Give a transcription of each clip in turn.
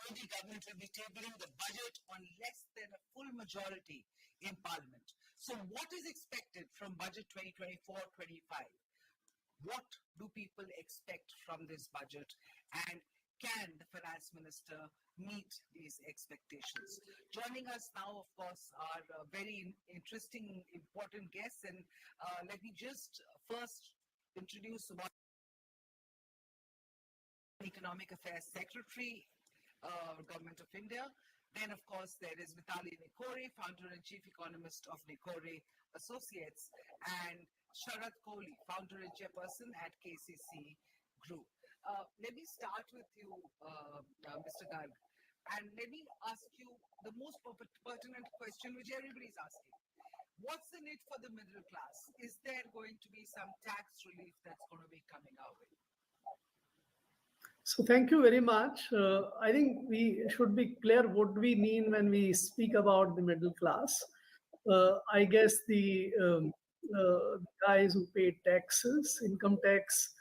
Modi government will be tabling the budget on less than a full majority in Parliament. So what is expected from budget 2024-25? What do people expect from this budget? And can the finance minister meet these expectations? Joining us now, of course, are very interesting, important guests. And let me just first introduce one Economic Affairs Secretary, Government of India. Then, of course, there is Vitali Nikore, founder and chief economist of Nikore Associates, and Sharad Kohli, founder and chairperson at KCC Group. Let me start with you, Mr. Garg, and let me ask you the most pertinent question which everybody is asking. What's the need for the middle class? Is there going to be some tax relief that's going to be coming our way? So thank you very much. I think we should be clear what we mean when we speak about the middle class. I guess the guys who pay taxes, income tax,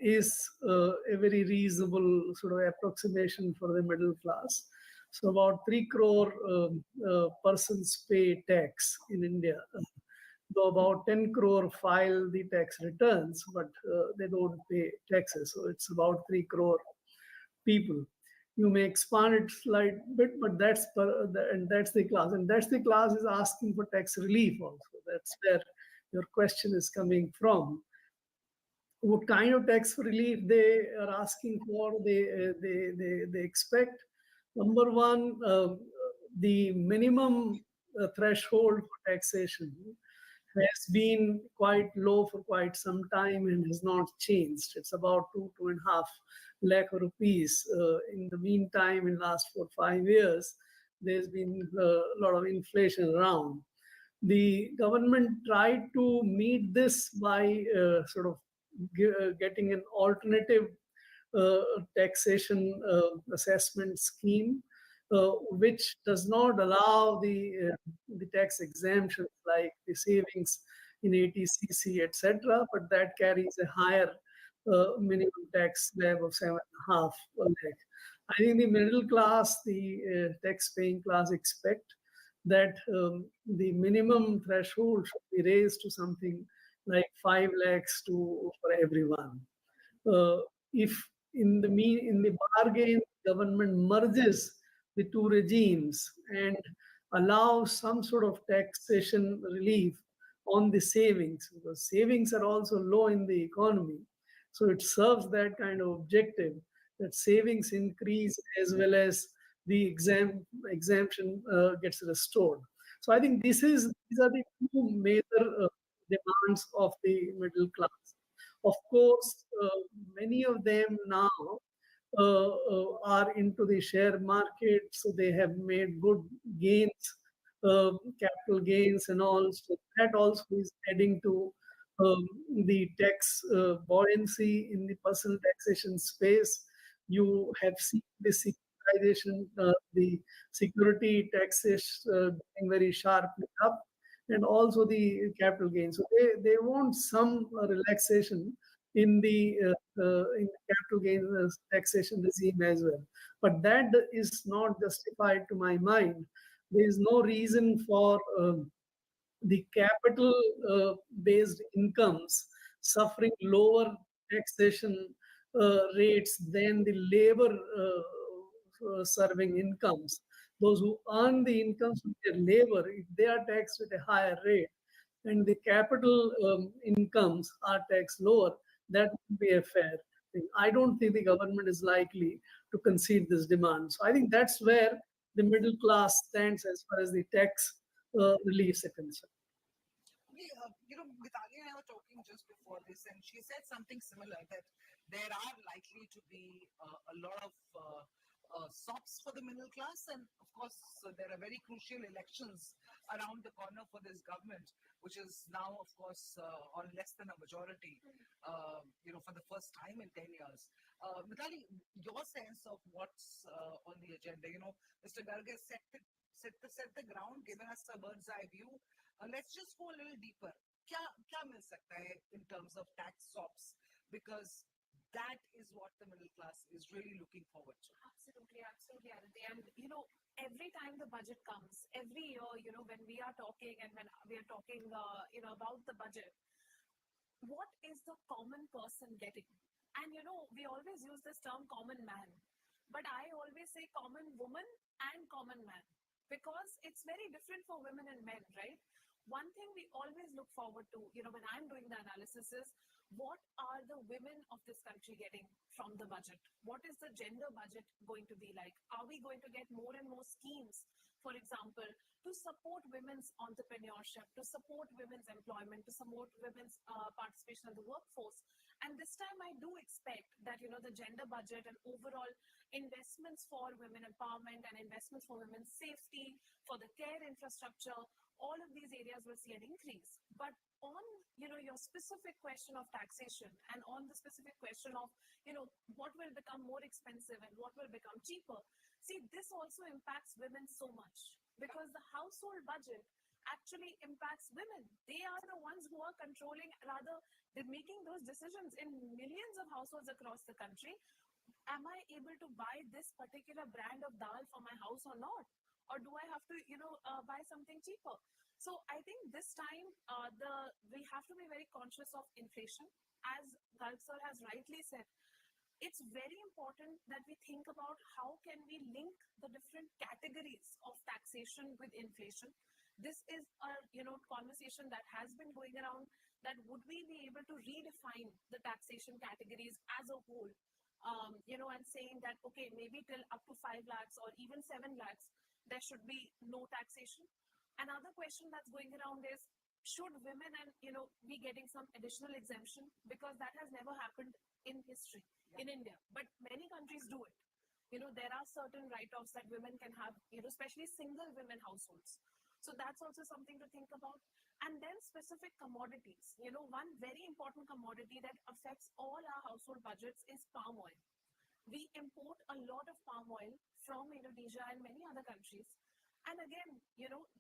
is a very reasonable sort of approximation for the middle class. So about 3 crore persons pay tax in India. Though about 10 crore file the tax returns, but they don't pay taxes. So it's about 3 crore people. You may expand it slight bit, but that's the class. And that's the class is asking for tax relief also. That's where your question is coming from. What kind of tax relief they are asking for, they expect. Number one, the minimum threshold for taxation has been quite low for quite some time and has not changed. It's about 2.5 lakh rupees. In the meantime, in the last 4 or 5 years, there's been a lot of inflation around. The government tried to meet this by sort of getting an alternative taxation assessment scheme, which does not allow the tax exemptions like the savings in ATCC, etc., but that carries a higher minimum tax slab of 7.5 lakh. I think the middle class, the tax-paying class, expect that the minimum threshold should be raised to something like 5 lakhs for everyone. If in the bargain, government merges the two regimes and allow some sort of taxation relief on the savings, because savings are also low in the economy. So it serves that kind of objective, that savings increase as well as the exemption gets restored. So I think these are the two major demands of the middle class. Of course, many of them now are into the share market, so they have made good gains, capital gains and all. So that also is adding to the tax buoyancy in the personal taxation space. You have seen the securitization, the security taxes going very sharply up, and also the capital gains. So they want some relaxation in the capital gains taxation regime as well. But that is not justified to my mind. There is no reason for the capital based incomes suffering lower taxation rates than the labor serving incomes. Those who earn the incomes from their labor, if they are taxed at a higher rate and the capital incomes are taxed lower, that would be a fair thing. I don't think the government is likely to concede this demand. So I think that's where the middle class stands as far as the tax reliefs are concerned. Vitali and I were talking just before this, and she said something similar, that there are likely to be a lot of SOPs for the middle class, and of course there are very crucial elections around the corner for this government, which is now of course on less than a majority, for the first time in 10 years. Vitali, your sense of what's on the agenda? Mr. Garg has set the ground, given us a bird's eye view. Let's just go a little deeper. Kya mil sakta hai in terms of tax SOPs? Because that is what the middle class is really looking forward to. Absolutely, absolutely, Aditi. And every time the budget comes, every year, when we are talking and when we are talking, about the budget, what is the common person getting? And we always use this term common man, but I always say common woman and common man, because it's very different for women and men, right? One thing we always look forward to, when I'm doing the analysis, is what are the women of this country getting from the budget? What is the gender budget going to be like? Are we going to get more and more schemes, for example, to support women's entrepreneurship, to support women's employment, to support women's participation in the workforce? And this time I do expect that, the gender budget and overall investments for women empowerment and investments for women's safety, for the care infrastructure, all of these areas will see an increase. But on, your specific question of taxation and on the specific question of, what will become more expensive and what will become cheaper, see, this also impacts women so much, because the household budget actually impacts women. They are the ones who are controlling, rather, they're making those decisions in millions of households across the country. Am I able to buy this particular brand of dal for my house or not? Or do I have to, buy something cheaper? So I think this time, we have to be very conscious of inflation. As Garg sir has rightly said, it's very important that we think about how can we link the different categories of taxation with inflation. This is a conversation that has been going around, that would we be able to redefine the taxation categories as a whole, and saying that, okay, maybe till up to 5 lakhs or even 7 lakhs, there should be no taxation. Another question that's going around is, should women and be getting some additional exemption, because that has never happened in history in India, but many countries do it. There are certain write-offs that women can have, especially single women households. So that's also something to think about. And then specific commodities. One very important commodity that affects all our household budgets is palm oil. We import a lot of palm oil from Indonesia and many other countries. And again,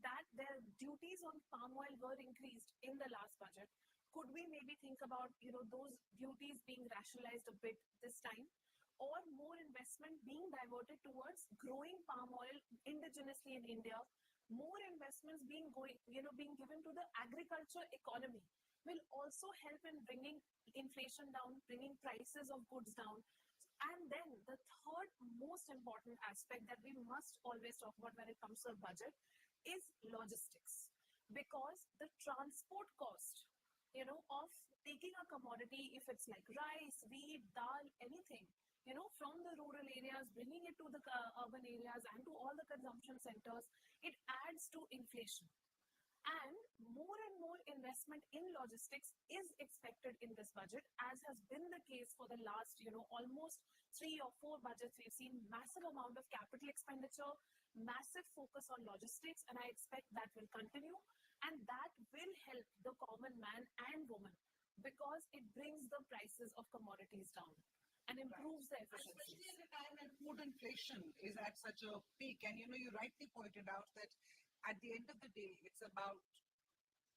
that their duties on palm oil were increased in the last budget. Could we maybe think about, those duties being rationalized a bit this time, or more investment being diverted towards growing palm oil indigenously in India? More investments being given to the agriculture economy will also help in bringing inflation down, bringing prices of goods down. And then the third most important aspect that we must always talk about when it comes to a budget is logistics. Because the transport cost, of taking a commodity, if it's like rice, wheat, dal, anything, from the rural areas, bringing it to the urban areas and to all the consumption centers, it adds to inflation. And more investment in logistics is expected in this budget, as has been the case for the last, almost 3 or 4 budgets. We've seen massive amount of capital expenditure, massive focus on logistics, and I expect that will continue. And that will help the common man and woman, because it brings the prices of commodities down and improves the efficiency. Especially at a time when food inflation is at such a peak. And you rightly pointed out that at the end of the day, it's about,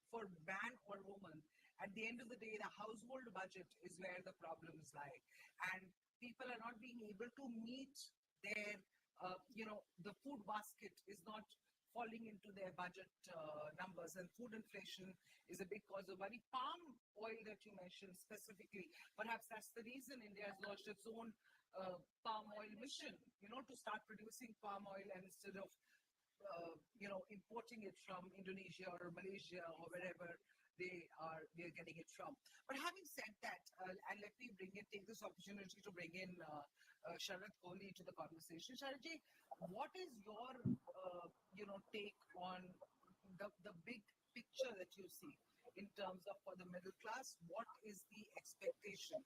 for man or woman, at the end of the day, the household budget is where the problems lie. And people are not being able to meet their, the food basket is not falling into their budget numbers, and food inflation is a big cause of worry. Palm oil that you mentioned specifically, perhaps that's the reason India has launched its own palm oil mission, to start producing palm oil, and instead of importing it from Indonesia or Malaysia or wherever they are getting it from. But having said that, and let me take this opportunity to bring in Sharad Kohli to the conversation. Sharadji, what is your take on the big picture that you see in terms of, for the middle class? What is the expectation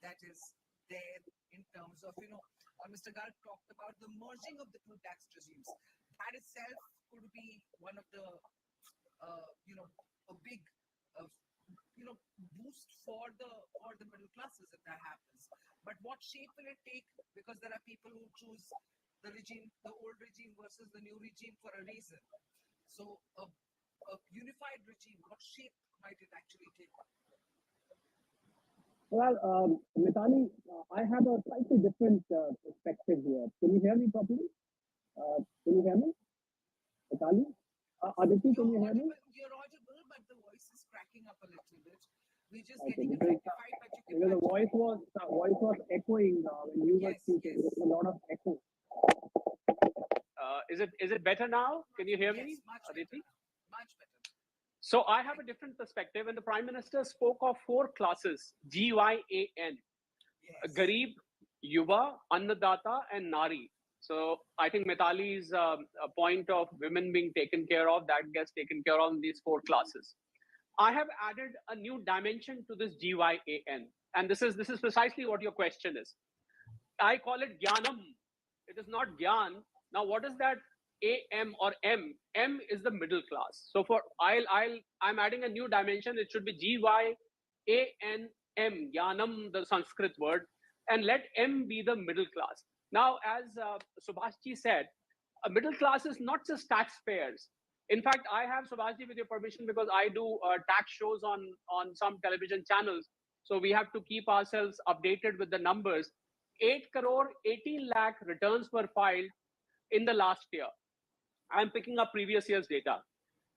that is there in terms of, Mr. Garg talked about the merging of the two tax regimes. That itself could be one of the, a big, boost for the middle classes if that happens. But what shape will it take? Because there are people who choose the regime, the old regime versus the new regime for a reason. So a unified regime, what shape might it actually take? Well, Mithali, I have a slightly different perspective here. Can you hear me properly? Can you hear me, Mithali? Aditi, can you hear me? You're audible, but the voice is cracking up a little bit. We're just Okay, getting it because rectified, but you can the continue. voice was echoing when you were Yes, speaking. There yes. was a lot of echo. Is it better now? Can you hear Yes, me, much better Aditi? now. Much better. So I have a different perspective. And the Prime Minister spoke of four classes: GYAN, Yes. Garib, Yuva, Annadata, and Nari. So I think Mitali's a point of women being taken care of, that gets taken care of in these four classes. I have added a new dimension to this GYAN, and this is precisely what your question is. I call it Gyanam. It is not Gyan. Now, what is that? AM or M? M is the middle class. So for I'm adding a new dimension. It should be GYANM, Gyanam, the Sanskrit word, and let M be the middle class. Now, as Subhashji said, a middle class is not just taxpayers. In fact, I have, Subhashji, with your permission, because I do tax shows on some television channels. So we have to keep ourselves updated with the numbers. 8 crore 18 lakh returns were filed in the last year. I'm picking up previous year's data.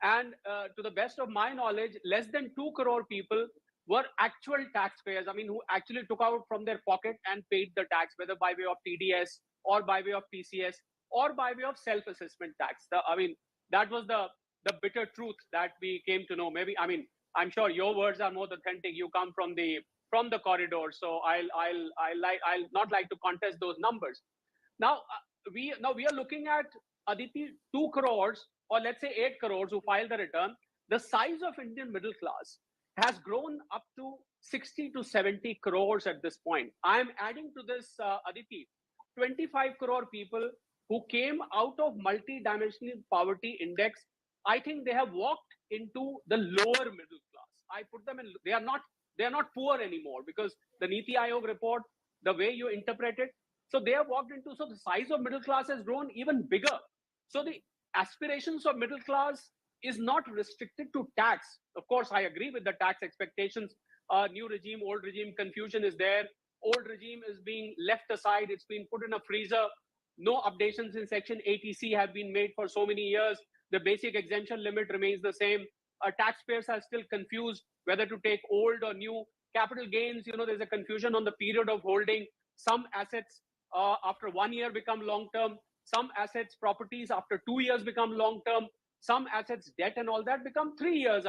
And to the best of my knowledge, less than 2 crore people were actual taxpayers. I mean, who actually took out from their pocket and paid the tax, whether by way of TDS or by way of TCS or by way of self-assessment tax. That was the bitter truth that we came to know. Maybe, I mean, I'm sure your words are more authentic. You come from the corridor, so I'll not like to contest those numbers. Now, we are looking at, Aditi, 2 crores, or let's say 8 crores who filed the return. The size of Indian middle class has grown up to 60 to 70 crores at this point. I am adding to this, Aditi, 25 crore people who came out of multi-dimensional poverty index. I think they have walked into the lower middle class. I put them in. They are not poor anymore, because the Niti Aayog report, the way you interpret it, so they have walked into. So the size of middle class has grown even bigger. So the aspirations of middle class is not restricted to tax. Of course, I agree with the tax expectations. New regime, old regime confusion is there. Old regime is being left aside. It's been put in a freezer. No updations in Section 80C have been made for so many years. The basic exemption limit remains the same. Taxpayers are still confused whether to take old or new. Capital gains, there's a confusion on the period of holding. Some assets after 1 year become long term. Some assets, properties, after 2 years become long term. Some assets, debt and all that, become 3 years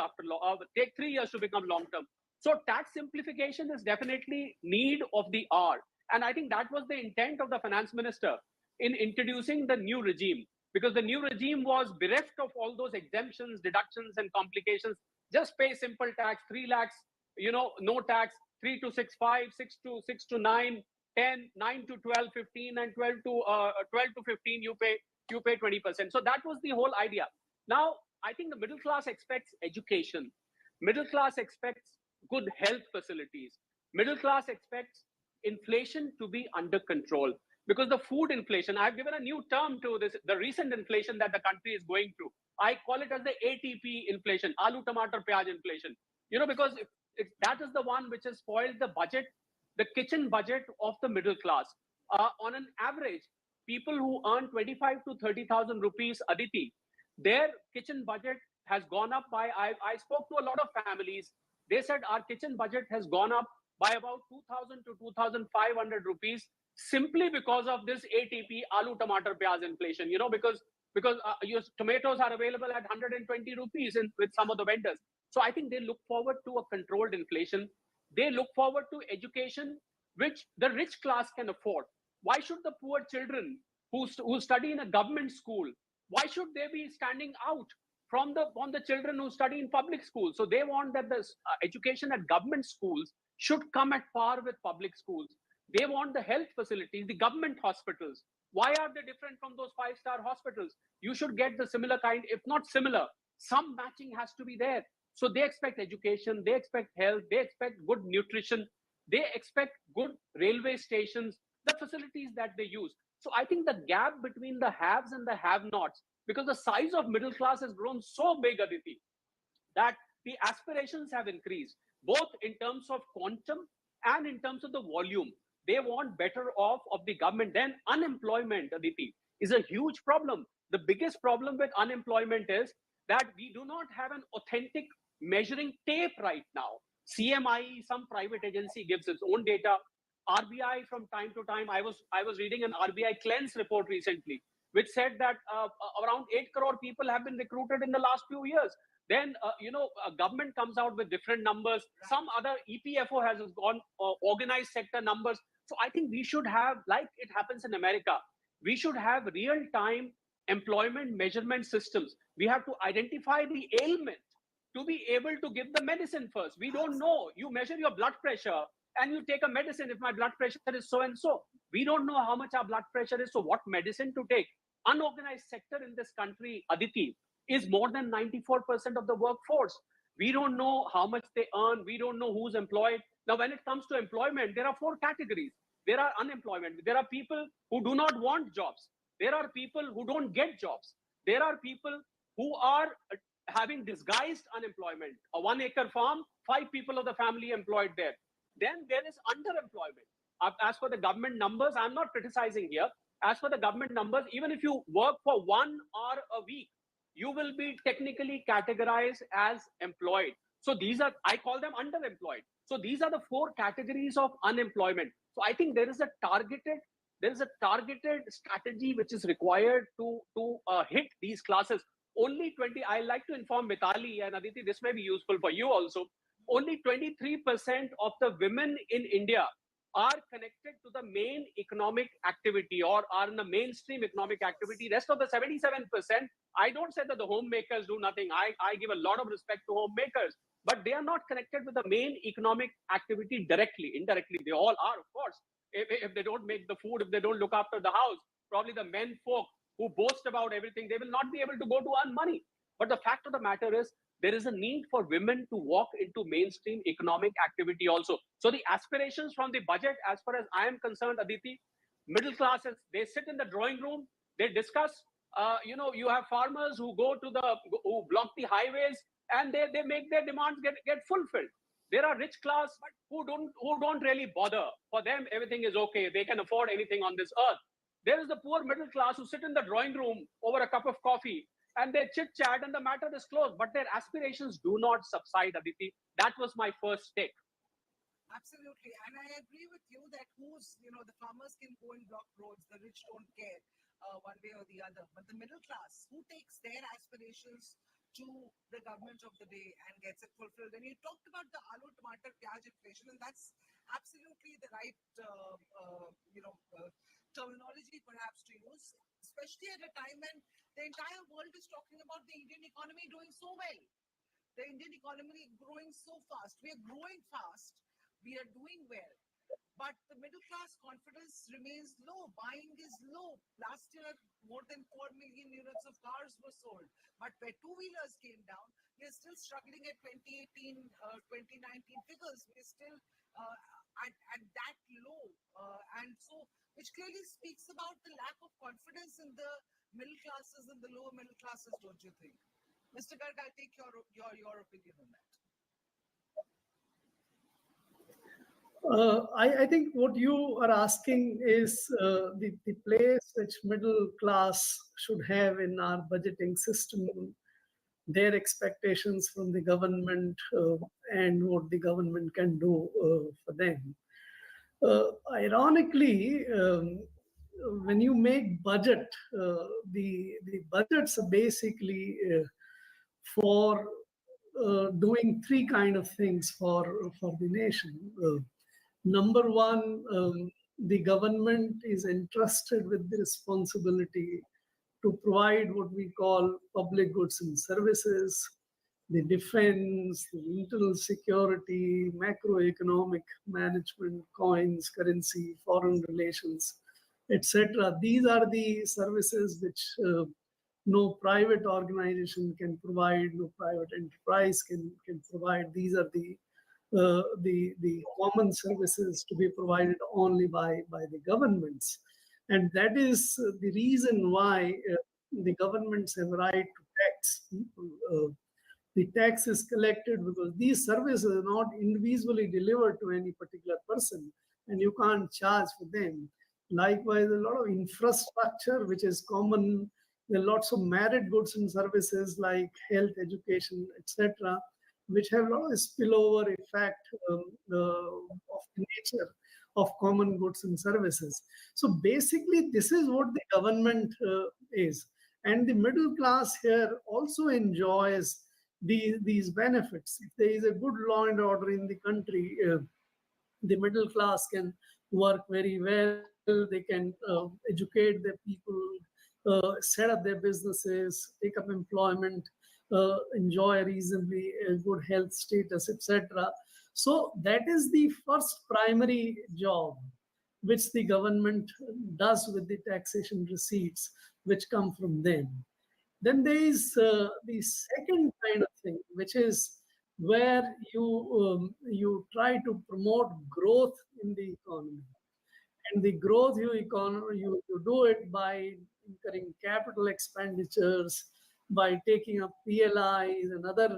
take 3 years to become long term. So tax simplification is definitely need of the hour. And I think that was the intent of the finance minister in introducing the new regime, because the new regime was bereft of all those exemptions, deductions, and complications. Just pay simple tax, 3 lakhs, no tax, 3 to 6, 5, 6 to 9, 10, 9 to 12, 15, and 12 to 15, you pay 20%. So that was the whole idea. Now, I think the middle class expects education. Middle class expects good health facilities. Middle class expects inflation to be under control, because the food inflation, I've given a new term to this, the recent inflation that the country is going through. I call it as the ATP inflation, aloo tomato pyaj inflation. Because that is the one which has spoiled the budget, the kitchen budget of the middle class. On an average, people who earn 25 to 30,000 rupees, Aditi, their kitchen budget has gone up by, I spoke to a lot of families. They said our kitchen budget has gone up by about 2,000 to 2,500 rupees, simply because of this ATP, aloo tomato pyaz inflation, because your tomatoes are available at 120 rupees with some of the vendors. So I think they look forward to a controlled inflation. They look forward to education, which the rich class can afford. Why should the poor children who study in a government school, why should they be standing out from the children who study in public schools? So they want that the education at government schools should come at par with public schools. They want the health facilities, the government hospitals. Why are they different from those 5-star hospitals? You should get the similar kind, if not similar. Some matching has to be there. So they expect education, they expect health, they expect good nutrition, they expect good railway stations, the facilities that they use. So I think the gap between the haves and the have-nots, because the size of middle class has grown so big, Aditi, that the aspirations have increased, both in terms of quantum and in terms of the volume. They want better off of the government. Then unemployment, Aditi, is a huge problem. The biggest problem with unemployment is that we do not have an authentic measuring tape right now. CMI, some private agency, gives its own data. RBI from time to time, I was reading an RBI cleanse report recently, which said that around 8 crore people have been recruited in the last few years. Then, government comes out with different numbers. Some other EPFO has gone organized sector numbers. So I think we should have, like it happens in America, we should have real-time employment measurement systems. We have to identify the ailment to be able to give the medicine first. We don't know. You measure your blood pressure and you take a medicine. If my blood pressure is so and so, we don't know how much our blood pressure is. So what medicine to take? Unorganized sector in this country, Aditi, is more than 94% of the workforce. We don't know how much they earn. We don't know who's employed. Now, when it comes to employment, there are 4 categories. There are unemployment. There are people who do not want jobs. There are people who don't get jobs. There are people who are having disguised unemployment. A 1-acre farm, 5 people of the family employed there. Then there is underemployment. As per the government numbers, I'm not criticizing here. As per the government numbers, even if you work for 1 hour a week, you will be technically categorized as employed. So these are, I call them underemployed. So these are the 4 categories of unemployment. So I think there is a targeted strategy which is required to hit these classes. Only 20, I like to inform Mitali and Aditi, this may be useful for you also. Only 23% of the women in India are connected to the main economic activity or are in the mainstream economic activity. Rest of the 77%, I don't say that the homemakers do nothing. I give a lot of respect to homemakers, but they are not connected with the main economic activity directly. Indirectly, they all are, of course. If they don't make the food, if they don't look after the house, probably the men folk who boast about everything, they will not be able to go to earn money. But the fact of the matter is, there is a need for women to walk into mainstream economic activity also. So the aspirations from the budget, as far as I am concerned, Aditi, middle classes, they sit in the drawing room, they discuss, you have farmers who who block the highways and they make their demands get fulfilled. There are rich class who don't really bother. For them, everything is okay. They can afford anything on this earth. There is the poor middle class who sit in the drawing room over a cup of coffee and they chit chat and the matter is closed, but their aspirations do not subside, Aditi. That was my first take. Absolutely. And I agree with you that the farmers can go and block roads, the rich don't care one way or the other. But the middle class, who takes their aspirations to the government of the day and gets it fulfilled? And you talked about the aloo, tomato, pyaj inflation, and that's absolutely the right, terminology perhaps to use, especially at a time when the entire world is talking about the Indian economy doing so well. The Indian economy growing so fast. We are growing fast. We are doing well. But the middle class confidence remains low. Buying is low. Last year, more than 4 million units of cars were sold. But where two-wheelers came down, we are still struggling at 2018, 2019 figures. We are still at that low. And so, which clearly speaks about the lack of confidence in the middle classes and the lower middle classes, don't you think? Mr. Garg, I'll take your opinion on that. I think what you are asking is the place which middle class should have in our budgeting system, their expectations from the government and what the government can do for them. Ironically, when you make budget, the budgets are basically for doing 3 kind of things for the nation. Number one, the government is entrusted with the responsibility to provide what we call public goods and services, the defense, the internal security, macroeconomic management, coins, currency, foreign relations, etc. These are the services which no private organization can provide, no private enterprise can provide. These are the common services to be provided only by the governments. And that is the reason why the governments have a right to tax people. the tax is collected, because these services are not individually delivered to any particular person and you can't charge for them. Likewise, a lot of infrastructure which is common. There are lots of merit goods and services like health, education, etc., which have a lot of spillover effect of the nature of common goods and services. So basically, this is what the government is. And the middle class here also enjoys these benefits. If there is a good law and order in the country, the middle class can work very well. They can educate their people, set up their businesses, take up employment, enjoy reasonably good health status, etc. So that is the first primary job which the government does with the taxation receipts which come from them. Then there is the second kind of thing, which is where you try to promote growth in the economy. And the growth you do it by incurring capital expenditures, by taking up PLIs and other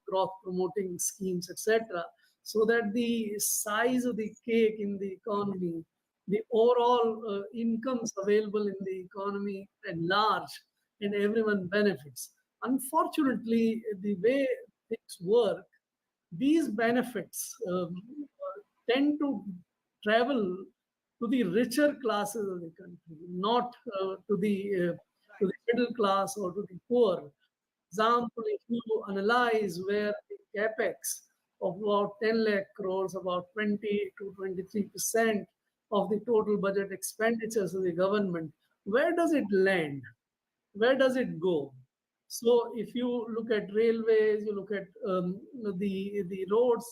growth promoting schemes, etc., so that the size of the cake in the economy, the overall incomes available in the economy enlarge and everyone benefits. Unfortunately, the way things work, these benefits tend to travel to the richer classes of the country, not to the middle class or to the poor. Example, if you analyze where the capex of about 10 lakh crores, about 20 to 23% of the total budget expenditures of the government, where does it land? Where does it go? So if you look at railways, you look at the roads,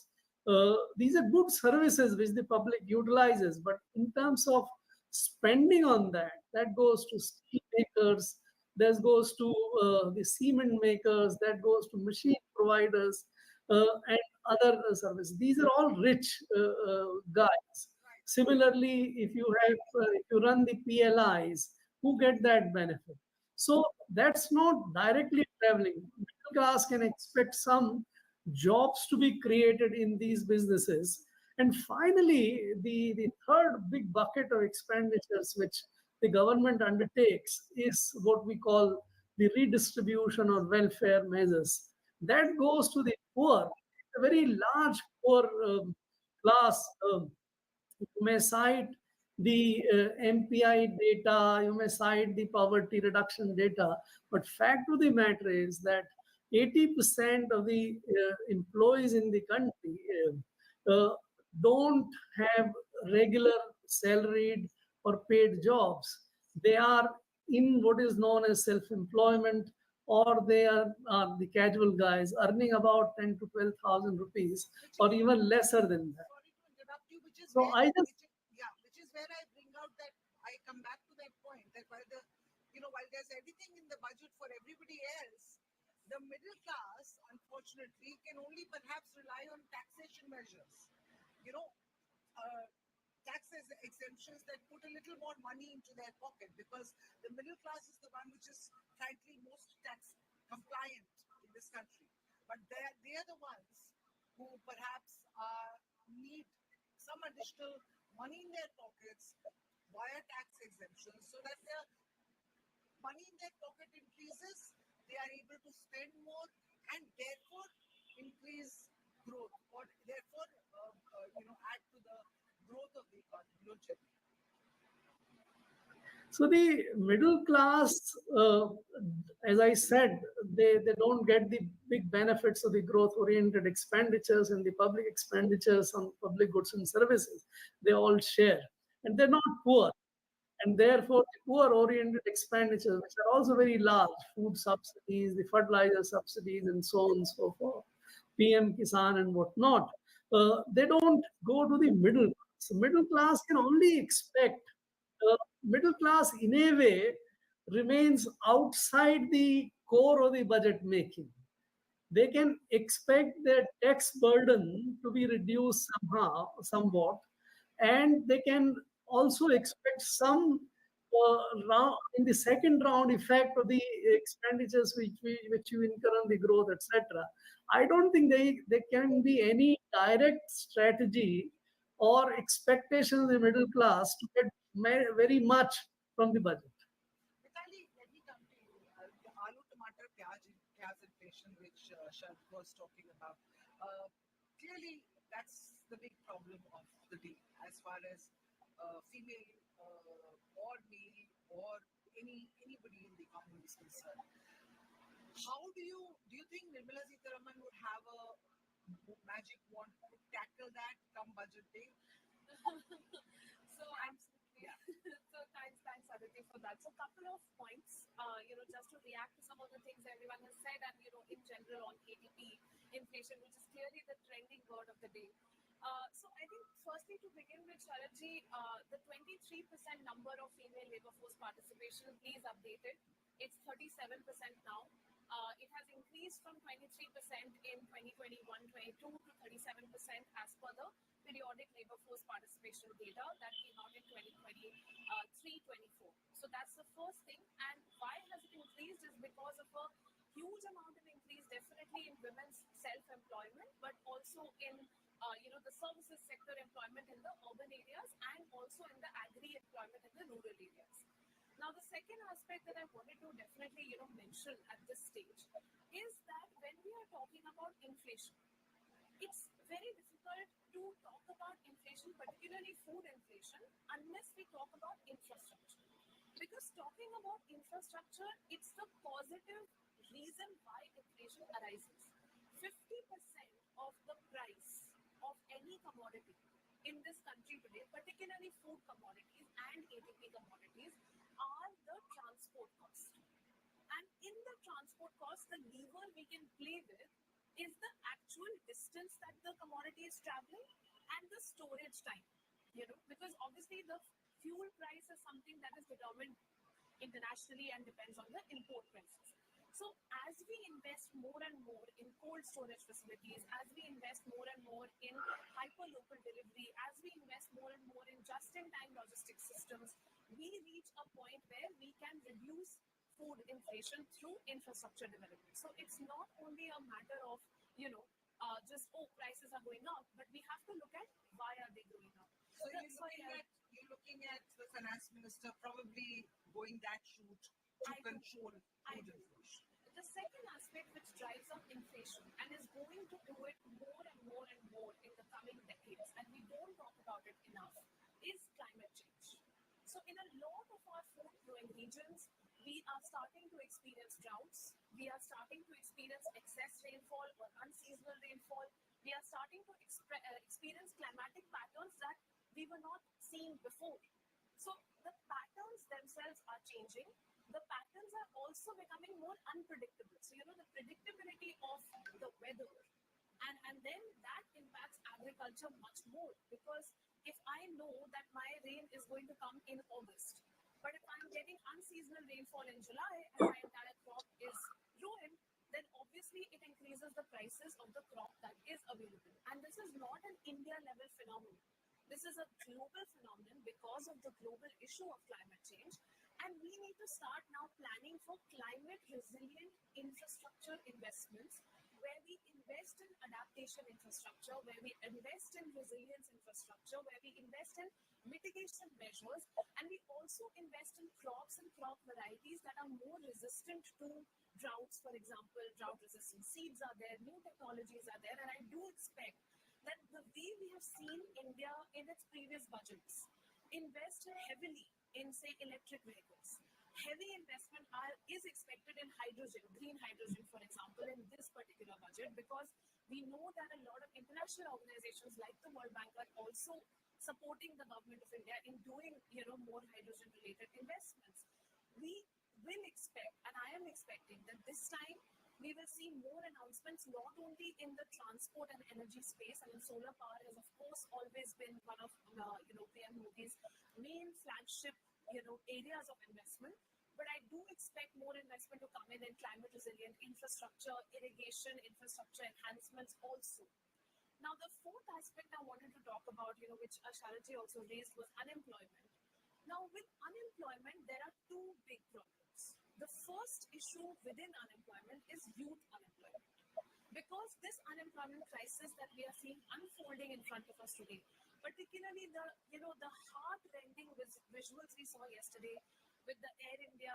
these are good services which the public utilizes. But in terms of spending on that, that goes to steel makers, that goes to the cement makers, that goes to machine providers and other services. These are all rich guys. Similarly, if you run the PLIs, who get that benefit? So that's not directly traveling. Middle class can expect some jobs to be created in these businesses. And finally, the third big bucket of expenditures which the government undertakes is what we call the redistribution or welfare measures. That goes to the poor, a very large poor class. You may cite the MPI data, you may cite the poverty reduction data, but fact of the matter is that 80% of the employees in the country don't have regular salaried or paid jobs. They are in what is known as self-employment, or they are the casual guys earning about 10 to 12,000 rupees, or even lesser than that. Sorry to interrupt you, which is So where, I just which is where I bring out that I come back to that point that while there's everything in the budget for everybody else, the middle class, unfortunately, can only perhaps rely on taxation measures. You know, taxes exemptions that put a little more money into their pocket, because the middle class is the one which is frankly most tax compliant in this country. But they are the ones who perhaps need some additional money in their pockets via tax exemptions, so that their money in their pocket increases, they are able to spend more and therefore increase growth, or therefore add to the growth of the economy, don't you? So the middle class, as I said, they don't get the big benefits of the growth-oriented expenditures and the public expenditures on public goods and services. They all share, and they're not poor. And therefore, the poor-oriented expenditures, which are also very large, food subsidies, the fertilizer subsidies, and so on and so forth, PM Kisan and whatnot, they don't go to the middle class. The middle class can only expect middle class in a way remains outside the core of the budget making. They can expect their tax burden to be reduced somewhat, and they can also expect some in the second round effect of the expenditures which you incur on the growth, etc. I don't think there can be any direct strategy or expectation of the middle class to get very much from the budget. Mitali, let me come to you. The aloo tomato pyaz inflation, which Sharad was talking about. Clearly, that's the big problem of the day as far as female or male or anybody in the economy is concerned. How do you think Nirmala Sitharaman would have a magic wand to tackle that come budget day? So absolutely. Yeah. So thanks, Aditi, for that. So couple of points, just to react to some of the things everyone has said, and in general on ADP inflation, which is clearly the trending word of the day. So I think firstly to begin with, Sharadji, the 23% number of female labor force participation, please update it. It's 37% now. It has increased from 23% in 2021-22 to 37% as per the periodic labor force participation data that came out in 2023-24. So that's the first thing. And why has it increased is because of a huge amount of increase definitely in women's self-employment, but also in the services sector employment in the urban areas and also in the agri employment in the rural areas. Now, the second aspect that I wanted to definitely mention at this stage is that when we are talking about inflation, it's very difficult to talk about inflation, particularly food inflation, unless we talk about infrastructure. Because talking about infrastructure, it's the positive reason why inflation arises. 50% of the price of any commodity in this country today, particularly food commodities and ADP commodities, are the transport cost. And in the transport cost, the lever we can play with is the actual distance that the commodity is traveling and the storage time. Because obviously the fuel price is something that is determined internationally and depends on the import prices. So as we invest more and more in cold storage facilities, as we invest more and more in hyper-local delivery, as we invest more and more in just-in-time logistics systems, we reach a point where we can reduce food inflation through infrastructure development. So it's not only a matter of, prices are going up, but we have to look at why are they going up. So you're looking at the finance minister probably going that route to control food inflation. The second aspect which drives up inflation and is going to do it more and more and more in the coming decades, and we don't talk about it enough, is climate change. So in a lot of our food-growing regions, we are starting to experience droughts. We are starting to experience excess rainfall or unseasonal rainfall. We are starting to experience climatic patterns that we were not seeing before. So the patterns themselves are changing. The patterns are also becoming more unpredictable. So, the predictability of the weather. And then that impacts agriculture much more, because if I know that my rain is going to come in August, but if I'm getting unseasonal rainfall in July and my entire crop is ruined, then obviously it increases the prices of the crop that is available. And this is not an India-level phenomenon. This is a global phenomenon because of the global issue of climate change. And we need to start now planning for climate-resilient infrastructure investments, where we invest in adaptation infrastructure, where we invest in resilience infrastructure, where we invest in mitigation measures, and we also invest in crops and crop varieties that are more resistant to droughts. For example, drought-resistant seeds are there, new technologies are there, and I do expect that the way we have seen India in its previous budgets invest heavily in, say, electric vehicles. Heavy investment is expected in hydrogen, green hydrogen, for example, in this particular budget, because we know that a lot of international organizations like the World Bank are also supporting the government of India in doing, more hydrogen-related investments. We will expect, and I am expecting, that this time we will see more announcements not only in the transport and energy space. I mean, solar power has, of course, always been one of PM Modi's main flagship areas of investment. But I do expect more investment to come in climate resilient infrastructure, irrigation, infrastructure enhancements also. Now, the fourth aspect I wanted to talk about, which Sharadji also raised, was unemployment. Now, with unemployment, there are two big problems. The first issue within unemployment is youth unemployment. Because this unemployment crisis that we are seeing unfolding in front of us today, particularly the heart-rending visuals we saw yesterday with the Air India,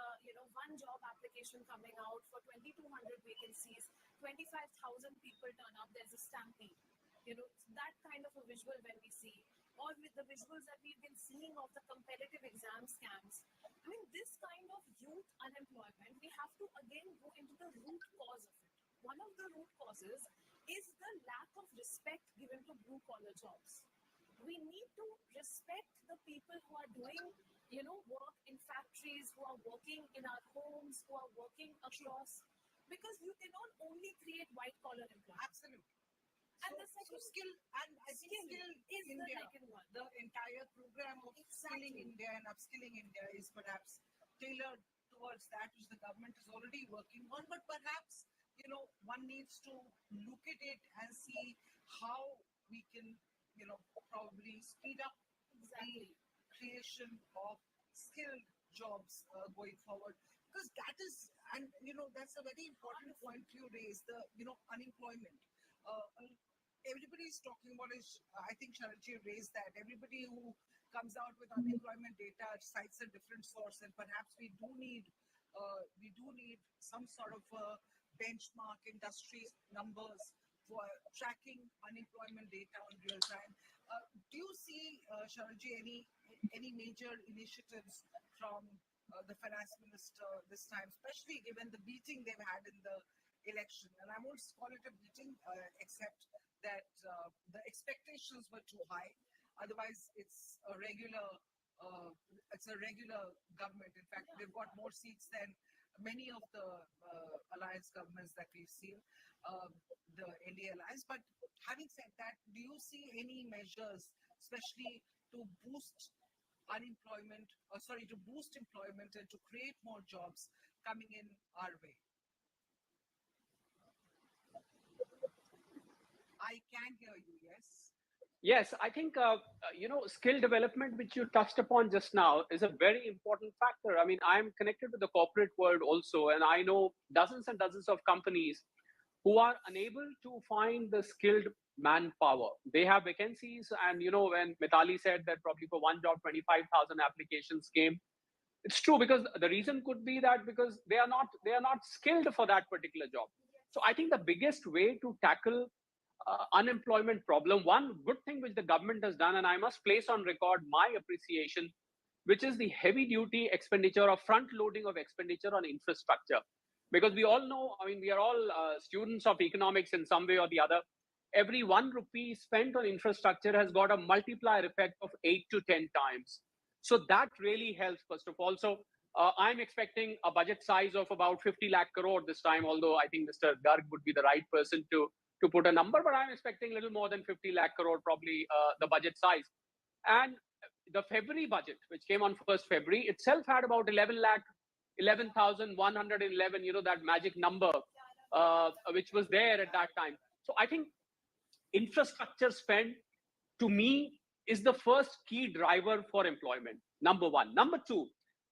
one job application coming out for 2,200 vacancies, 25,000 people turn up, there's a stampede. That kind of a visual when we see, or with the visuals that we've been seeing of the competitive exam scams. I mean, this kind of youth unemployment, we have to again go into the root cause of it. One of the root causes is the lack of respect given to blue-collar jobs. We need to respect the people who are doing, work in factories, who are working in our homes, who are working across, because you cannot only create white-collar employment. Absolutely. And the second skill, and I think skill is India, the second one. the entire program of skilling India and upskilling India is perhaps tailored towards that, which the government is already working on. But perhaps, one needs to look at it and see how we can, probably speed up the creation of skilled jobs going forward. Because that is, and that's a very important point you raised, the unemployment. Everybody is talking about it. I think Sharatji raised that. Everybody who comes out with unemployment data cites a different source, and perhaps we do need some sort of benchmark industry numbers for tracking unemployment data on real time. Do you see, Sharatji, any major initiatives from the Finance Minister this time, especially given the beating they've had in the election? And I won't call it a beating, except that the expectations were too high. Otherwise, it's a regular government. In fact, they've got more seats than many of the alliance governments that we've seen, the NDA alliance. But having said that, do you see any measures, especially to boost employment and to create more jobs coming in our way? I can hear you, yes. Yes, I think, skill development, which you touched upon just now, is a very important factor. I mean, I'm connected with the corporate world also, and I know dozens and dozens of companies who are unable to find the skilled manpower. They have vacancies, and, when Mitali said that probably for one job, 25,000 applications came, it's true, because the reason could be that because they are not skilled for that particular job. So I think the biggest way to tackle unemployment problem, one good thing which the government has done, and I must place on record my appreciation, which is the heavy duty expenditure or front loading of expenditure on infrastructure. Because we all know, I mean, we are all students of economics in some way or the other. Every 1 rupee spent on infrastructure has got a multiplier effect of 8 to 10 times. So that really helps, first of all. So I'm expecting a budget size of about 50 lakh crore this time, although I think Mr. Garg would be the right person to put a number, but I'm expecting a little more than 50 lakh crore, probably the budget size. And the February budget, which came on 1st February, itself had about 11,111, that magic number, which was there at that time. So I think infrastructure spend, to me, is the first key driver for employment, number one. Number two,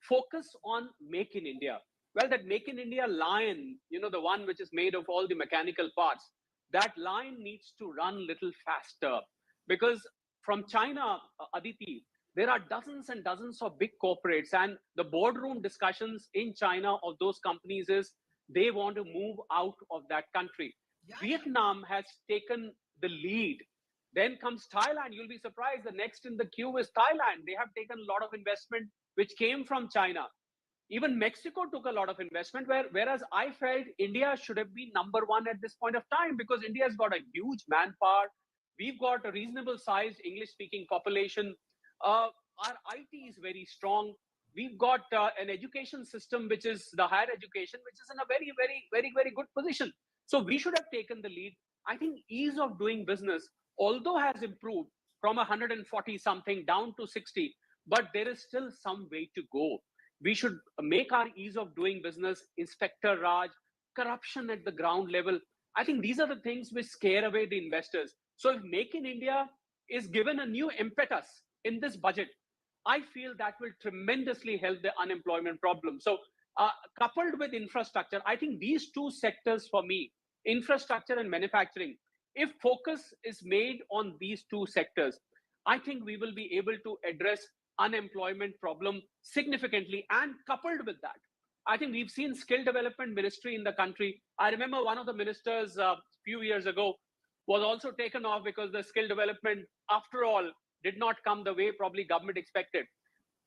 focus on Make in India. Well, that Make in India line, the one which is made of all the mechanical parts, that line needs to run little faster, because from China, Aditi, there are dozens and dozens of big corporates, and the boardroom discussions in China of those companies is they want to move out of that country. Yeah. Vietnam has taken the lead. Then comes Thailand. You'll be surprised. The next in the queue is Thailand. They have taken a lot of investment which came from China. Even Mexico took a lot of investment, whereas I felt India should have been number one at this point of time, because India has got a huge manpower. We've got a reasonable sized English-speaking population. Our IT is very strong. We've got an education system, which is the higher education, which is in a very, very, very, very good position. So we should have taken the lead. I think ease of doing business, although has improved from 140 something down to 60, but there is still some way to go. We should make our ease of doing business, Inspector Raj, corruption at the ground level. I think these are the things which scare away the investors. So if Make in India is given a new impetus in this budget, I feel that will tremendously help the unemployment problem. So, coupled with infrastructure, I think these two sectors for me, infrastructure and manufacturing, if focus is made on these two sectors, I think we will be able to address unemployment problem significantly. And coupled with that, I think we've seen skill development ministry in the country. I remember one of the ministers a few years ago was also taken off because the skill development, after all, did not come the way probably government expected.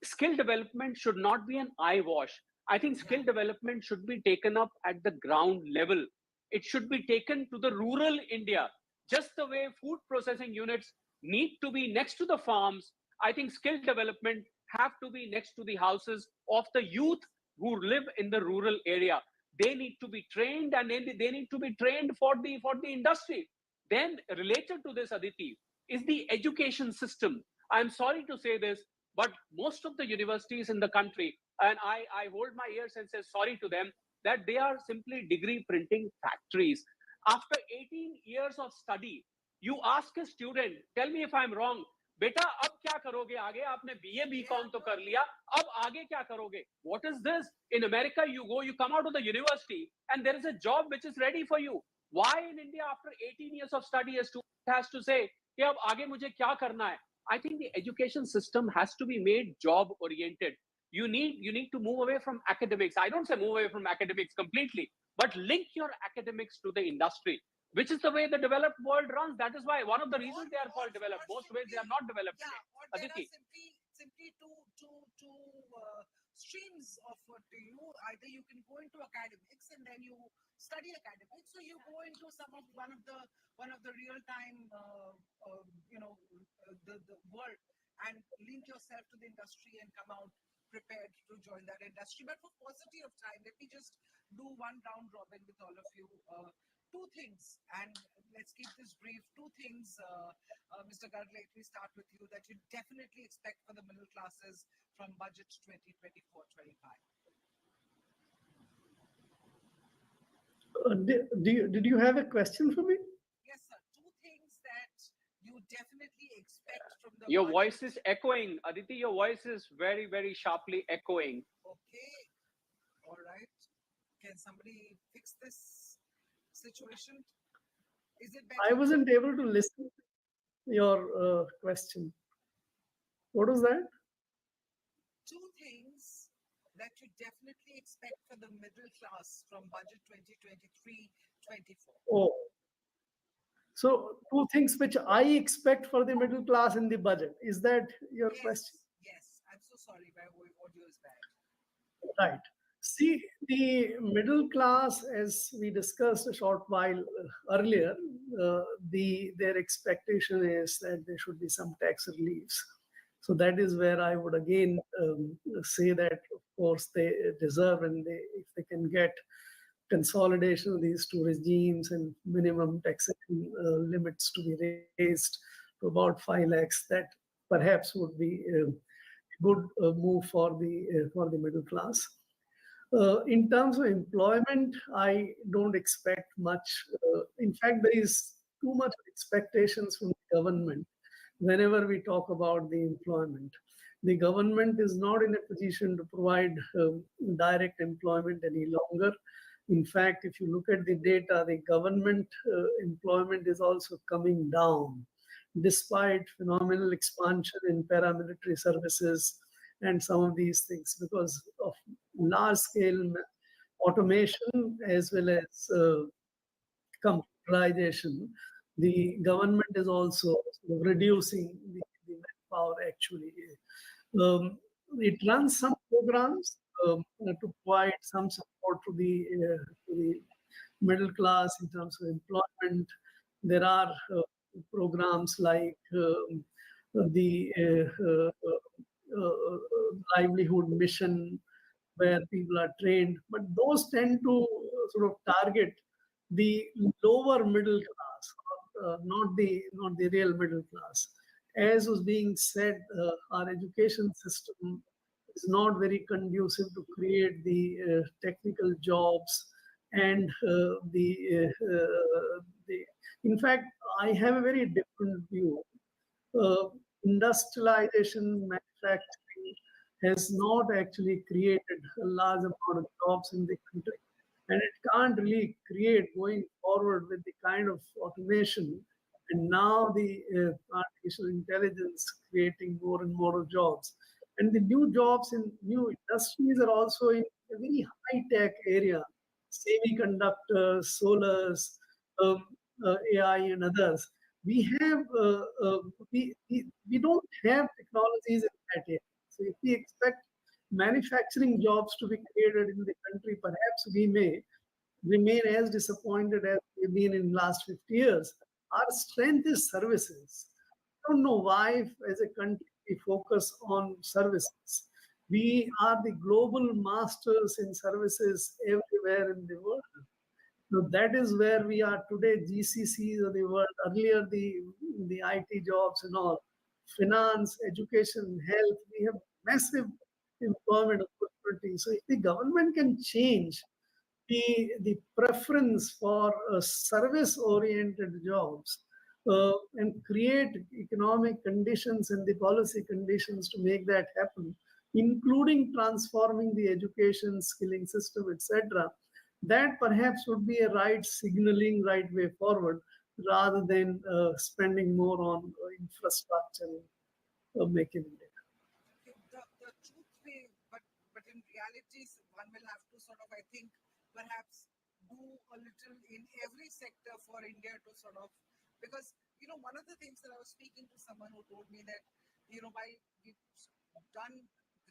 Skill development should not be an eyewash. I think skill development should be taken up at the ground level. It should be taken to the rural India, just the way food processing units need to be next to the farms. I think skill development have to be next to the houses of the youth who live in the rural area. They need to be trained, and they need to be trained for the industry. Then related to this, Aditi, is the education system. I'm sorry to say this, but most of the universities in the country, and I hold my ears and say sorry to them, that they are simply degree printing factories. After 18 years of study, you ask a student, tell me if I'm wrong, बेटा अब क्या करोगे आगे? आपने BA BCom तो कर लिया, अब आगे क्या करोगे? What is this? In America, you come out of the university and there is a job which is ready for you. Why in India, after 18 years of study, a student has to say, कि अब आगे मुझे क्या करना है? I think the education system has to be made job oriented. You need to move away from academics. I don't say move away from academics completely, but link your academics to the industry, which is the way the developed world runs. That is why one of the reasons they are called developed. Most ways they are not developed today. Or there Aditi. are simply two streams of what to you. Either you can go into academics and then you study academics, so you go into one of the real time the world and link yourself to the industry and come out prepared to join that industry. But for paucity of time, let me just do one round robin with all of you. Two things, and let's keep this brief. Two things, Mr. Garg, let me start with you, that you definitely expect for the middle classes from budget 2024-25. Did you have a question for me? Yes, sir. Two things that you definitely expect from the Your budget. voice is echoing, Aditi. Your voice is very, very sharply echoing. Okay. All right. Can somebody fix this situation? Is it better? I wasn't able to listen to your question. What was that? Two things that you definitely expect for the middle class from budget 2023-24. Oh, so two things which I expect for the middle class in the budget. Is that your question? Yes. I'm so sorry. My audio is bad. Right. See, the middle class, as we discussed a short while earlier, their expectation is that there should be some tax reliefs. So that is where I would again say that, of course, they deserve, and if they can get consolidation of these two regimes and minimum taxation limits to be raised to about 5 lakhs, that perhaps would be a good move for the middle class. In terms of employment, I don't expect much. In fact, there is too much expectations from the government whenever we talk about the employment. The government is not in a position to provide direct employment any longer. In fact, if you look at the data, the government employment is also coming down, despite phenomenal expansion in paramilitary services and some of these things, because of large scale automation as well as computerization. The government is also reducing the manpower actually. It runs some programs to provide some support to the middle class in terms of employment. There are programs like the livelihood mission, where people are trained, but those tend to sort of target the lower middle class, not the real middle class. As was being said, our education system is not very conducive to create the technical jobs and in fact, I have a very different view. Industrialization, manufacturing, has not actually created a large amount of jobs in the country. And it can't really create going forward with the kind of automation and now the artificial intelligence creating more and more of jobs. And the new jobs in new industries are also in a very high-tech area, semiconductors, solars, AI and others. We have we don't have technologies in that area. So if we expect manufacturing jobs to be created in the country, perhaps we may remain as disappointed as we've been in the last 50 years. Our strength is services. I don't know why, as a country, we focus on services. We are the global masters in services everywhere in the world. So that is where we are today, GCCs of the world. Earlier, the IT jobs and all, finance, education, health, we have massive employment opportunities. So if the government can change the preference for service-oriented jobs and create economic conditions and the policy conditions to make that happen, including transforming the education, skilling system, etc., that perhaps would be a right signaling, right way forward, rather than spending more on infrastructure, making India. The truth may, but in reality, one will have to sort of, I think, perhaps do a little in every sector for India to sort of, because, one of the things that I was speaking to someone who told me that, while we've done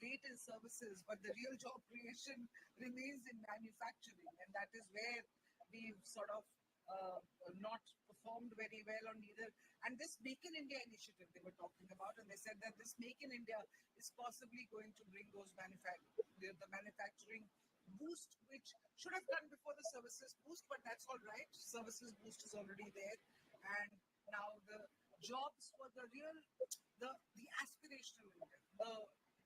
great in services, but the real job creation remains in manufacturing. And that is where we've sort of not performed very well on either. And this Make in India initiative they were talking about, and they said that this Make in India is possibly going to bring those the manufacturing boost, which should have done before the services boost, but that's all right. Services boost is already there. And now the jobs for the real, the aspirational India,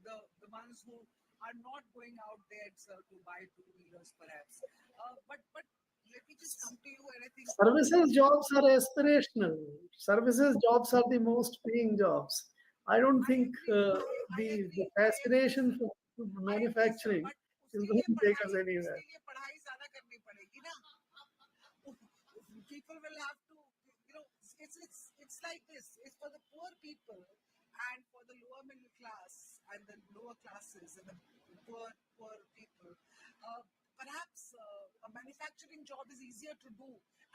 the ones who are not going out there to buy two-wheelers perhaps. But let me just come to you, and I think services jobs are aspirational. Services jobs are the most paying jobs. I don't think the aspiration for manufacturing is going to take us anywhere. People will have to, it's like this. It's for the poor people and for the lower middle class and the lower classes and the poor people. Perhaps a manufacturing job is easier to do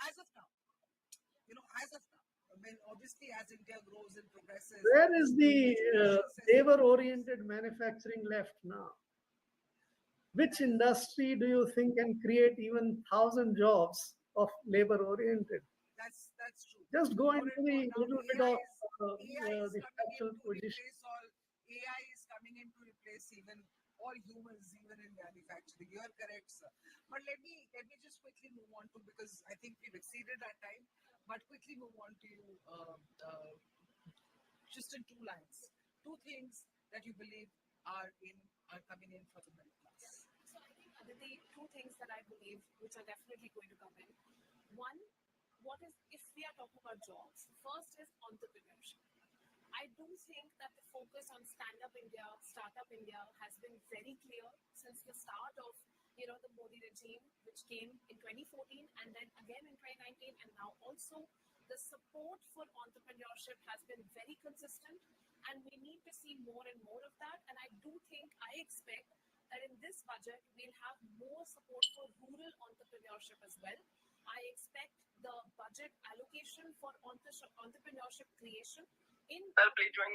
as of now. As of now. I mean, obviously, as India grows and progresses. Where is the labor-oriented manufacturing left now? Which industry do you think can create even 1,000 jobs of labor-oriented? That's true. Just go into the little bit of the factual position. AI is coming in to replace even all humans, even in manufacturing. You are correct, sir. But let me just quickly move on to, because I think we've exceeded our time, but quickly move on to you, just in 2 lines. 2 things that you believe are coming in for the middle class. So I think, Aditi, 2 things that I believe which are definitely going to come in. One, if we are talking about jobs, first is entrepreneurship. I do think that the focus on stand-up India, startup India has been very clear since the start of the Modi regime, which came in 2014 and then again in 2019, and now also the support for entrepreneurship has been very consistent, and we need to see more and more of that. And I expect that in this budget we'll have more support for rural entrepreneurship as well. I expect the budget allocation for entrepreneurship creation in as well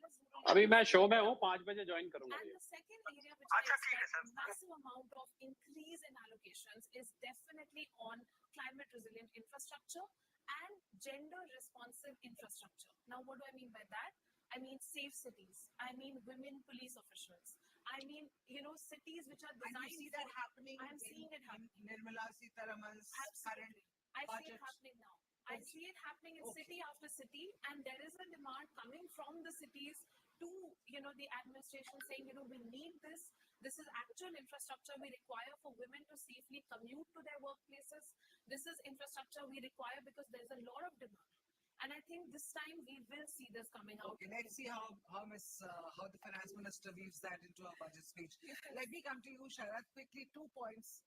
as rural. अभी मैं show में हूँ 5 बजे join करूँगा. And the second area which I expect massive amount of increase in allocations is definitely on climate resilient infrastructure and gender responsive infrastructure. Now, what do I mean by that? I mean safe cities. I mean women police officials. I mean, cities which are designed. And you see that happening. I'm seeing it happening. Nirmala Sitharaman's current I see budget. it happening now. I see it happening in city after city, and there is a demand coming from the cities to the administration saying we need this. This is actual infrastructure we require for women to safely commute to their workplaces. This is infrastructure we require because there's a lot of demand. And I think this time we will see this coming out. Okay, let's see how how the finance minister weaves that into our budget speech. Let me come to you, Sharath. Quickly, 2 points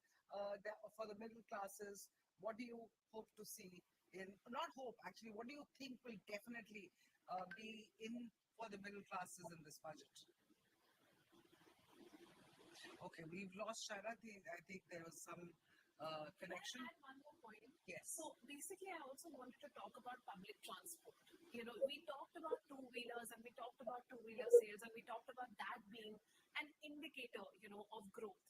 for the middle classes. What do you hope to see in? Not hope, actually. What do you think will definitely be in for the middle classes in this budget? Okay, we've lost Sharath. I think there was some connection. Can I add one more point? Yes. So basically, I also wanted to talk about public transport. You know, we talked about two-wheelers and we talked about two-wheeler sales and we talked about that being an indicator, you know, of growth.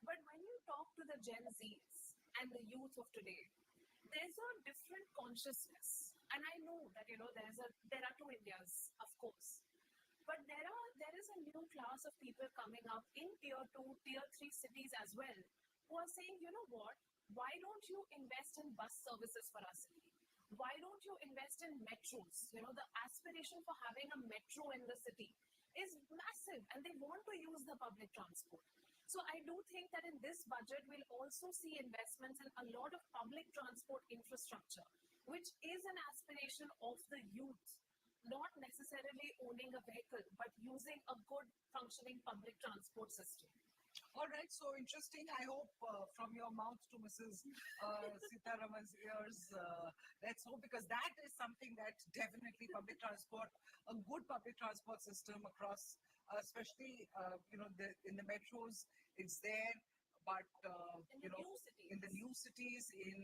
But when you talk to the Gen Zs and the youth of today, there's a different consciousness. And I know that, you know, there are two Indias, of course. But there is a new class of people coming up in tier 2, tier 3 cities as well, who are saying, you know what, why don't you invest in bus services for our city? Why don't you invest in metros? You know, the aspiration for having a metro in the city is massive and they want to use the public transport. So I do think that in this budget, we'll also see investments in a lot of public transport infrastructure, which is an aspiration of the youth, not necessarily owning a vehicle, but using a good functioning public transport system. All right, so interesting. I hope from your mouth to Mrs. Sitharaman's ears, let's hope, because that is something that definitely public transport, a good public transport system across, especially in the metros, it's there. But in the new cities, in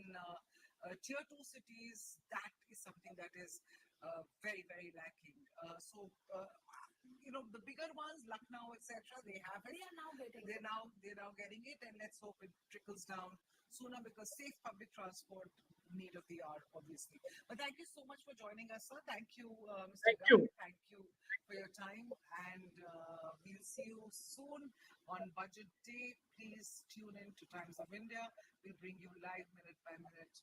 tier 2 cities, that is something that is very, very lacking. The bigger ones, Lucknow, etc., they have it. They are now getting They're now getting it, and let's hope it trickles down sooner, because safe public transport, need of the hour, obviously. But thank you so much for joining us, sir. Thank you, Mr. Thank Garg. you. Thank you for your time, and we'll see you soon on Budget Day. Please tune in to Times of India. We'll bring you live minute by minute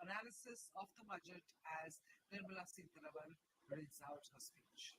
analysis of the budget as Nirmala Sitharaman reads out her speech.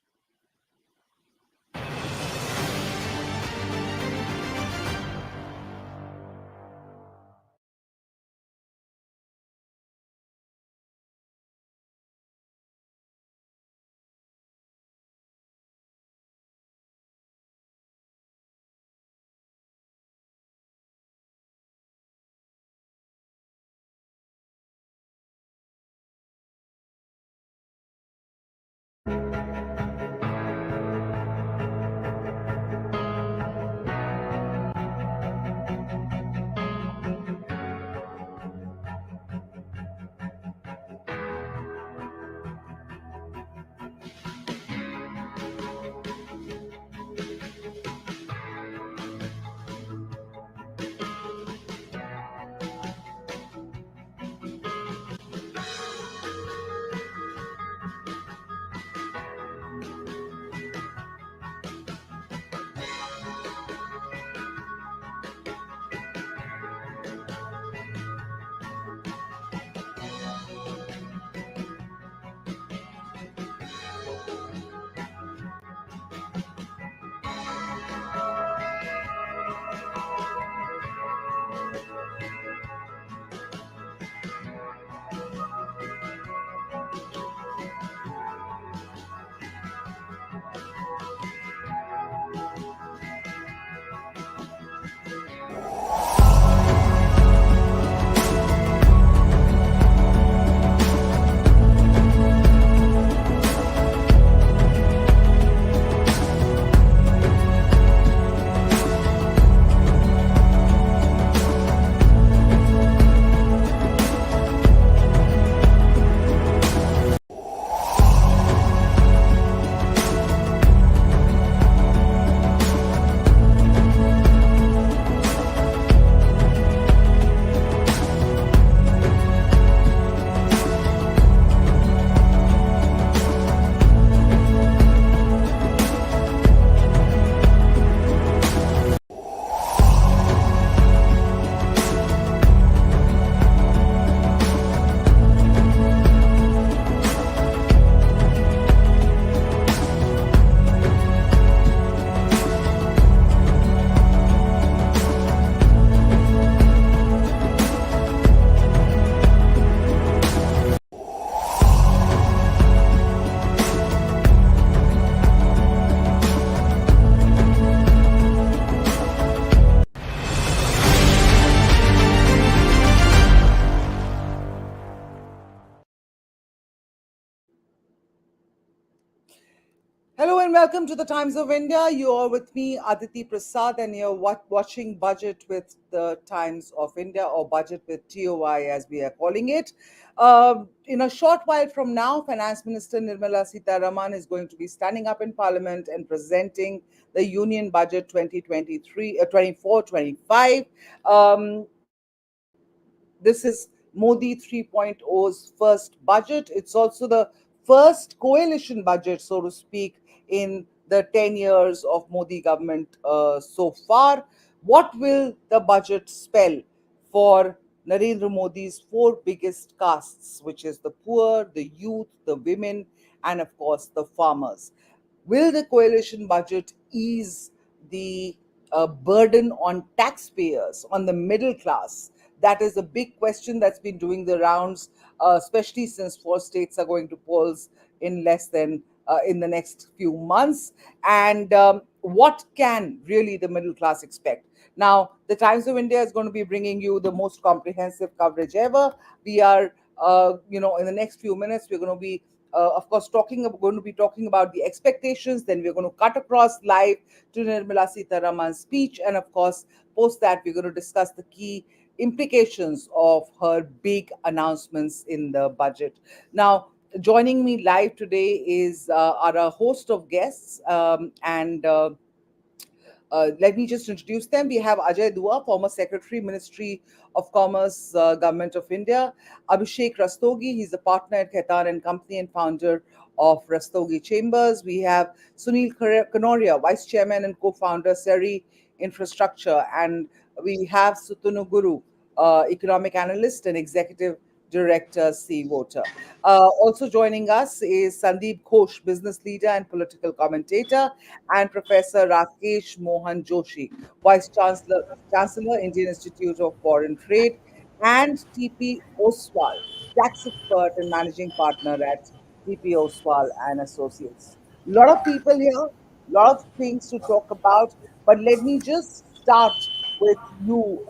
Hello and welcome to the Times of India. You are with me, Aditi Prasad, and you're watching Budget with the Times of India, or Budget with TOI as we are calling it. In a short while from now, Finance Minister Nirmala Sitharaman is going to be standing up in Parliament and presenting the Union Budget 2023, 24-25. This is Modi 3.0's first budget. It's also the first coalition budget, so to speak, in the 10 years of Modi government so far. What will the budget spell for Narendra Modi's four biggest castes, which is the poor, the youth, the women, and of course the farmers? Will the coalition budget ease the burden on taxpayers, on the middle class? That is a big question that's been doing the rounds, especially since four states are going to polls in less than in the next few months. And what can really the middle class expect? Now, the Times of India is going to be bringing you the most comprehensive coverage ever. We are, in the next few minutes, we're going to be of course, going to be talking about the expectations. Then we're going to cut across live to Nirmala Sitharaman's speech, and of course, post that we're going to discuss the key implications of her big announcements in the budget. Now, joining me live today are a host of guests, and let me just introduce them. We have Ajay Dua, former Secretary, Ministry of Commerce, Government of India. Abhishek Rastogi, he's a partner at Khaitan and Company and founder of Rastogi Chambers. We have Sunil Kanoria, Vice Chairman and co-founder, Seri Infrastructure. And we have Sutanu Guru, Economic Analyst and Executive Director, Sea Water. Also joining us is Sandeep Ghosh, business leader and political commentator, and Professor Rakesh Mohan Joshi, Chancellor, Indian Institute of Foreign Trade, and TP Oswal, tax expert and managing partner at TP Oswal and Associates. A lot of people here, a lot of things to talk about, but let me just start with you,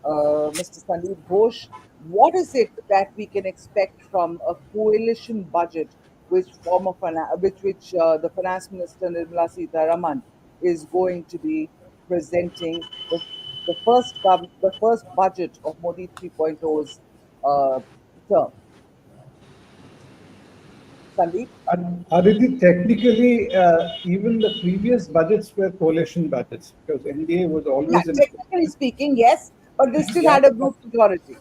Mr. Sandeep Ghosh. What is it that we can expect from a coalition budget, which the Finance Minister Nirmala Sitharaman is going to be presenting the first budget of Modi 3.0's term? Sandeep? Aditi, technically, even the previous budgets were coalition budgets because NDA was Yeah, always in. technically speaking, yes, but they still Yeah, had a group majority.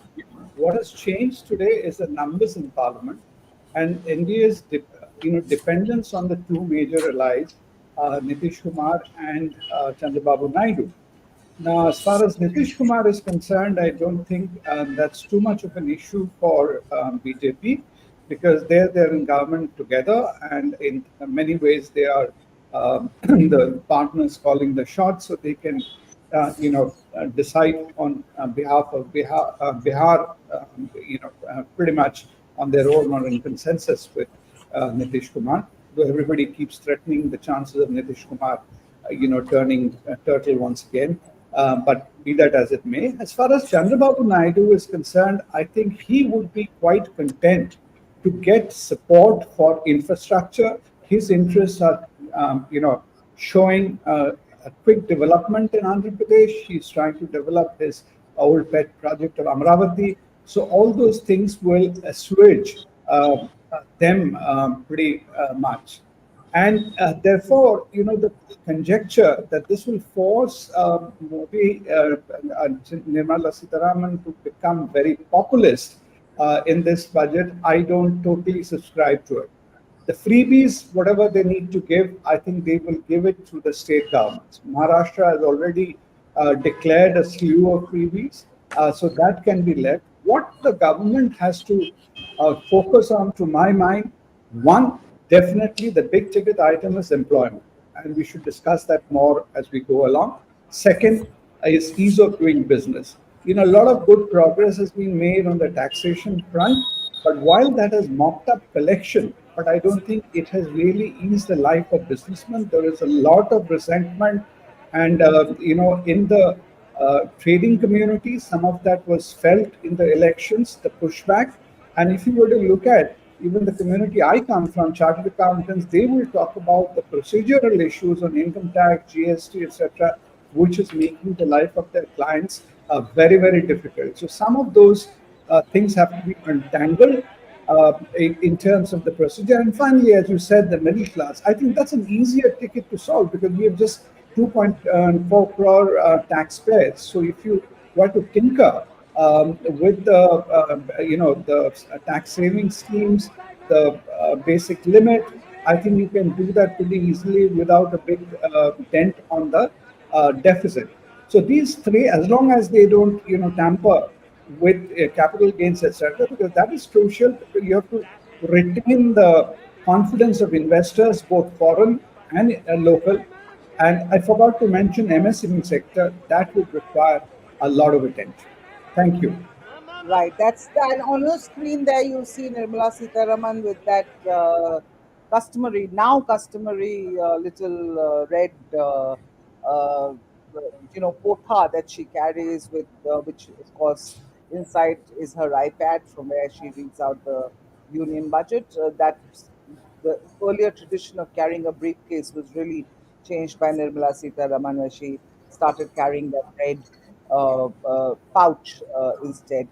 what has changed today is the numbers in parliament and NDA's dependence on the two major allies, Nitish Kumar and Chandrababu Naidu. Now, as far as Nitish Kumar is concerned, I don't think that's too much of an issue for BJP because they're in government together, and in many ways they are the partners calling the shots, so they can decide on behalf of Bihar, pretty much on their own or in consensus with Nitish Kumar. Though everybody keeps threatening the chances of Nitish Kumar, turning turtle once again. But be that as it may, as far as Chandrababu Naidu is concerned, I think he would be quite content to get support for infrastructure. His interests are, showing a quick development in Andhra Pradesh. He's trying to develop his old pet project of Amravati. So all those things will assuage them pretty much. And therefore, the conjecture that this will force Modi, Nirmala Sitharaman to become very populist in this budget, I don't totally subscribe to it. The freebies, whatever they need to give, I think they will give it to the state governments. Maharashtra has already declared a slew of freebies, so that can be left. What the government has to focus on, to my mind, one, definitely the big ticket item is employment, and we should discuss that more as we go along. Second is ease of doing business. A lot of good progress has been made on the taxation front, but while that has mopped up collection, but I don't think it has really eased the life of businessmen. There is a lot of resentment, and in the trading community, some of that was felt in the elections, the pushback. And if you were to look at even the community I come from, chartered accountants, they will talk about the procedural issues on income tax, GST, etc., which is making the life of their clients very, very difficult. So some of those things have to be untangled in terms of the procedure. And finally, as you said, the middle class, I think that's an easier ticket to solve because we have just 2.4 crore taxpayers. So if you were to tinker with the the tax saving schemes, the basic limit, I think you can do that pretty easily without a big dent on the deficit. So these three, as long as they don't tamper with capital gains, etc., because that is crucial. You have to retain the confidence of investors, both foreign and local. And I forgot to mention MSME sector, that would require a lot of attention. Thank you. Right. That's that. On your screen there, you see Nirmala Sitharaman with that customary little red, potha that she carries with, which of course inside is her iPad from where she reads out the union budget. That the earlier tradition of carrying a briefcase was really changed by Nirmala Sitharaman, where she started carrying that red pouch instead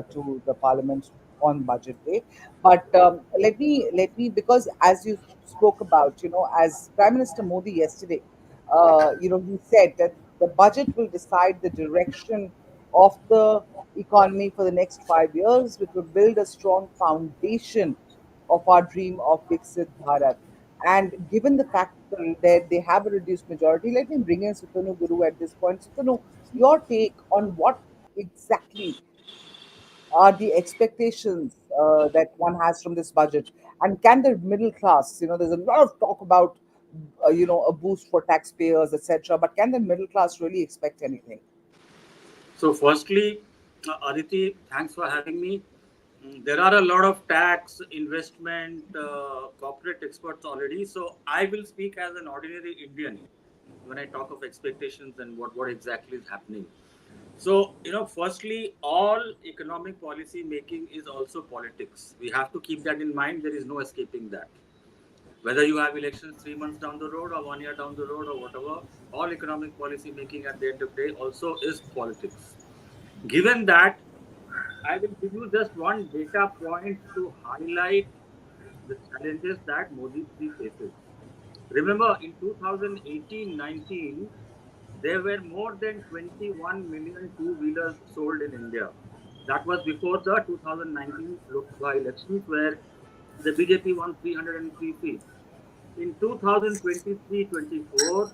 to the parliament on budget day. But let me because as you spoke about, as Prime Minister Modi yesterday, he said that the budget will decide the direction of the economy for the next 5 years, which will build a strong foundation of our dream of Viksit Bharat. And given the fact that they have a reduced majority, let me bring in Sutanu Guru at this point. Sutanu, your take on what exactly are the expectations that one has from this budget? And can the middle class, there's a lot of talk about, a boost for taxpayers, etc., but can the middle class really expect anything? So, firstly, Aditi, thanks for having me. There are a lot of tax, investment, corporate experts already. So, I will speak as an ordinary Indian when I talk of expectations and what exactly is happening. So, firstly, all economic policy making is also politics. We have to keep that in mind. There is no escaping that. Whether you have elections 3 months down the road or 1 year down the road or whatever, all economic policy making at the end of the day also is politics. Given that, I will give you just one data point to highlight the challenges that Modi ji faces. Remember, in 2018-19, there were more than 21 million two-wheelers sold in India. That was before the 2019 Lok Sabha elections, where the BJP won 303 seats. In 2023-24,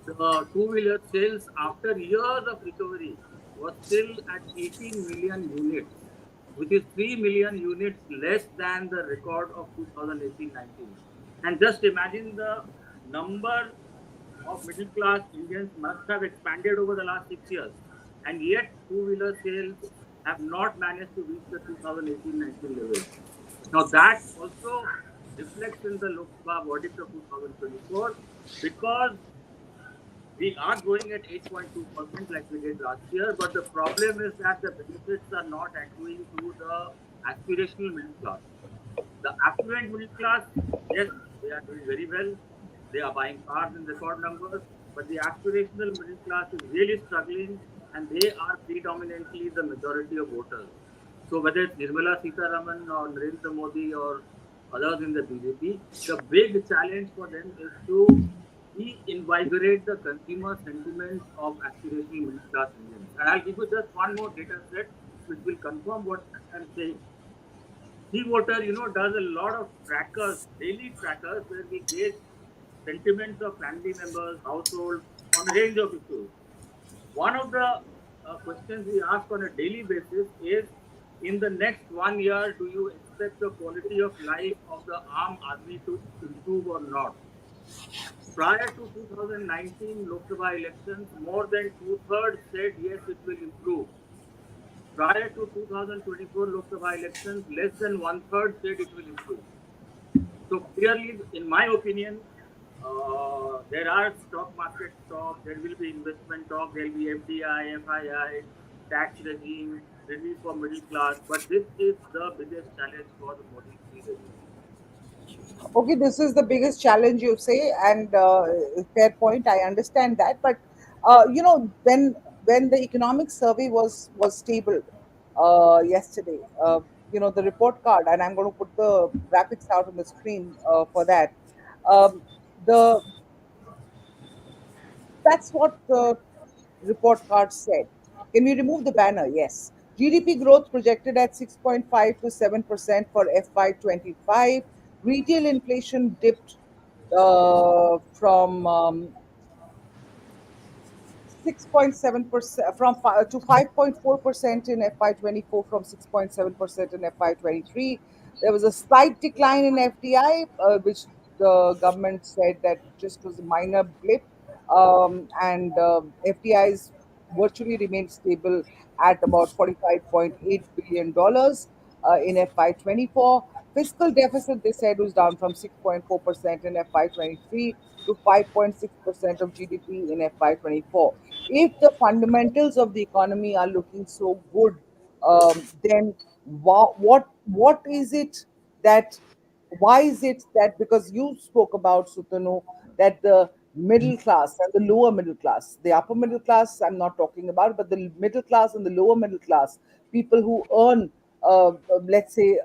the two-wheeler sales after years of recovery was still at 18 million units, which is 3 million units less than the record of 2018-19. And just imagine the number of middle class Indians must have expanded over the last 6 years. And yet, two-wheeler sales have not managed to reach the 2018-19 level. Now, that also reflects in the Lok Sabha verdict of 2024 because we are growing at 8.2% like we did last year, but the problem is that the benefits are not accruing to the aspirational middle class. The affluent middle class, yes, they are doing very well. They are buying cars in record numbers, but the aspirational middle class is really struggling, and they are predominantly the majority of voters. So whether it's Nirmala Sitharaman or Narendra Modi or others in the BJP, the big challenge for them is to reinvigorate the consumer sentiments of aspirational middle class Indians. And I'll give you just one more data set which will confirm what I'm saying. Voter, does a lot of trackers, daily trackers, where we gauge sentiments of family members, household on a range of issues. One of the questions we ask on a daily basis is, in the next 1 year, do you expect the quality of life of the Aam Aadmi to improve or not? Prior to 2019 Lok Sabha elections, more than two-thirds said yes, it will improve. Prior to 2024 Lok Sabha elections, less than one-third said it will improve. So clearly, in my opinion, there are stock market talk, there will be investment talk, there will be FDI, FII, tax regime, relief for middle class, but this is the biggest challenge for the Modi Okay, this is the biggest challenge, you say, and fair point. I understand that, but when the economic survey was tabled yesterday, the report card, and I'm going to put the graphics out on the screen for that. Um, the That's what the report card said. Can we remove the banner? Yes. GDP growth projected at 6.5 to 7% for FY25. Retail inflation dipped from 6.7% to 5.4% in FY24 from 6.7% in FY23. There was a slight decline in FDI, which the government said that just was a minor blip, and FDIs virtually remained stable at about $45.8 billion in FY24. Fiscal deficit, they said, was down from 6.4% in FY23 to 5.6% of GDP in FY24. If the fundamentals of the economy are looking so good, then what is it that why is it that, because you spoke about, Sutanu, that the middle class and the lower middle class, the upper middle class I'm not talking about, but the middle class and the lower middle class, people who earn let's say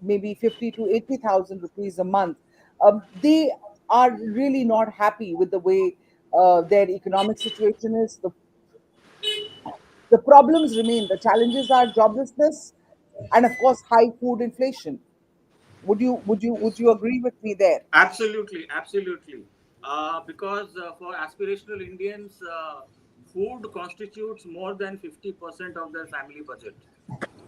maybe 50 to 80,000 rupees a month, they are really not happy with the way their economic situation is. The problems remain. The challenges are joblessness and, of course, high food inflation. Would you agree with me there? Absolutely, absolutely. Because for aspirational Indians, food constitutes more than 50% of their family budget.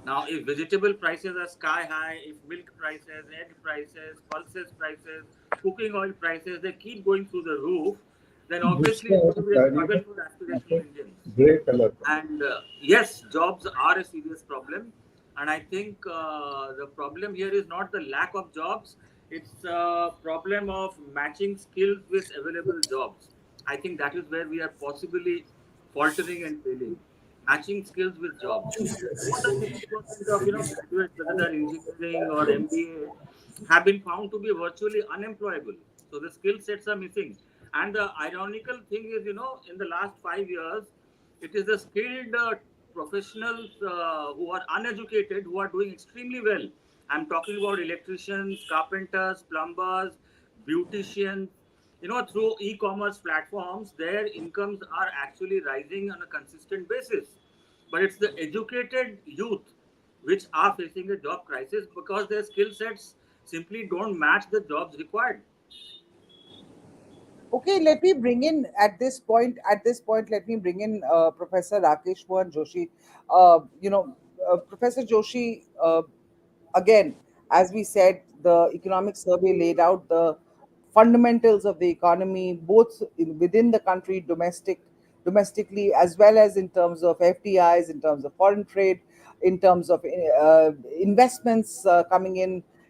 Now, if vegetable prices are sky high, if milk prices, egg prices, pulses prices, cooking oil prices, they keep going through the roof, then obviously it's going to be a struggle for aspirational Indians. Great color. And yes, jobs are a serious problem. And I think the problem here is not the lack of jobs, it's a problem of matching skills with available jobs. I think that is where we are possibly faltering and failing. Matching skills with jobs. More than 50% of graduates, whether they're engineering or MBA, have been found to be virtually unemployable. So the skill sets are missing. And the ironical thing is, in the last 5 years, it is the skilled professionals who are uneducated who are doing extremely well. I'm talking about electricians, carpenters, plumbers, beauticians. Through e-commerce platforms, their incomes are actually rising on a consistent basis. But it's the educated youth which are facing a job crisis because their skill sets simply don't match the jobs required. Okay, let me bring in at this point, let me bring in Professor Rakesh Mohan Joshi. Professor Joshi, again, as we said, the economic survey laid out the fundamentals of the economy, both within the country, domestically, as well as in terms of FDIs, in terms of foreign trade, in terms of investments coming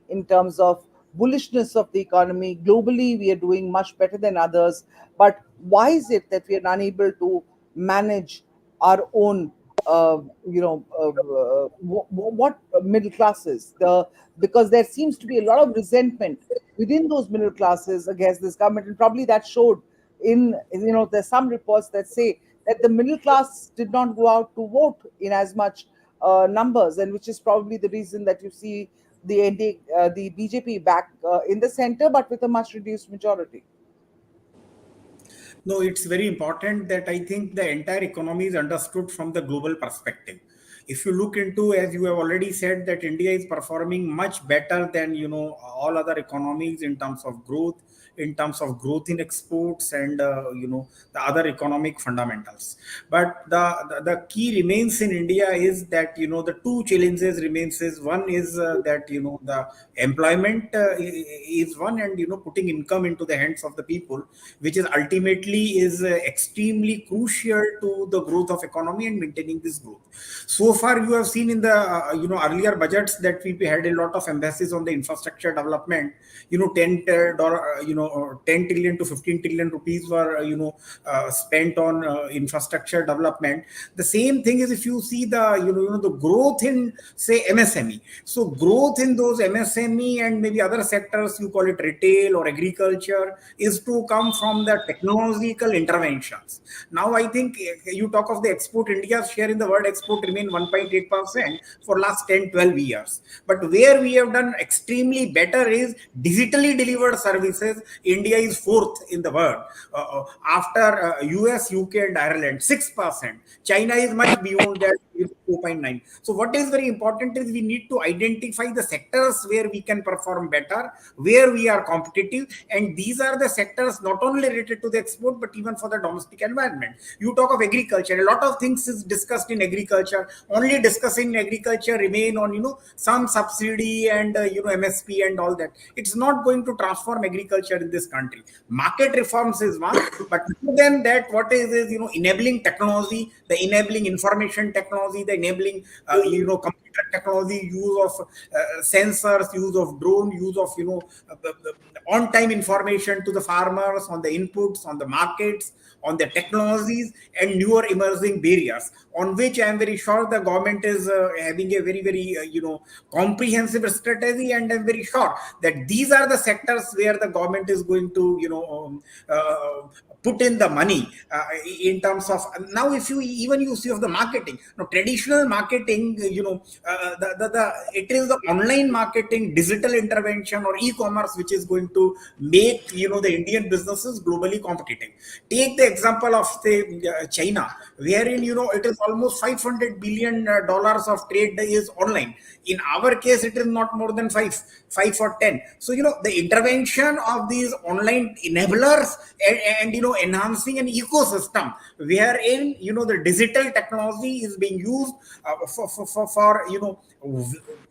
in terms of bullishness of the economy. Globally, we are doing much better than others. But why is it that we are unable to manage our own what middle classes, because there seems to be a lot of resentment within those middle classes against this government, and probably that showed there's some reports that say that the middle class did not go out to vote in as much numbers, and which is probably the reason that you see the BJP back in the center, but with a much reduced majority. No, it's very important that I think the entire economy is understood from the global perspective. If you look into, as you have already said, that India is performing much better than all other economies in terms of growth, in exports, and the other economic fundamentals. But the key remains in India is that the two challenges remains is one is that the employment is one, and putting income into the hands of the people, which is ultimately is extremely crucial to the growth of economy and maintaining this growth. So far you have seen in the earlier budgets that we had a lot of emphasis on the infrastructure development. 10 trillion to 15 trillion rupees were spent on infrastructure development. The same thing is if you see the growth in say MSME. So growth in those MSME and maybe other sectors, you call it retail or agriculture, is to come from the technological interventions. Now I think you talk of the export, India's share in the world export remain 1.8% for last 10-12 years. But where we have done extremely better is digitally delivered services. India is fourth in the world after US, UK, and Ireland, 6%. China is much beyond that, 4.9. So what is very important is we need to identify the sectors where we can perform better, where we are competitive, and these are the sectors not only related to the export but even for the domestic environment. You talk of agriculture, a lot of things is discussed in agriculture. Only discussing agriculture remain on some subsidy and MSP and all that. It's not going to transform agriculture in this country. Market reforms is one, but more than that, what is enabling technology, the enabling information technology, the enabling computer technology, use of sensors, use of drone, use of on-time information to the farmers on the inputs, on the markets, on the technologies and newer emerging barriers, on which I am very sure the government is having a very, very comprehensive strategy, and I'm very sure that these are the sectors where the government is going to put in the money in terms of. Now if you see of the marketing, traditional marketing, it is the online marketing, digital intervention or e-commerce which is going to make the Indian businesses globally competitive. Take the example of say China, wherein it is almost $500 billion of trade is online. In our case, it is not more than 5 or 10. So the intervention of these online enablers and enhancing an ecosystem wherein the digital technology is being used for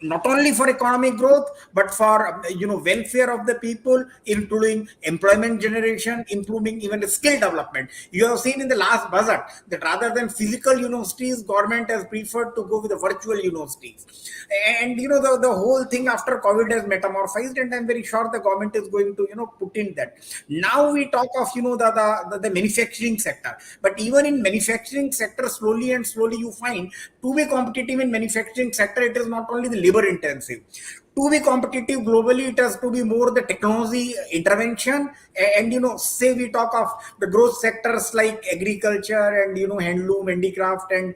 not only for economic growth but for welfare of the people, including employment generation, improving even skill development. You have seen in the last budget that rather than physical universities, government has preferred to go with the virtual universities. And the whole thing after COVID has metamorphosed, and I'm very sure the government is going to put in that. Now we talk of the manufacturing sector, but even in manufacturing sector, slowly you find to be competitive in manufacturing sector, it is not only the labor intensive. To be competitive globally, it has to be more the technology intervention. And say we talk of the growth sectors like agriculture and handloom, handicraft, and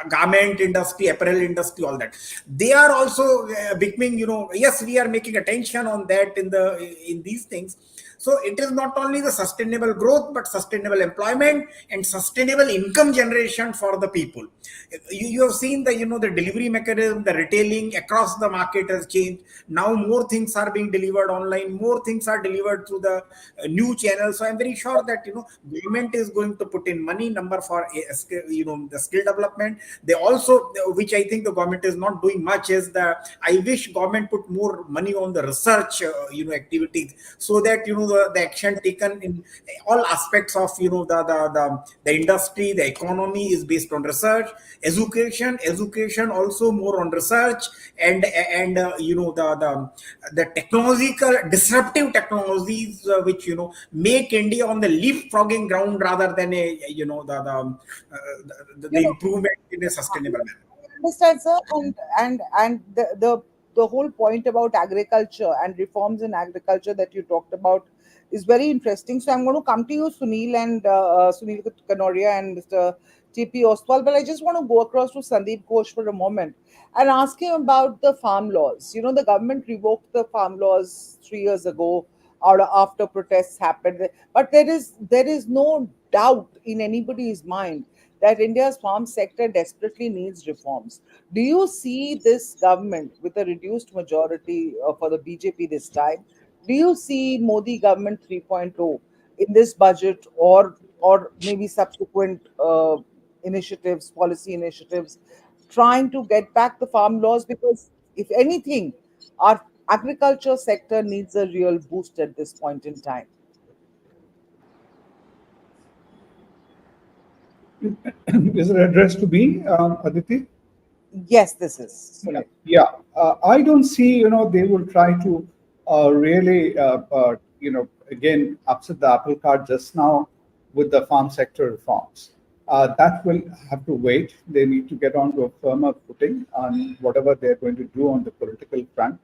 garment industry, apparel industry, all that. They are also becoming, yes, we are making attention on that in these things. So it is not only the sustainable growth, but sustainable employment and sustainable income generation for the people. You have seen the delivery mechanism, the retailing across the market has changed. Now more things are being delivered online, more things are delivered through the new channels. So I'm very sure that government is going to put in money number for the skill development. They also, which I think the government is not doing much, is I wish government put more money on the research activities, so that the action taken in all aspects of the industry, the economy is based on research. Education also more on research, and the technological disruptive technologies which make India on the leapfrogging ground rather than the improvement in a sustainable manner. Understand, sir, and the whole point about agriculture and reforms in agriculture that you talked about is very interesting. So I'm going to come to you, Sunil and Sunil Kanoria and Mr. TP Oswal, but I just want to go across to Sandeep Ghosh for a moment and ask him about the farm laws. The government revoked the farm laws 3 years ago after protests happened, but there is no doubt in anybody's mind that India's farm sector desperately needs reforms. Do you see this government with a reduced majority for the BJP this time? Do you see Modi government 3.0 in this budget, or maybe subsequent initiatives, policy initiatives, trying to get back the farm laws? Because if anything, our agriculture sector needs a real boost at this point in time. Is it addressed to me, Aditi? Yes, this is. Yeah, yeah. I don't see, they will try to really, again, upset the apple cart just now with the farm sector reforms. That will have to wait. They need to get onto a firmer footing on whatever they're going to do on the political front.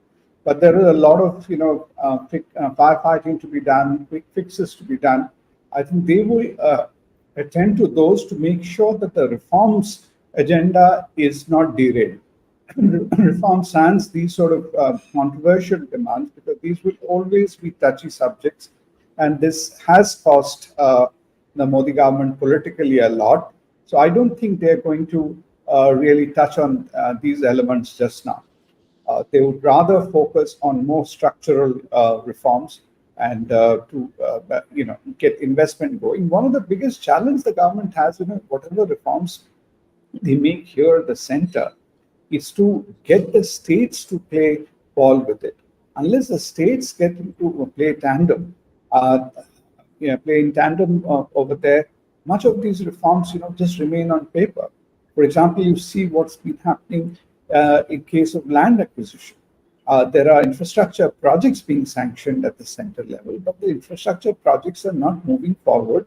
But there is a lot of, firefighting to be done, quick fixes to be done. I think they will attend to those to make sure that the reforms agenda is not derailed. Reform sans these sort of controversial demands, because these will always be touchy subjects, and this has cost the Modi government politically a lot. So I don't think they're going to really touch on these elements just now. They would rather focus on more structural reforms and get investment going. One of the biggest challenges the government has, whatever reforms they make here at the center, is to get the states to play ball with it. Unless the states get into play tandem, play in tandem over there, much of these reforms, just remain on paper. For example, you see what's been happening in case of land acquisition. There are infrastructure projects being sanctioned at the center level, but the infrastructure projects are not moving forward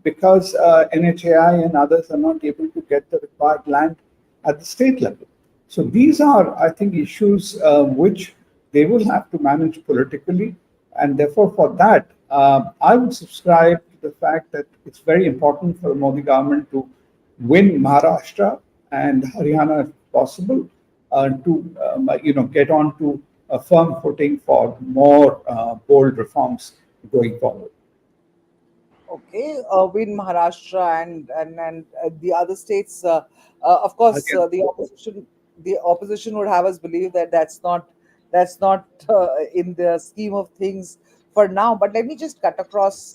because NHAI and others are not able to get the required land at the state level. So these are, I think, issues which they will have to manage politically. And therefore, for that, I would subscribe to the fact that it's very important for the Modi government to win Maharashtra and Haryana if possible, to get on to a firm footing for more bold reforms going forward. Okay, win Maharashtra and the other states. Of course, Again, the opposition would have us believe that that's not in the scheme of things for now. But let me just cut across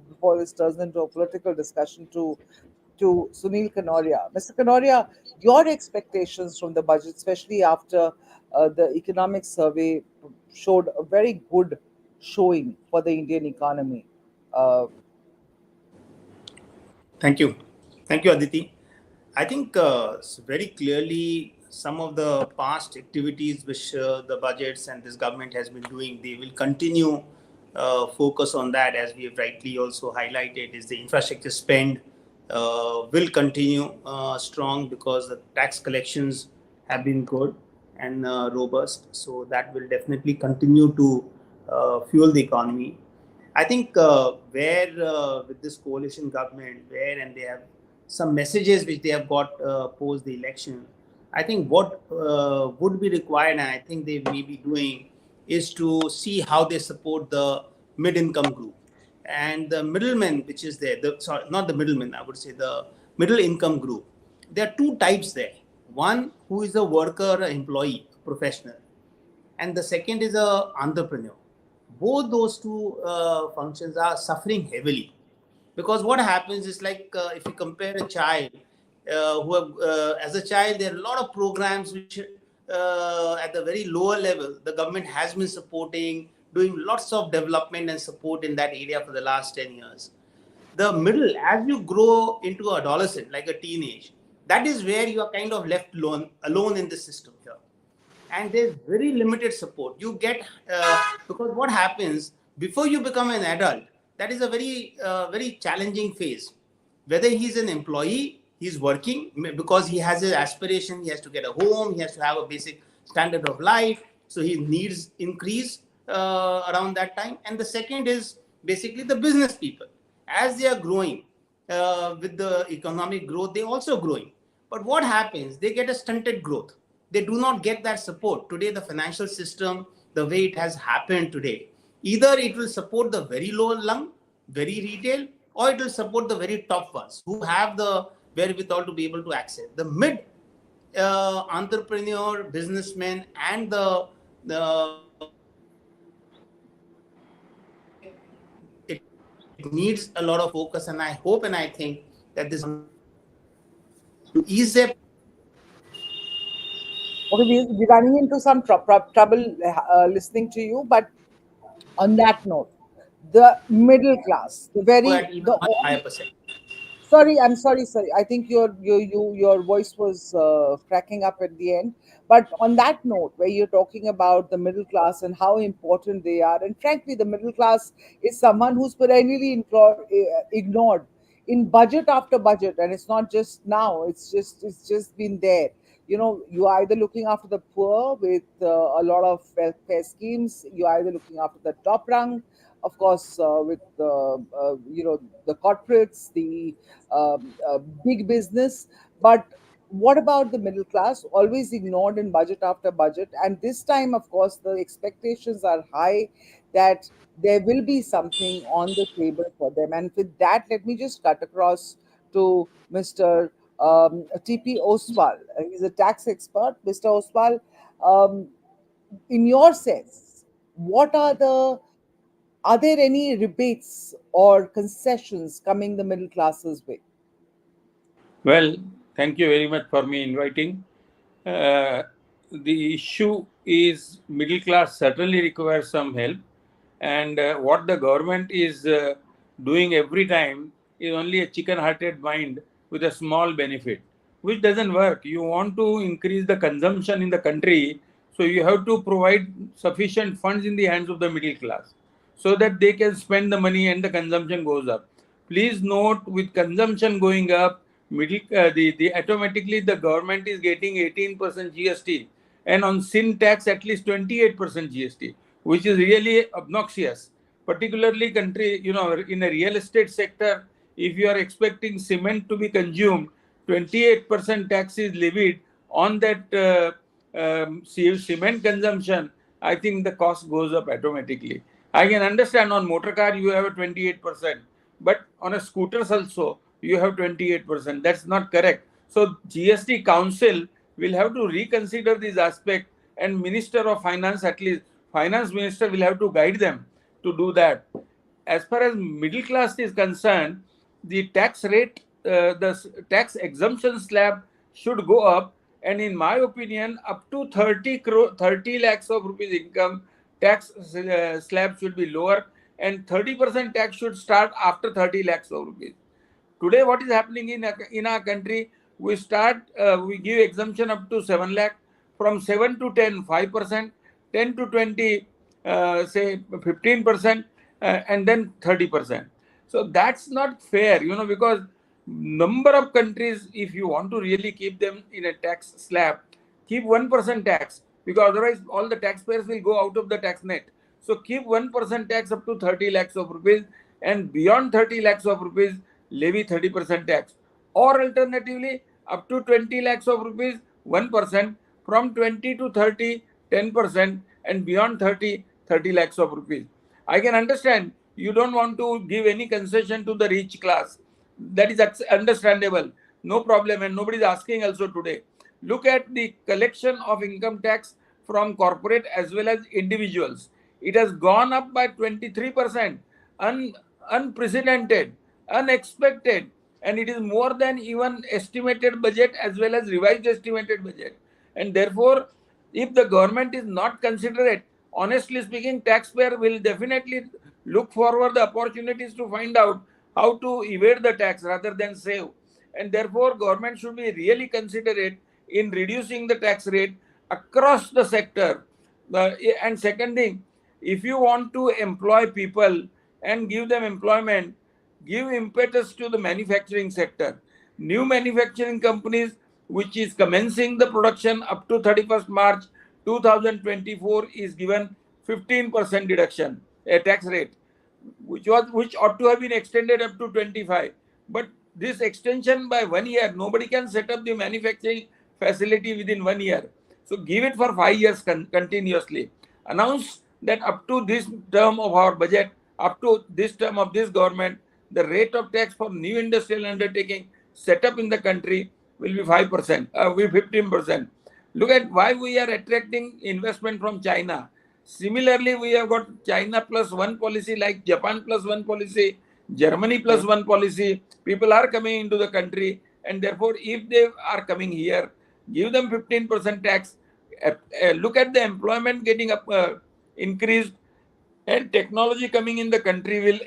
before this turns into a political discussion to Sunil Kanoria. Mr. Kanoria, your expectations from the budget, especially after the economic survey showed a very good showing for the Indian economy. Thank you. Thank you, Aditi. I think very clearly some of the past activities which the budgets and this government has been doing, they will continue focus on that, as we have rightly also highlighted, is the infrastructure spend will continue strong because the tax collections have been good and robust. So that will definitely continue to fuel the economy. I think where with this coalition government, where and they have some messages which they have got post the election, I think what would be required, and I think they may be doing, is to see how they support the mid-income group and the middlemen, which is there. Sorry, not the middlemen, I would say the middle income group. There are two types there. One who is a worker, an employee, a professional, and the second is a entrepreneur. Both those two functions are suffering heavily, because what happens is, like if you compare a child as a child, there are a lot of programs which at the very lower level the government has been supporting, doing lots of development and support in that area for the last 10 years. The middle, as you grow into adolescent, like a teenage, that is where you are kind of left alone in the system here, and there's very limited support you get because what happens before you become an adult, that is a very challenging phase. Whether he's an employee, he's working because he has his aspiration, he has to get a home, he has to have a basic standard of life, so he needs increase around that time. And the second is basically the business people. As they are growing with the economic growth, they also growing, but what happens, they get a stunted growth. They do not get that support. Today, the financial system, the way it has happened today, either it will support the very low lung, very retail, or it will support the very top ones who have the wherewithal to be able to access. The mid entrepreneur, businessmen, and it needs a lot of focus, and I hope and I think that this to ease their. Okay, we're running into some trouble listening to you, but on that note, the middle class, At even the much higher percent. Sorry, I'm sorry, sorry. I think your voice was cracking up at the end. But on that note, where you're talking about the middle class and how important they are, and frankly, the middle class is someone who's perennially ignored in budget after budget, and it's not just now. It's just been there. You're either looking after the poor with a lot of welfare schemes. You're either looking after the top rung, of course, with the corporates, the big business. But what about the middle class? Always ignored in budget after budget. And this time, of course, the expectations are high that there will be something on the table for them. And with that, let me just cut across to Mr. TP Oswal. He's a tax expert. Mr. Oswal, um, in your sense, what are there any rebates or concessions coming the middle classes way? Well, thank you very much for me inviting. The issue is middle class certainly requires some help, and what the government is doing every time is only a chicken-hearted mind with a small benefit, which doesn't work. You want to increase the consumption in the country, so you have to provide sufficient funds in the hands of the middle class so that they can spend the money and the consumption goes up. Please note, with consumption going up, the automatically the government is getting 18% GST, and on sin tax at least 28% GST, which is really obnoxious. Particularly country, in a real estate sector, if you are expecting cement to be consumed, 28% tax is levied on that cement consumption. I think the cost goes up automatically. I can understand on motor car you have a 28%, but on a scooters also you have 28%. That's not correct. So GST Council will have to reconsider this aspect, and Minister of Finance, at least Finance Minister, will have to guide them to do that. As far as middle class is concerned, the tax rate, the tax exemption slab should go up, and in my opinion, up to 30 lakhs of rupees income, tax slab should be lower, and 30% tax should start after 30 lakhs of rupees. Today, what is happening in our country? We give exemption up to 7 lakh, from 7 to 10, 5%, 10 to 20, say 15%, and then 30%. So that's not fair, because number of countries, if you want to really keep them in a tax slab, keep 1% tax, because otherwise all the taxpayers will go out of the tax net. So keep 1% tax up to 30 lakhs of rupees, and beyond 30 lakhs of rupees, levy 30% tax. Or alternatively, up to 20 lakhs of rupees, 1%, from 20 to 30, 10%, and beyond 30 lakhs of rupees. I can understand you don't want to give any concession to the rich class. That is understandable. No problem, and nobody is asking also today. Look at the collection of income tax from corporate as well as individuals. It has gone up by 23%, unprecedented, unexpected, and it is more than even estimated budget as well as revised estimated budget. And therefore, if the government is not considerate, honestly speaking, taxpayer will definitely look forward the opportunities to find out how to evade the tax rather than save. And therefore, government should be really considerate in reducing the tax rate across the sector. And second thing, if you want to employ people and give them employment, give impetus to the manufacturing sector. New manufacturing companies, which is commencing the production up to 31st March 2024, is given 15% deduction, a tax rate, which ought to have been extended up to 25. But this extension by 1 year, nobody can set up the manufacturing facility within 1 year. So give it for 5 years continuously. Announce that up to this term of our budget, up to this term of this government, the rate of tax for new industrial undertaking set up in the country will be 5%, will 15%. Look at why we are attracting investment from China. Similarly, we have got China plus one policy, like Japan plus one policy, Germany plus one policy. People are coming into the country, and therefore, if they are coming here, give them 15% tax. Look at the employment getting increased, and technology coming in the country will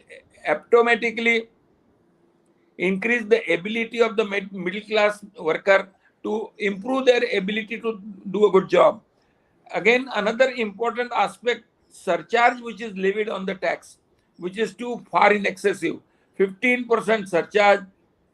automatically increase the ability of the middle class worker to improve their ability to do a good job. Again, another important aspect, surcharge which is levied on the tax, which is too far in excessive. 15% surcharge,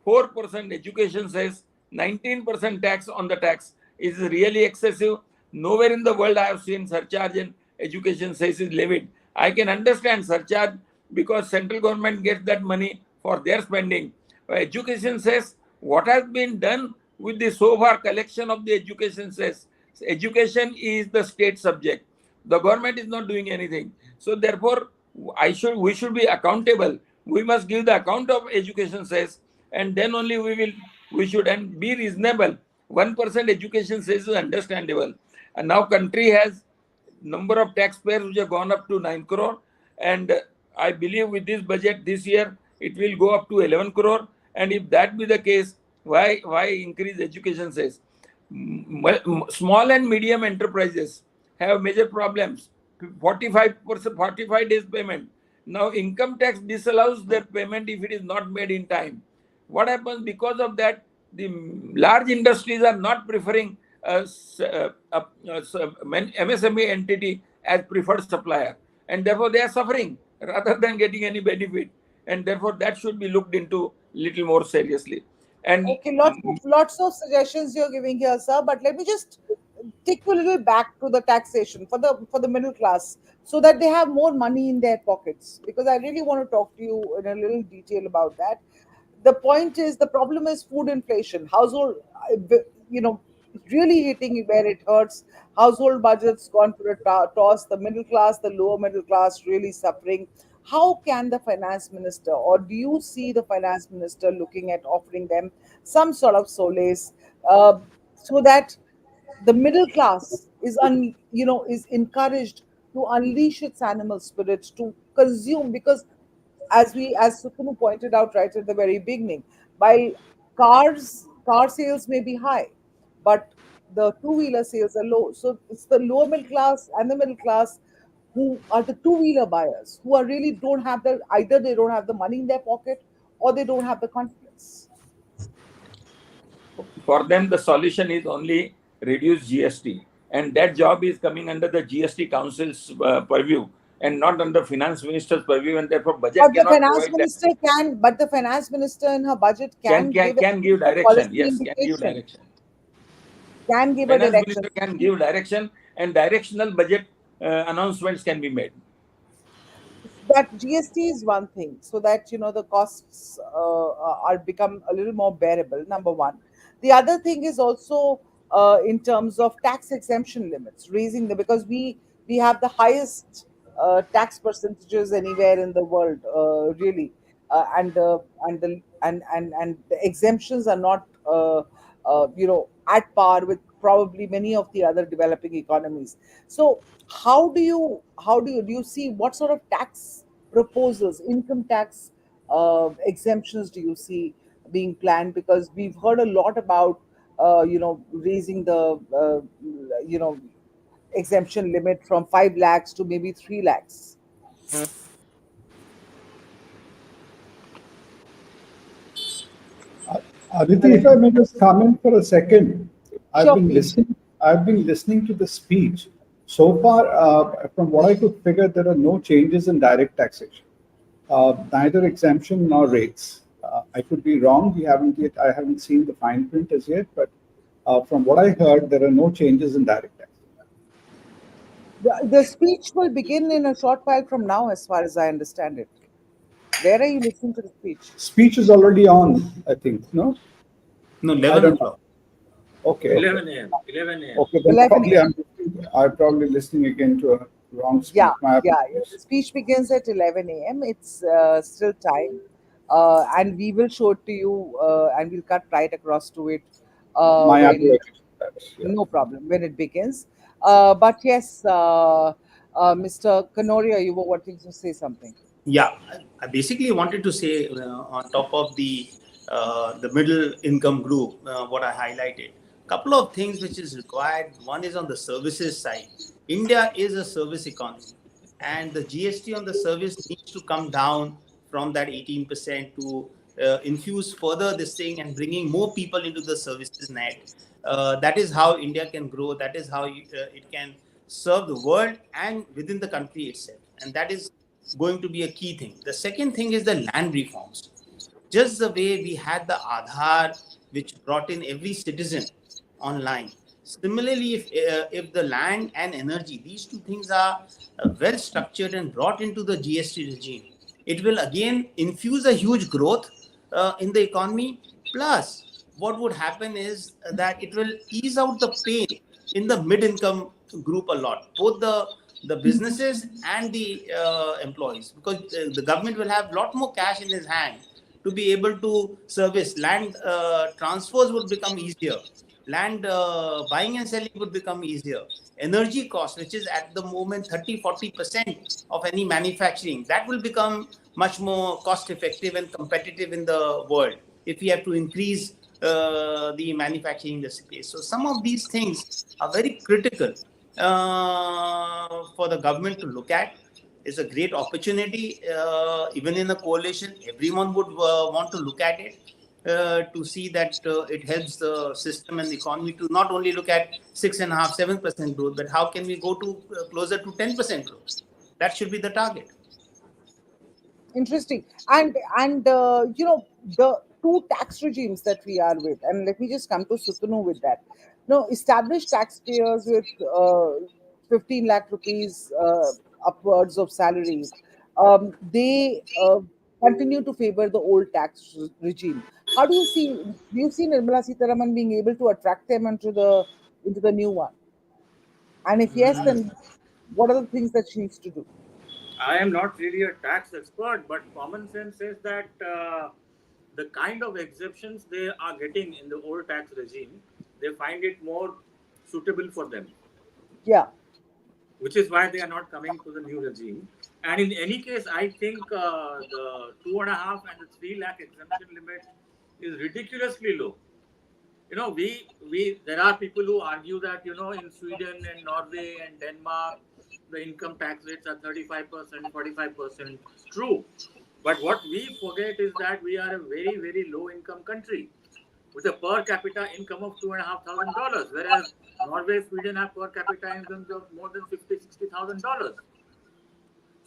4% education cess, 19% tax on the tax is really excessive. Nowhere in the world I have seen surcharge and education cess is levied. I can understand surcharge because central government gets that money for their spending. Education cess, what has been done with the so far collection of the education cess? Education is the state subject. The government is not doing anything. So therefore, we should be accountable. We must give the account of education cess, and then only we should and be reasonable. 1% education cess is understandable. And now country has number of taxpayers which have gone up to 9 crore, and I believe with this budget this year it will go up to 11 crore. And if that be the case, why increase education cess? Small and medium enterprises have major problems. 45%, 45 days payment. Now income tax disallows their payment if it is not made in time. What happens because of that? The large industries are not preferring MSME entity as preferred supplier, and therefore they are suffering rather than getting any benefit. And therefore that should be looked into little more seriously. And Okay, lots of suggestions you're giving here, sir. But let me just take you a little back to the taxation for the middle class, so that they have more money in their pockets. Because I really want to talk to you in a little detail about that. The point is, the problem is food inflation. Household, you know, really hitting where it hurts. Household budgets gone for a toss. The middle class, the lower middle class, really suffering. How can the finance minister, or do you see the finance minister looking at offering them some sort of solace, so that the middle class is encouraged to unleash its animal spirit to consume? Because as Sukunu pointed out right at the very beginning, while car sales may be high, but the two-wheeler sales are low. So it's the lower middle class and the middle class who are the two-wheeler buyers, who are really don't have the either they don't have the money in their pocket, or they don't have the confidence. for them the solution is only reduce GST, and that job is coming under the GST Council's purview and not under Finance Minister's purview, and therefore budget But the cannot finance provide that. minister but the finance minister in her budget Can can give can give a direction. policy Yes, can give indication, direction. can give a Finance direction. Minister can give direction, and directional budget announcements can be made. That GST is one thing, so that the costs are become a little more bearable. Number one. The other thing is also in terms of tax exemption limits, raising them, because we have the highest tax percentages anywhere in the world, really, and the exemptions are not at par with probably many of the other developing economies. So how do you see what sort of tax proposals, income tax exemptions do you see being planned? Because we've heard a lot about raising the exemption limit from 5 lakhs to maybe 3 lakhs. Aditi, if I may just comment for a second, I've Sure, been please. listening. I've been listening to the speech. So far, from what I could figure, there are no changes in direct taxation, neither exemption nor rates. I could be wrong. I haven't seen the fine print as yet, but from what I heard, there are no changes in direct taxation. The speech will begin in a short while from now, as far as I understand it. Where are you listening to the speech? Speech is already on, I think. No, No, I 11 don't know. o'clock. Okay. 11 a.m. 11 a.m. Okay, then 11 probably a.m. I'm probably listening again to a wrong speech. Yeah, My yeah. apologies. The speech begins at 11 a.m. It's still time. And we will show it to you, and we'll cut right across to it My when apologies. Yeah. no problem, when it begins. But yes, Mr. Kanoria, you were wanting to say something. Yeah, I basically wanted to say on top of the middle income group, what I highlighted, couple of things which is required. One is on the services side. India is a service economy, and the GST on the service needs to come down from that 18% to infuse further this thing and bringing more people into the services net. That is how India can grow. That is how it can serve the world and within the country itself. And that is going to be a key thing. The second thing is the land reforms. Just the way we had the Aadhaar, which brought in every citizen online. Similarly, if the land and energy, these two things are well structured and brought into the GST regime, it will again infuse a huge growth in the economy. Plus, what would happen is that it will ease out the pain in the mid-income group a lot, both the businesses and the employees, because the government will have a lot more cash in his hand to be able to service. Land transfers would become easier. Land buying and selling would become easier. Energy cost, which is at the moment 30-40% of any manufacturing, that will become much more cost effective and competitive in the world if we have to increase the manufacturing industry. So some of these things are very critical for the government to look at. It's a great opportunity. Even in a coalition, everyone would want to look at it to see that it helps the system and the economy to not only look at 6.5-7% growth, but how can we go to closer to 10% growth? That should be the target. Interesting. And the two tax regimes that we are with, and let me just come to Sutanu with that. No, established taxpayers with 15 lakh rupees upwards of salaries, they continue to favor the old tax regime. How do you see? Do you see Nirmala Sitharaman being able to attract them into the new one? And if yes, then what are the things that she needs to do? I am not really a tax expert, but common sense says that the kind of exemptions they are getting in the old tax regime, they find it more suitable for them. Yeah. Which is why they are not coming to the new regime. And in any case, I think the 2.5 and the 3 lakh exemption limit is ridiculously low. There are people who argue that, in Sweden and Norway and Denmark, the income tax rates are 35%, 45%. True. But what we forget is that we are a very, very low income country with a per capita income of $2,500, whereas Norway, Sweden have per capita incomes of more than $50,000-$60,000.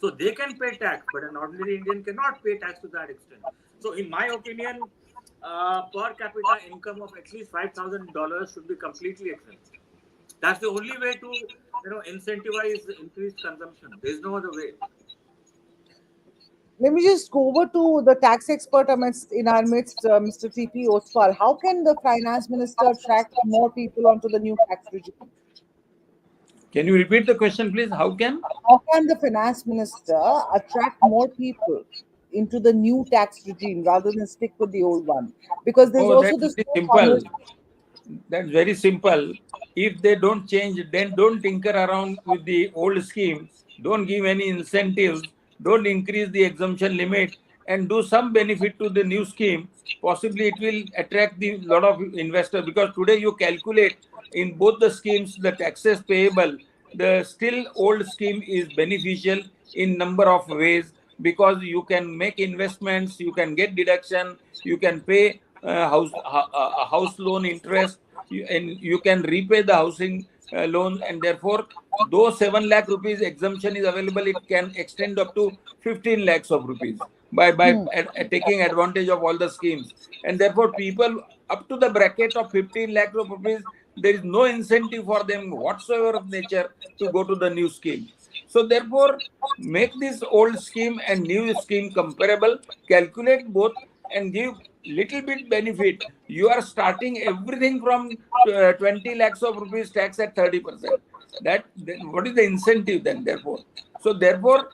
So they can pay tax, but an ordinary Indian cannot pay tax to that extent. So in my opinion, per capita income of at least $5,000 should be completely exempt. That's the only way to, incentivize increased consumption. There's no other way. Let me just go over to the tax expert in our midst, Mr. T.P. Oswal. How can the finance minister attract more people onto the new tax regime? Can you repeat the question, please? How can the finance minister attract more people into the new tax regime rather than stick with the old one? Because there's also this simple. That's very simple. If they don't change, then don't tinker around with the old scheme. Don't give any incentives. Don't increase the exemption limit, and do some benefit to the new scheme. Possibly it will attract the lot of investors, because today you calculate in both the schemes the taxes payable. The still old scheme is beneficial in number of ways, because you can make investments, you can get deduction, you can pay house loan interest, and you can repay the housing loan, and therefore though 7 lakh rupees exemption is available, it can extend up to 15 lakhs of rupees by taking advantage of all the schemes. And therefore people up to the bracket of 15 lakhs of rupees, there is no incentive for them whatsoever of nature to go to the new scheme. So therefore make this old scheme and new scheme comparable, calculate both and give little bit benefit. You are starting everything from 20 lakhs of rupees tax at 30%. What is the incentive then, therefore? So therefore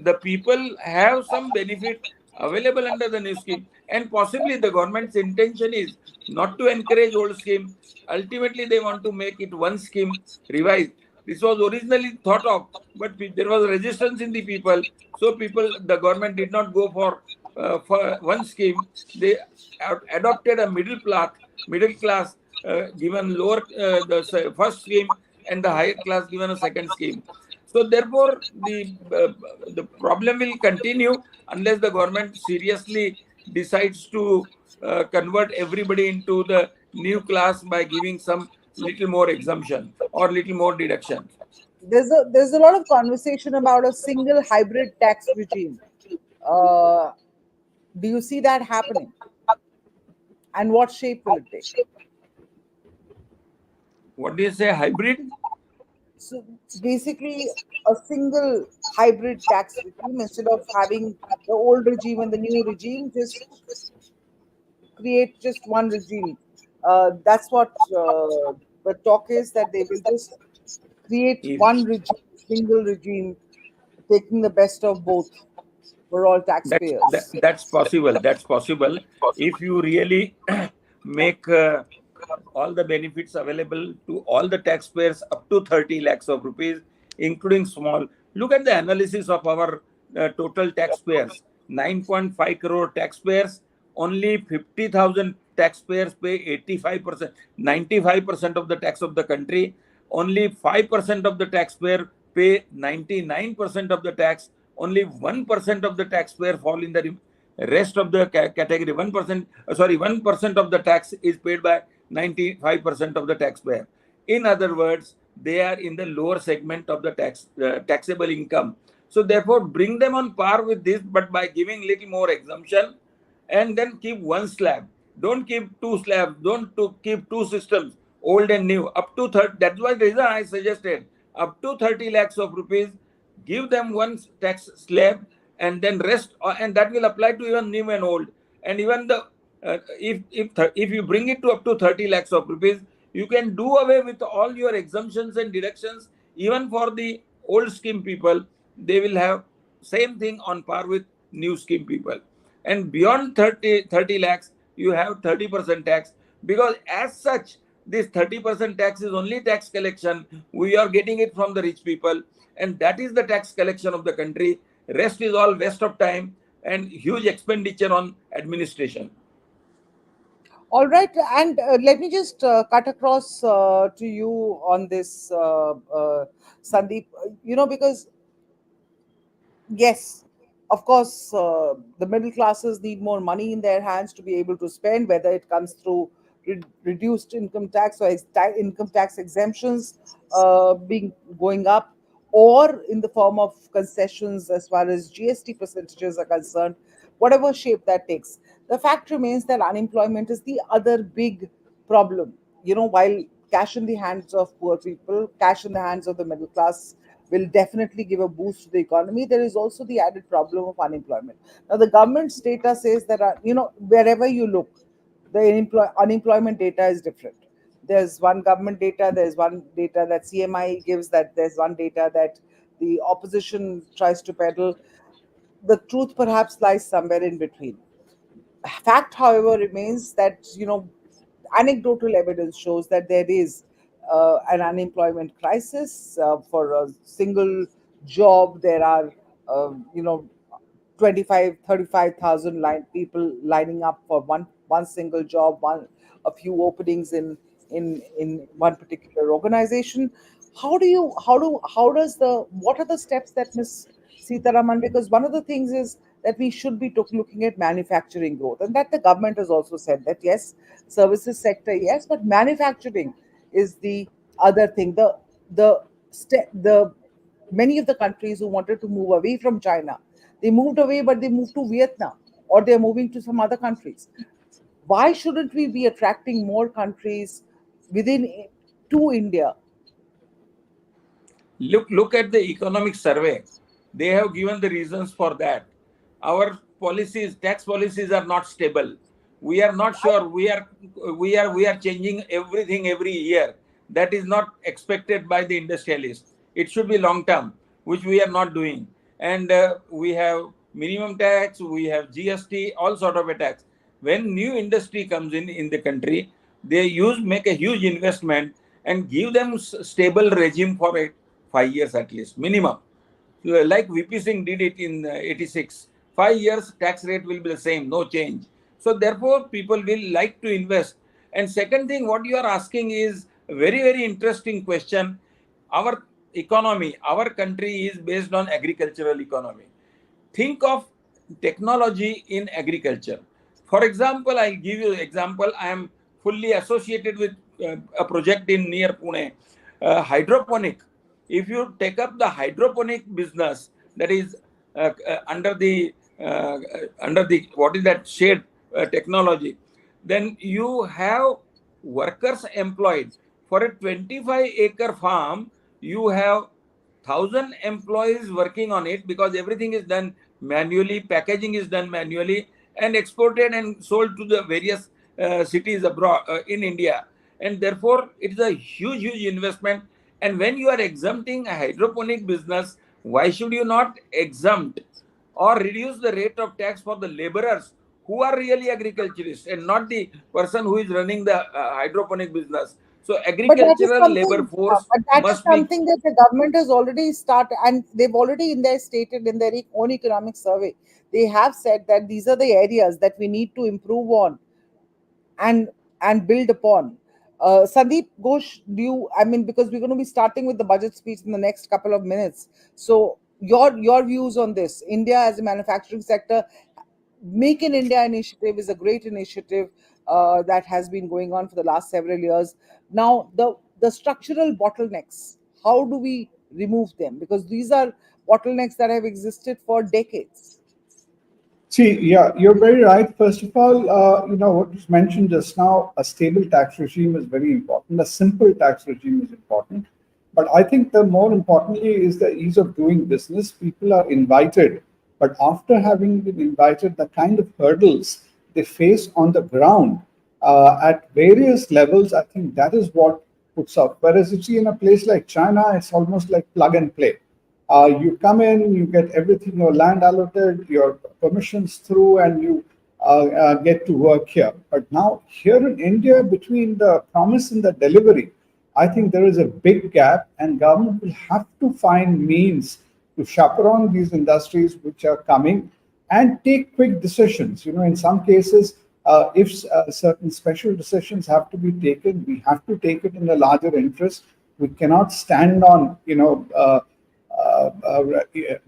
the people have some benefit available under the new scheme, and possibly the government's intention is not to encourage old scheme. Ultimately they want to make it one scheme revised. This was originally thought of, but there was resistance in the people. So the government did not go for one scheme. They adopted a middle class, given lower the first scheme, and the higher class given a second scheme. So therefore the problem will continue unless the government seriously decides to convert everybody into the new class by giving some little more exemption or little more deduction. There's a lot of conversation about a single hybrid tax regime. Uh, do you see that happening? And what shape will it take? What do you say, hybrid? So basically, a single hybrid tax regime instead of having the old regime and the new regime, just create just one regime. That's what the talk is, that they will just create If one regime, single regime, taking the best of both for all taxpayers. that's possible. That's possible if you really make all the benefits available to all the taxpayers up to 30 lakhs of rupees, including small. Look at the analysis of our total taxpayers. 9.5 crore taxpayers, only 50,000 taxpayers pay 85%, 95% of the tax of the country. Only 5% of the taxpayer pay 99% of the tax. Only 1% of the taxpayer fall in the rest of the category. 1%, sorry, 1% of the tax is paid by 95% of the taxpayer. In other words, they are in the lower segment of the taxable income. So therefore, bring them on par with this, but by giving little more exemption, and then keep one slab. Don't keep two slabs. Don't keep two systems, old and new. Up to 30. That's why the reason I suggested up to 30 lakhs of rupees. Give them one tax slab, and then rest, and that will apply to even new and old. And even the if you bring it to up to 30 lakhs of rupees, you can do away with all your exemptions and deductions. Even for the old scheme people, they will have same thing on par with new scheme people. And beyond 30 lakhs, you have 30% tax, because as such, this 30% tax is only tax collection. We are getting it from the rich people, and that is the tax collection of the country. Rest is all waste of time and huge expenditure on administration. All right, and let me just cut across to you on this, Sandeep. Because yes, of course, the middle classes need more money in their hands to be able to spend, whether it comes through reduced income tax or income tax exemptions being going up, or in the form of concessions as far as GST percentages are concerned, whatever shape that takes. The fact remains that unemployment is the other big problem. While cash in the hands of poor people, cash in the hands of the middle class will definitely give a boost to the economy, there is also the added problem of unemployment. Now, the government's data says that, wherever you look, the unemployment data is different. There's one government data, there's one data that CMI gives, that there's one data that the opposition tries to peddle. The truth perhaps lies somewhere in between. Fact, however, remains that, anecdotal evidence shows that there is an unemployment crisis. For a single job, there are, 25, 35,000 people lining up for one single job, a few openings in one particular organization. What are the steps that Ms. Sitharaman? Because one of the things is that we should be looking at manufacturing growth, and that the government has also said that yes, services sector, yes, but manufacturing is the other thing. The many of the countries who wanted to move away from China, they moved away, but they moved to Vietnam, or they're moving to some other countries. Why shouldn't we be attracting more countries within to India? Look at the economic survey. They have given the reasons for that. Our policies, tax policies, are not stable. We are not sure. We are changing everything every year. That is not expected by the industrialists. It should be long term, which we are not doing. And we have minimum tax, we have GST, all sort of a tax. When new industry comes in the country, they make a huge investment and give them stable regime for 5 years at least, minimum. Like VP Singh did it in 86. 5 years, tax rate will be the same, no change. So therefore, people will like to invest. And second thing, what you are asking is a very, very interesting question. Our economy, our country is based on agricultural economy. Think of technology in agriculture. For example, I'll give you an example. I am fully associated with a project in near Pune, hydroponic. If you take up the hydroponic business, that is under the what is that shade technology, then you have workers employed. For a 25-acre farm, you have 1,000 employees working on it, because everything is done manually, packaging is done manually, and exported and sold to the various cities abroad in India. And therefore, it is a huge, huge investment. And when you are exempting a hydroponic business, why should you not exempt or reduce the rate of tax for the laborers who are really agriculturists and not the person who is running the hydroponic business? So But that is agricultural labor something, force but that is must be. something that the government has already started, and they've already in their stated in their own economic survey, they have said that these are the areas that we need to improve on and build upon. Sandeep Ghosh, do you? I mean, because we're going to be starting with the budget speech in the next couple of minutes. So your views on this? India as a manufacturing sector, Make in India initiative is a great initiative that has been going on for the last several years. Now, the structural bottlenecks, how do we remove them? Because these are bottlenecks that have existed for decades. See, yeah, you're very right. First of all, what was mentioned just now, a stable tax regime is very important. A simple tax regime is important. But I think the more importantly is the ease of doing business. People are invited, but after having been invited, the kind of hurdles they face on the ground at various levels, I think that is what puts up. Whereas you see in a place like China, it's almost like plug and play. You come in, you get everything, your land allotted, your permissions through, and you get to work here. But now, here in India, between the promise and the delivery, I think there is a big gap, and government will have to find means to chaperone these industries which are coming and take quick decisions. In some cases, if certain special decisions have to be taken, we have to take it in the larger interest. We cannot stand on,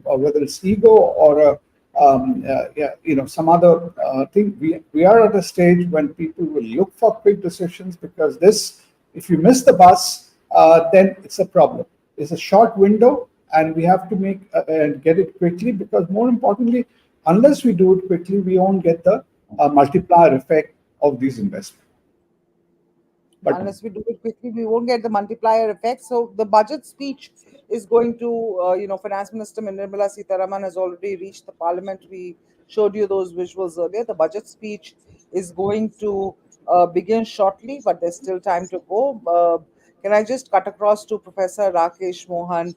or whether it's ego or some other thing. We are at a stage when people will look for quick decisions, because if you miss the bus, then it's a problem. It's a short window, and we have to make and get it quickly, because more importantly, unless we do it quickly, we won't get the multiplier effect of these investments. But unless we do it quickly, we won't get the multiplier effect. So the budget speech is going to, Finance Minister Nirmala Sitharaman has already reached the Parliament. We showed you those visuals earlier. The budget speech is going to begin shortly, but there's still time to go. Can I just cut across to Professor Rakesh Mohan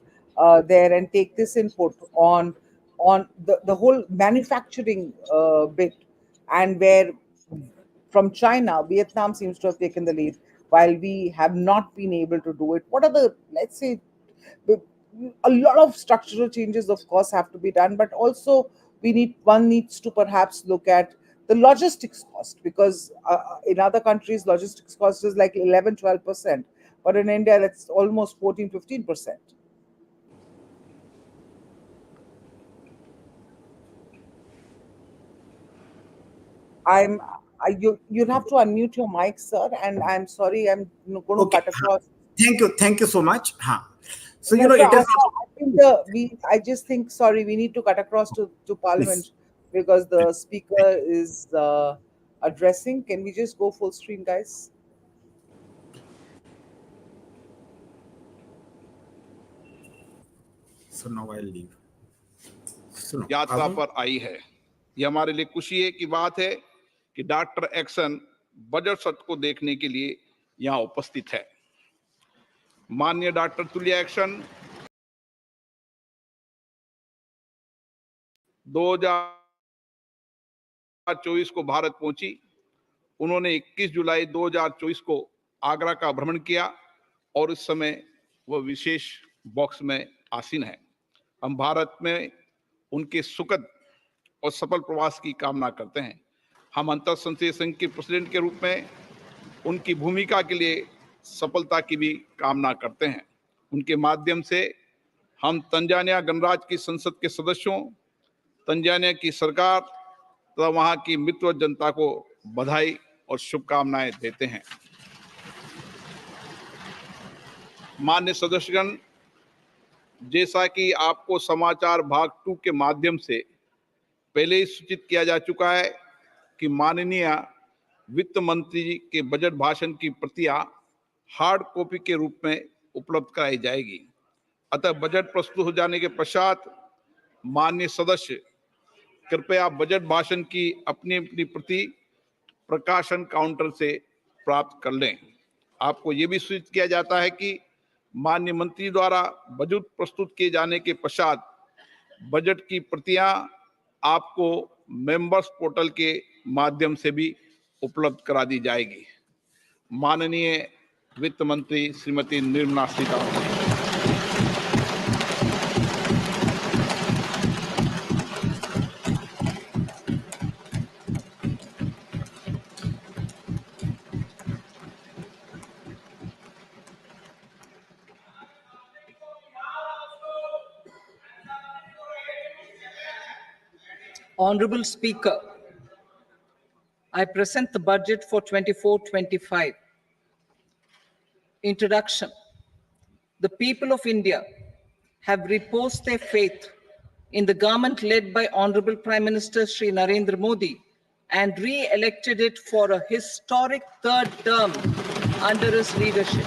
there and take this input on the whole manufacturing bit, and where from China, Vietnam seems to have taken the lead, while we have not been able to do it. What are let's say, a lot of structural changes, of course, have to be done, but also one needs to perhaps look at the logistics cost, because in other countries, logistics cost is like 11-12%, but in India, that's almost 14-15%. You'll have to unmute your mic, sir, and I'm sorry, I'm going to cut across. Thank you so much. So No, it is. I just think, sorry, we need to cut across to Parliament, because the speaker is addressing. Can we just go full stream, guys? So now I'll leave. यात्रा पर आई है। यह हमारे लिए खुशी की बात है कि डॉक्टर एक्शन बजट सत्र को देखने के लिए यहाँ उपस्थित है। माननीय डॉक्टर तुल्या एक्शन 2024 को भारत पहुंची। उन्होंने 21 जुलाई 2024 को आगरा का भ्रमण किया और इस समय वह विशेष बॉक्स में आसीन है। हम भारत में उनके सुखद और सफल प्रवास की कामना करते हैं। हम अंतर संसदीय संघ के प्रेसिडेंट के रूप में उनकी भूमिका के लिए सफलता की भी कामना करते हैं। उनके माध्यम से हम तंजानिया गणराज्य की संसद के सदस्यों, तंजानिया की सरकार तथा वहां की मित्र जनता को बधाई और शुभकामनाएं देते हैं। मान्य सदस्यगण, जैसा कि आपको समाचार भाग 2 के माध्यम से पहले ही सूचित किया जा चुका है कि माननीय वित्त मंत्री जी के बजट भाषण की प्रतियां हार्ड कॉपी के रूप में उपलब्ध कराई जाएगी। अतः बजट प्रस्तुत हो जाने के पश्चात माननीय सदस्य कृपया बजट भाषण की अपनी अपनी प्रति प्रकाशन काउंटर से प्राप्त कर लें। आपको ये भी सूचित किया जाता है कि माननीय मंत्री द्वारा बजट प्रस्तुत किए जाने के पश्चात बजट की प्रतियां आपको मेंबर्स पोर्टल के माध्यम से भी उपलब्ध करा दी जाएगी। माननीय वित्त मंत्री Shrimati Nirmala Sitharaman. Honorable Speaker, I present the budget for 24-25. Introduction. The people of India have reposed their faith in the government led by Honorable Prime Minister Shri Narendra Modi and re-elected it for a historic third term under his leadership.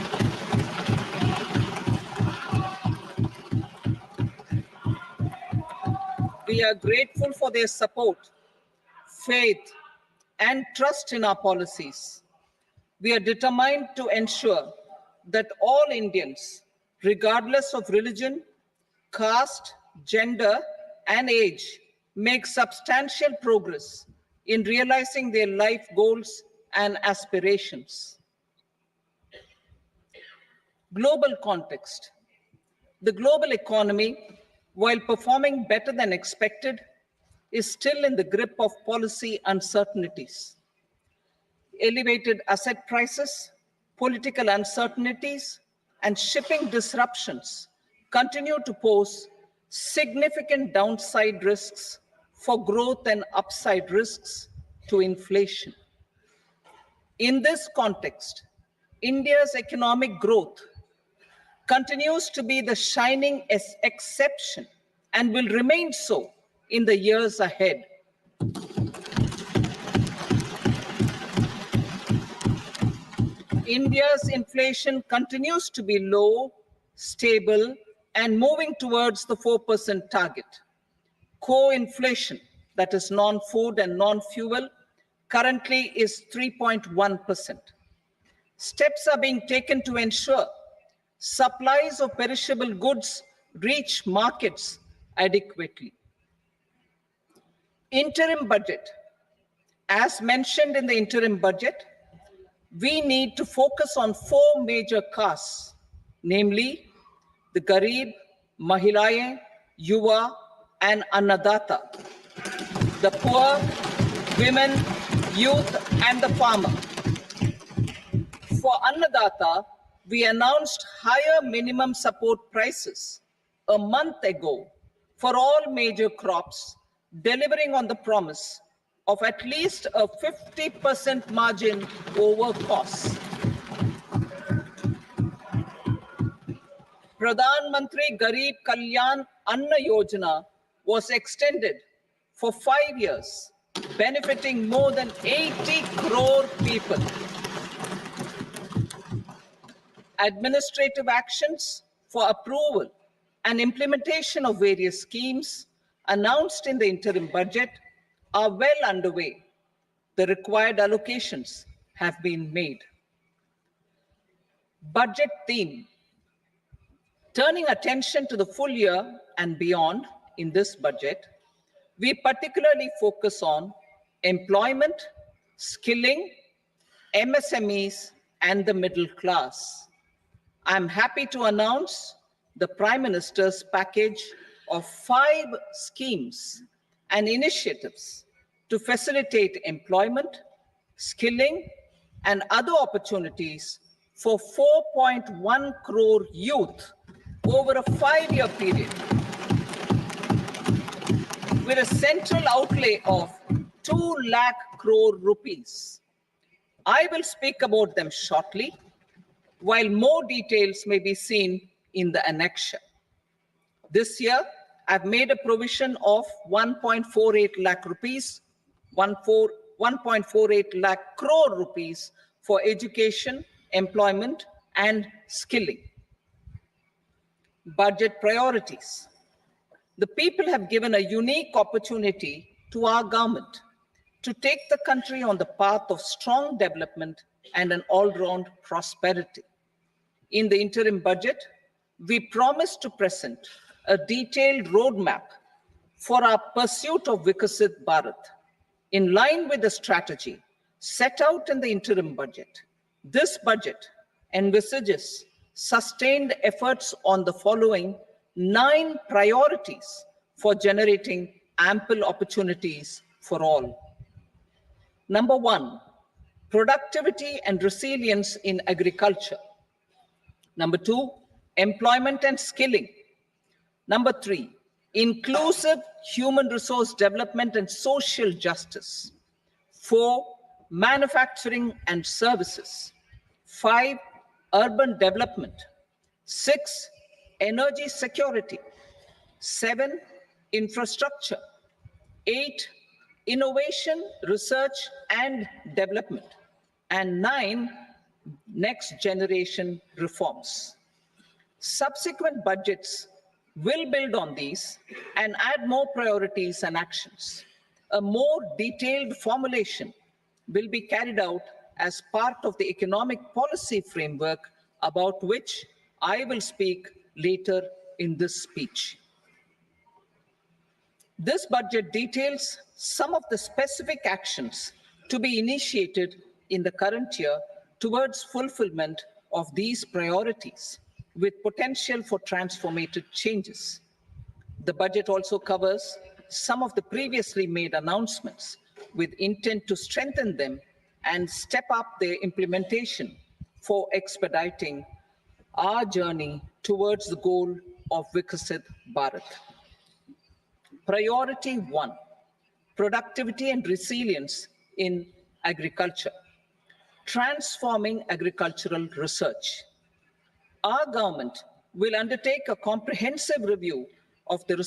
We are grateful for their support, faith, and trust in our policies. We are determined to ensure that all Indians, regardless of religion, caste, gender, and age, make substantial progress in realizing their life goals and aspirations. Global context. The global economy, while performing better than expected, is still in the grip of policy uncertainties. Elevated asset prices, political uncertainties, and shipping disruptions continue to pose significant downside risks for growth and upside risks to inflation. In this context, India's economic growth continues to be the shining exception and will remain so in the years ahead. India's inflation continues to be low, stable, and moving towards the 4% target. Core inflation, that is non-food and non-fuel, currently is 3.1%. Steps are being taken to ensure supplies of perishable goods reach markets adequately. Interim budget. As mentioned in the interim budget, we need to focus on 4 major castes, namely the Garib, Mahilaye, Yuva, and Annadata, the poor, women, youth, and the farmer. For Annadata, we announced higher minimum support prices a month ago for all major crops, delivering on the promise of at least a 50% margin over costs. Pradhan Mantri Garib Kalyan Anna Yojana was extended for 5 years, benefiting more than 80 crore people. Administrative actions for approval and implementation of various schemes announced in the interim budget are well underway. The required allocations have been made. Budget theme. Turning attention to the full year and beyond in this budget, we particularly focus on employment, skilling, MSMEs, and the middle class. I'm happy to announce the Prime Minister's package of 5 schemes and initiatives to facilitate employment, skilling, and other opportunities for 4.1 crore youth over a 5-year period, with a central outlay of 2 lakh crore rupees. I will speak about them shortly, while more details may be seen in the annexure. This year, I've made a provision of 1.48 lakh rupees, 1.48 lakh crore rupees for education, employment, and skilling. Budget priorities. The people have given a unique opportunity to our government to take the country on the path of strong development and an all-round prosperity. In the interim budget, we promise to present a detailed roadmap for our pursuit of Vikasit Bharat. In line with the strategy set out in the interim budget, this budget envisages sustained efforts on the following 9 priorities for generating ample opportunities for all. Number 1, productivity and resilience in agriculture. Number 2, employment and skilling. Number 3, inclusive human resource development and social justice. 4, manufacturing and services. 5, urban development. 6, energy security. 7, infrastructure. 8, innovation, research and development. And 9, next generation reforms. Subsequent budgets will build on these and add more priorities and actions. A more detailed formulation will be carried out as part of the economic policy framework, about which I will speak later in this speech. This budget details some of the specific actions to be initiated in the current year towards fulfillment of these priorities, with potential for transformative changes. The budget also covers some of the previously made announcements with intent to strengthen them and step up their implementation for expediting our journey towards the goal of Vikasit Bharat. Priority 1, productivity and resilience in agriculture. Transforming agricultural research. Our government will undertake a comprehensive review of the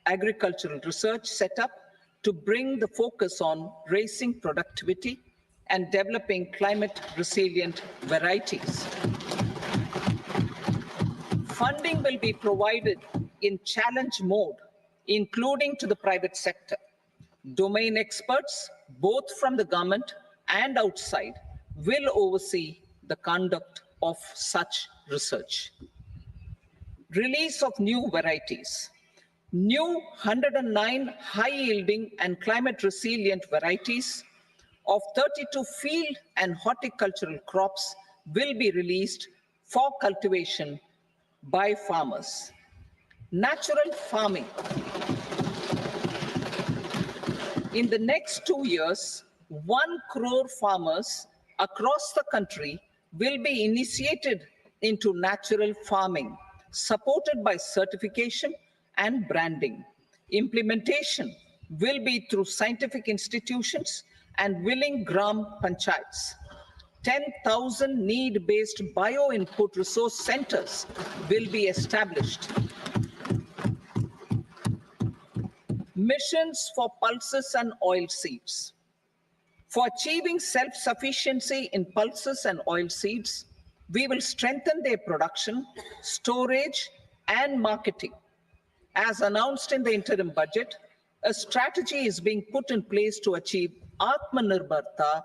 agricultural research setup to bring the focus on raising productivity and developing climate resilient varieties. Funding will be provided in challenge mode, including to the private sector. Domain experts, both from the government and outside, will oversee the conduct of such research. Release of new varieties. New 109 high-yielding and climate-resilient varieties of 32 field and horticultural crops will be released for cultivation by farmers. Natural farming. In the next 2 years, 1 crore farmers across the country will be initiated into natural farming, supported by certification and branding. Implementation will be through scientific institutions and willing gram panchayats. 10,000 need-based bio-input resource centers will be established. Missions for pulses and oilseeds. For achieving self-sufficiency in pulses and oilseeds, we will strengthen their production, storage, and marketing. As announced in the interim budget, a strategy is being put in place to achieve Atmanirbharta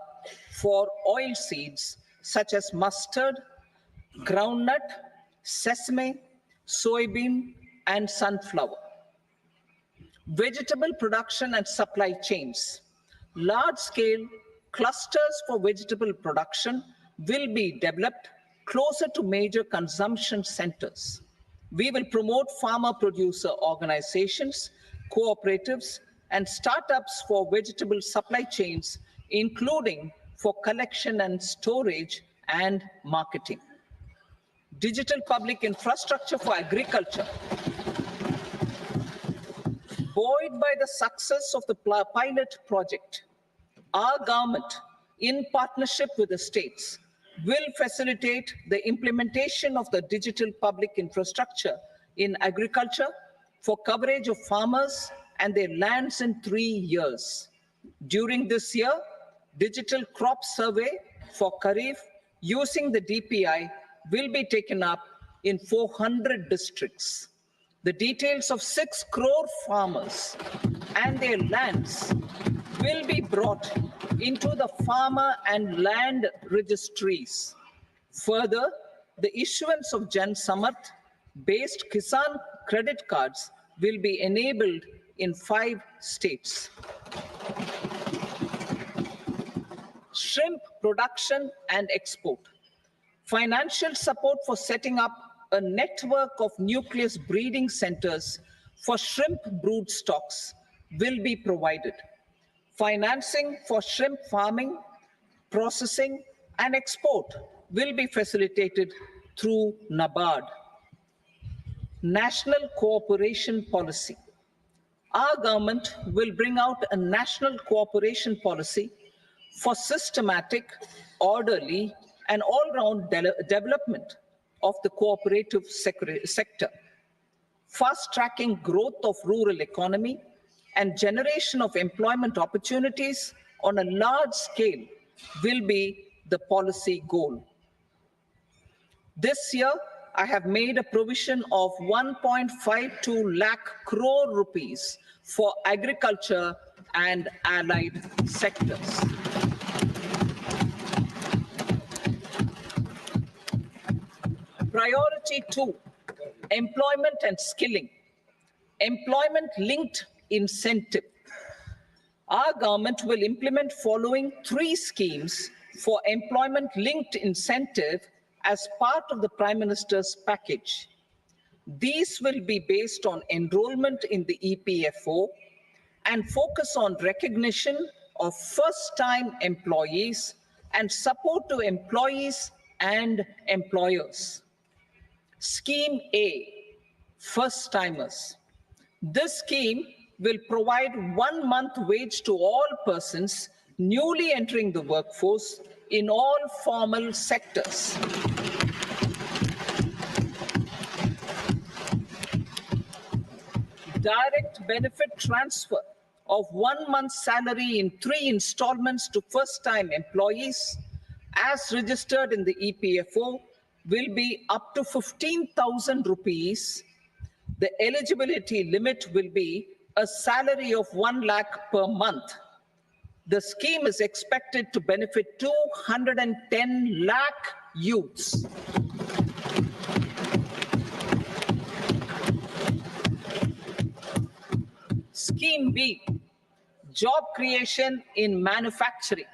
for oilseeds such as mustard, groundnut, sesame, soybean, and sunflower. Vegetable production and supply chains. Large-scale clusters for vegetable production will be developed closer to major consumption centers. We will promote farmer-producer organizations, cooperatives, and startups for vegetable supply chains, including for collection and storage and marketing. Digital public infrastructure for agriculture. Buoyed by the success of the pilot project, our government, in partnership with the states, will facilitate the implementation of the digital public infrastructure in agriculture for coverage of farmers and their lands in 3 years. During this year, digital crop survey for Kharif using the DPI will be taken up in 400 districts. The details of 6 crore farmers and their lands will be brought into the farmer and land registries. Further, the issuance of Jan Samarth based Kisan credit cards will be enabled in 5 states. Shrimp production and export. Financial support for setting up a network of nucleus breeding centers for shrimp brood stocks will be provided. Financing for shrimp farming, processing, and export will be facilitated through NABARD. National Cooperation Policy. Our government will bring out a national cooperation policy for systematic, orderly, and all-round development of the cooperative sector, fast-tracking growth of rural economy and generation of employment opportunities on a large scale will be the policy goal. This year, I have made a provision of 1.52 lakh crore rupees for agriculture and allied sectors. Priority 2, employment and skilling. Employment-linked incentive. Our government will implement following 3 schemes for employment-linked incentive as part of the Prime Minister's package. These will be based on enrollment in the EPFO and focus on recognition of first-time employees and support to employees and employers. Scheme A, first-timers. This scheme will provide 1 month wage to all persons newly entering the workforce in all formal sectors. Direct benefit transfer of 1 month's salary in 3 installments to first-time employees as registered in the EPFO will be up to 15,000 rupees. The eligibility limit will be a salary of 1 lakh per month. The scheme is expected to benefit 210 lakh youths. Scheme B, job creation in manufacturing.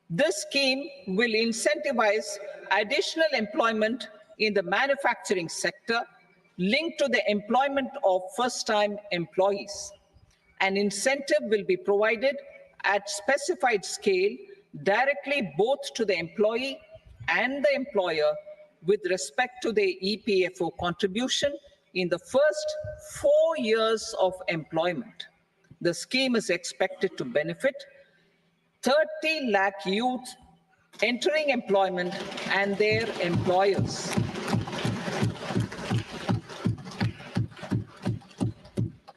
This scheme will incentivize additional employment in the manufacturing sector linked to the employment of first-time employees. An incentive will be provided at specified scale directly both to the employee and the employer with respect to the EPFO contribution in the first 4 years of employment. The scheme is expected to benefit 30 lakh youth entering employment and their employers.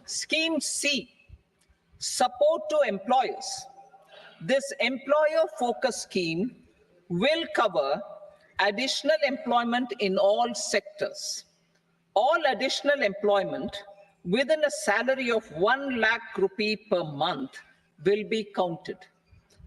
Scheme C, support to employers. This employer-focused scheme will cover additional employment in all sectors. All additional employment within a salary of 1 lakh rupee per month will be counted.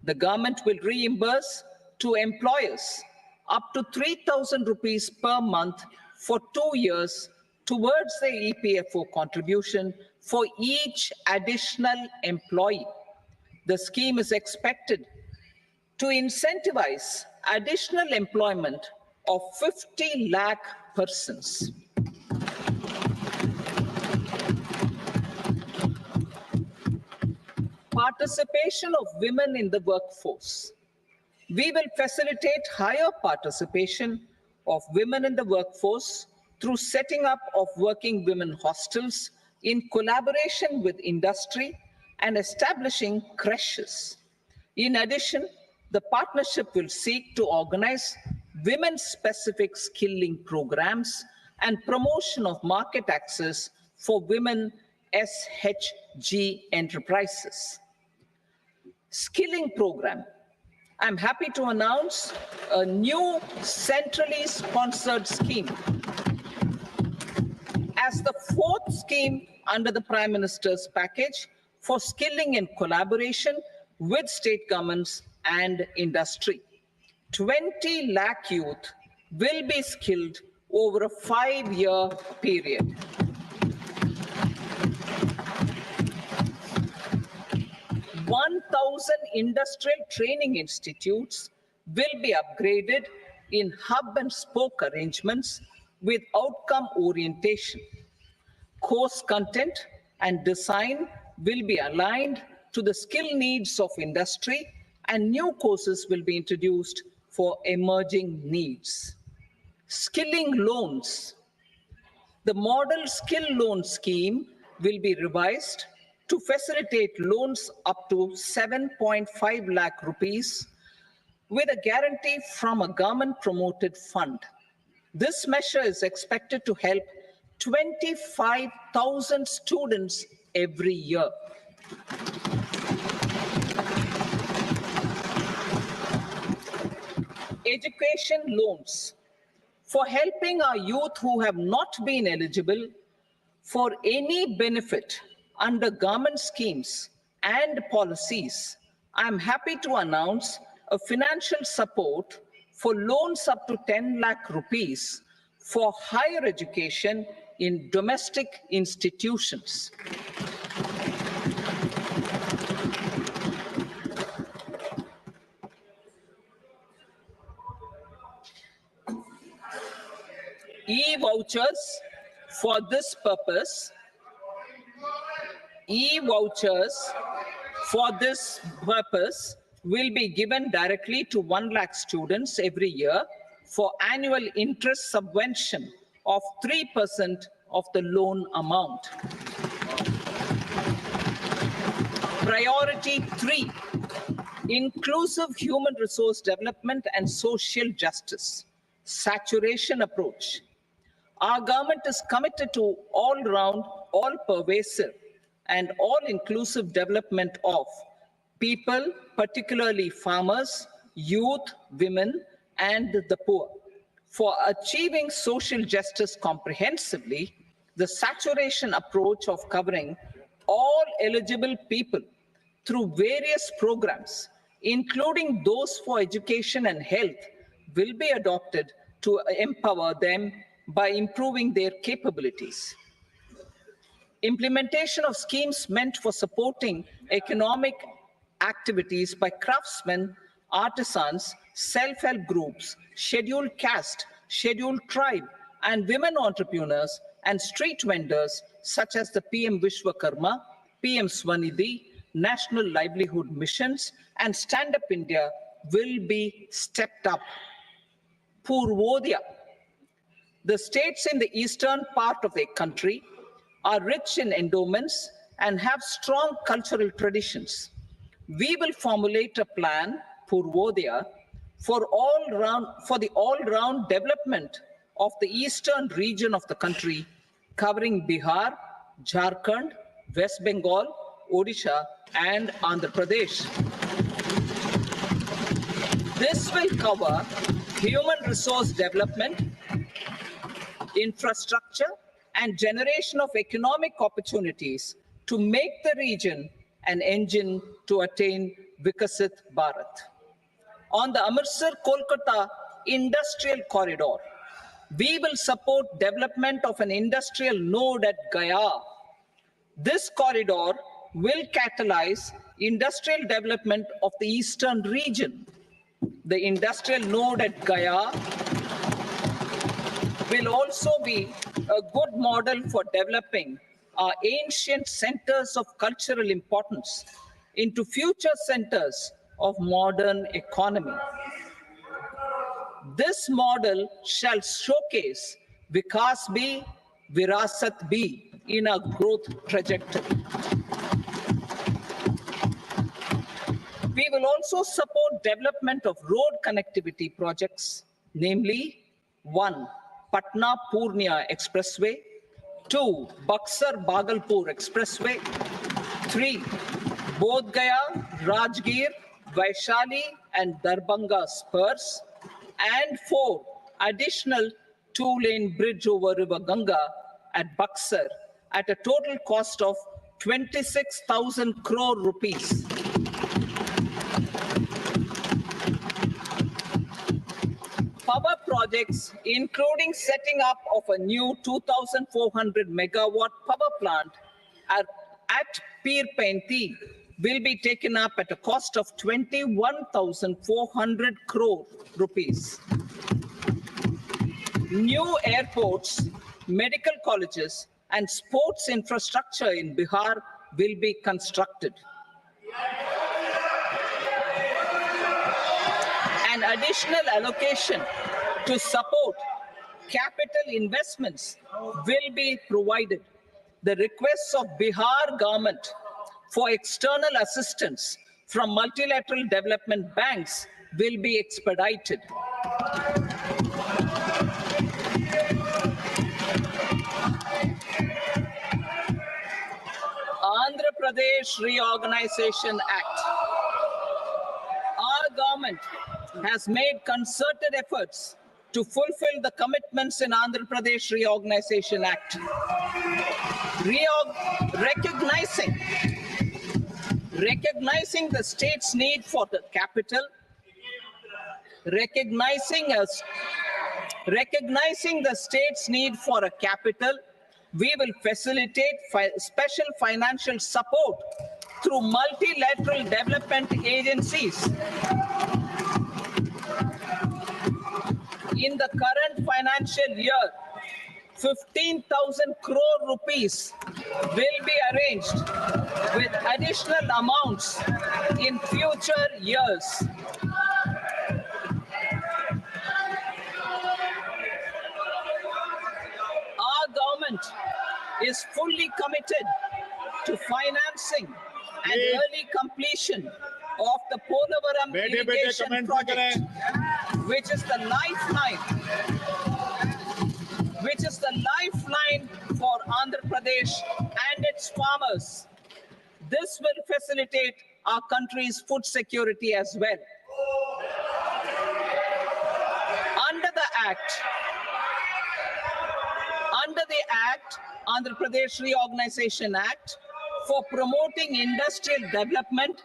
The government will reimburse to employers up to 3,000 rupees per month for 2 years towards the EPFO contribution for each additional employee. The scheme is expected to incentivize additional employment of 50 lakh persons. Participation of women in the workforce. We will facilitate higher participation of women in the workforce through setting up of working women hostels in collaboration with industry and establishing creches. In addition, the partnership will seek to organize women-specific skilling programs and promotion of market access for women SHG enterprises. Skilling program. I'm happy to announce a new centrally sponsored scheme as the fourth scheme under the Prime Minister's package for skilling in collaboration with state governments and industry. 20 lakh youth will be skilled over a 5-year period. Industrial training institutes will be upgraded in hub and spoke arrangements with outcome orientation. Course content and design will be aligned to the skill needs of industry, and new courses will be introduced for emerging needs. Skilling loans. The model skill loan scheme will be revised to facilitate loans up to 7.5 lakh rupees with a guarantee from a government-promoted fund. This measure is expected to help 25,000 students every year. Education loans. For helping our youth who have not been eligible for any benefit under government schemes and policies, I am happy to announce a financial support for loans up to 10 lakh rupees for higher education in domestic institutions. E-vouchers for this purpose. E-vouchers for this purpose will be given directly to 1 lakh students every year for annual interest subvention of 3% of the loan amount. Priority 3, inclusive human resource development and social justice. Saturation approach. Our government is committed to all-round, all-pervasive, and all-inclusive development of people, particularly farmers, youth, women, and the poor. For achieving social justice comprehensively, the saturation approach of covering all eligible people through various programs, including those for education and health, will be adopted to empower them by improving their capabilities. Implementation of schemes meant for supporting economic activities by craftsmen, artisans, self-help groups, scheduled caste, scheduled tribe, and women entrepreneurs and street vendors such as the PM Vishwakarma, PM Swanidhi, National Livelihood Missions, and Stand Up India will be stepped up. Purvodaya. The states in the eastern part of the country are rich in endowments and have strong cultural traditions. We will formulate a plan, Purvodaya, for the all-round development of the eastern region of the country, covering Bihar, Jharkhand, West Bengal, Odisha, and Andhra Pradesh. This will cover human resource development, infrastructure, and generation of economic opportunities to make the region an engine to attain Vikasit Bharat. On the Amritsar-Kolkata industrial corridor, we will support development of an industrial node at Gaya. This corridor will catalyze industrial development of the eastern region. The industrial node at Gaya will also be a good model for developing our ancient centers of cultural importance into future centers of modern economy. This model shall showcase Vikas Bhi, Virasat Bhi, in a growth trajectory. We will also support development of road connectivity projects, namely 1. Patna-Purnia Expressway, 2. Buxar-Bhagalpur Expressway, 3. Bodh Gaya, Rajgir, Vaishali and Darbhanga spurs, and 4. Additional 2-lane bridge over River Ganga at Buxar at a total cost of 26,000 crore rupees. Power projects, including setting up of a new 2,400 megawatt power plant at Pir Painti, will be taken up at a cost of 21,400 crore rupees. New airports, medical colleges, and sports infrastructure in Bihar will be constructed. An additional allocation to support capital investments will be provided. The requests of Bihar government for external assistance from multilateral development banks will be expedited. Andhra Pradesh Reorganization Act. Our government has made concerted efforts to fulfill the commitments in Andhra Pradesh Reorganization Act. Recognizing the state's need for the capital, recognizing the state's need for a capital, we will facilitate special financial support through multilateral development agencies. In the current financial year, 15,000 crore rupees will be arranged with additional amounts in future years. Our government is fully committed to financing and early completion of the Polavaram irrigation project, which is the lifeline for Andhra Pradesh and its farmers. This will facilitate our country's food security as well. Under the Act, Andhra Pradesh Reorganization Act, for promoting industrial development,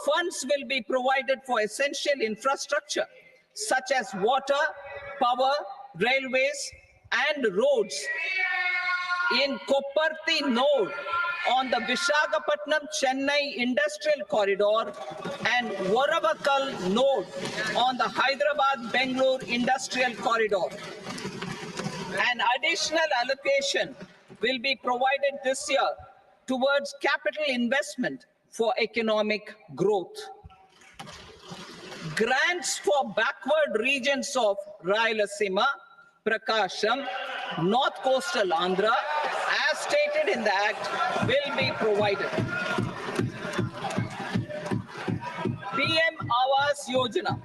funds will be provided for essential infrastructure such as water, power, railways, and roads. In Kopparthi node on the Visakhapatnam-Chennai Industrial Corridor and Varavakal node on the Hyderabad-Bangalore Industrial Corridor. An additional allocation will be provided this year towards capital investment for economic growth. Grants for backward regions of Rayalaseema, Prakasham, North Coastal Andhra, as stated in the Act, will be provided. PM Awas Yojana.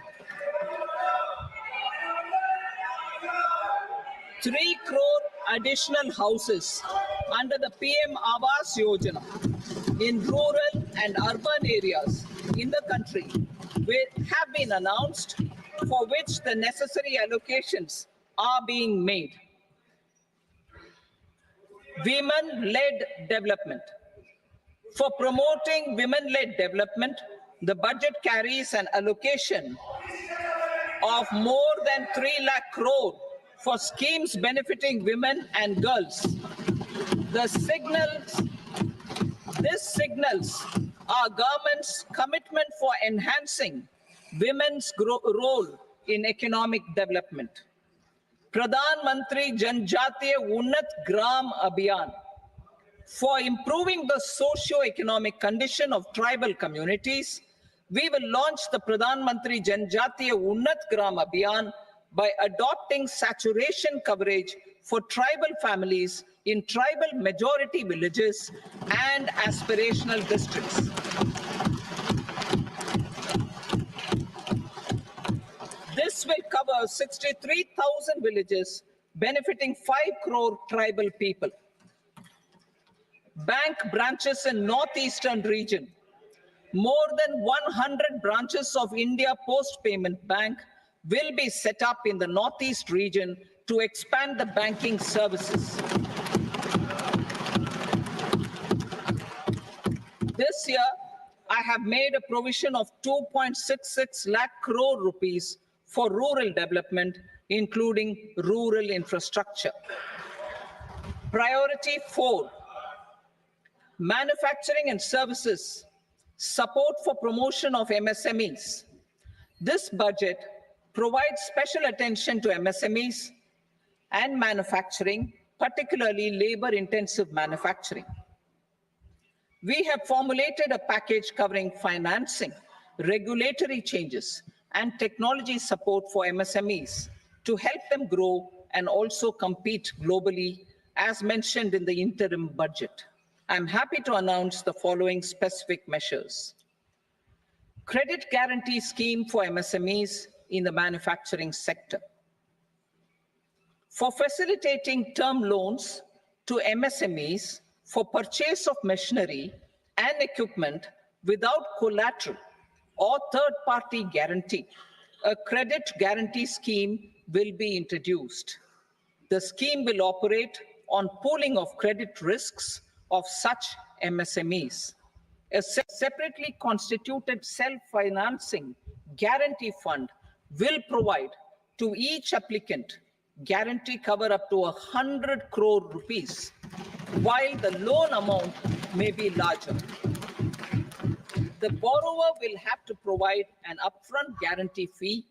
3 crore additional houses under the PM Awas Yojana in rural and urban areas in the country have been announced, for which the necessary allocations are being made. Women-led development. For promoting women-led development, the budget carries an allocation of more than 3 lakh crore for schemes benefiting women and girls. This signals our government's commitment for enhancing women's role in economic development. Pradhan Mantri Janjatiya Unnat Gram Abhiyan. For improving the socio-economic condition of tribal communities, we will launch the Pradhan Mantri Janjatiya Unnat Gram Abhiyan by adopting saturation coverage for tribal families in tribal majority villages and aspirational districts. This will cover 63,000 villages, benefiting 5 crore tribal people. Bank branches in northeastern region. More than 100 branches of India Post Payment Bank will be set up in the northeast region to expand the banking services. This year, I have made a provision of 2.66 lakh crore rupees for rural development, including rural infrastructure. Priority 4, manufacturing and services, support for promotion of MSMEs. This budget provides special attention to MSMEs and manufacturing, particularly labor-intensive manufacturing. We have formulated a package covering financing, regulatory changes, and technology support for MSMEs to help them grow and also compete globally, as mentioned in the interim budget. I'm happy to announce the following specific measures. Credit guarantee scheme for MSMEs in the manufacturing sector. For facilitating term loans to MSMEs for purchase of machinery and equipment without collateral or third-party guarantee, a credit guarantee scheme will be introduced. The scheme will operate on pooling of credit risks of such MSMEs. A separately constituted self-financing guarantee fund will provide to each applicant guarantee cover up to 100 crore rupees, while the loan amount may be larger. The borrower will have to provide an upfront guarantee fee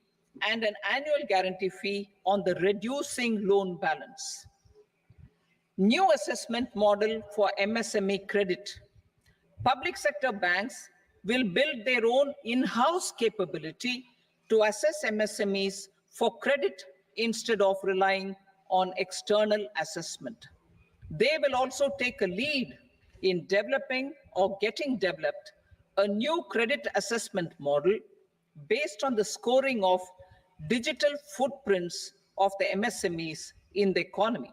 and an annual guarantee fee on the reducing loan balance. New assessment model for MSME credit. Public sector banks will build their own in-house capability to assess MSMEs for credit instead of relying on external assessment. They will also take a lead in developing or getting developed a new credit assessment model based on the scoring of digital footprints of the MSMEs in the economy.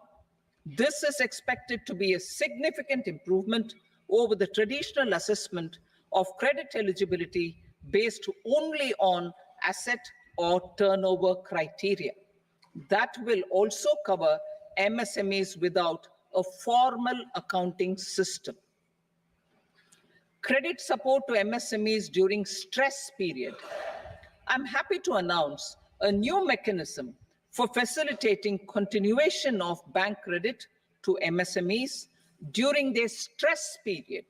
This is expected to be a significant improvement over the traditional assessment of credit eligibility based only on asset or turnover criteria. That will also cover MSMEs without a formal accounting system. Credit support to MSMEs during stress period. I'm happy to announce a new mechanism for facilitating continuation of bank credit to MSMEs during their stress period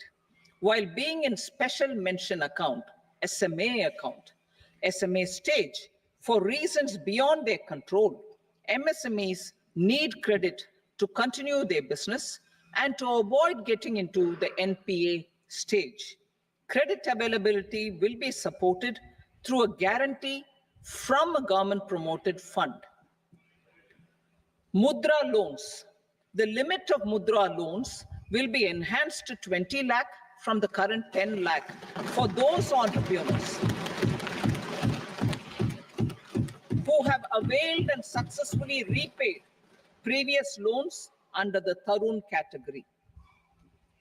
while being in special mention account, SMA stage, for reasons beyond their control. MSMEs need credit to continue their business and to avoid getting into the NPA stage. Credit availability will be supported through a guarantee from a government-promoted fund. Mudra loans. The limit of Mudra loans will be enhanced to 20 lakh from the current 10 lakh for those entrepreneurs who have availed and successfully repaid previous loans under the Tarun category.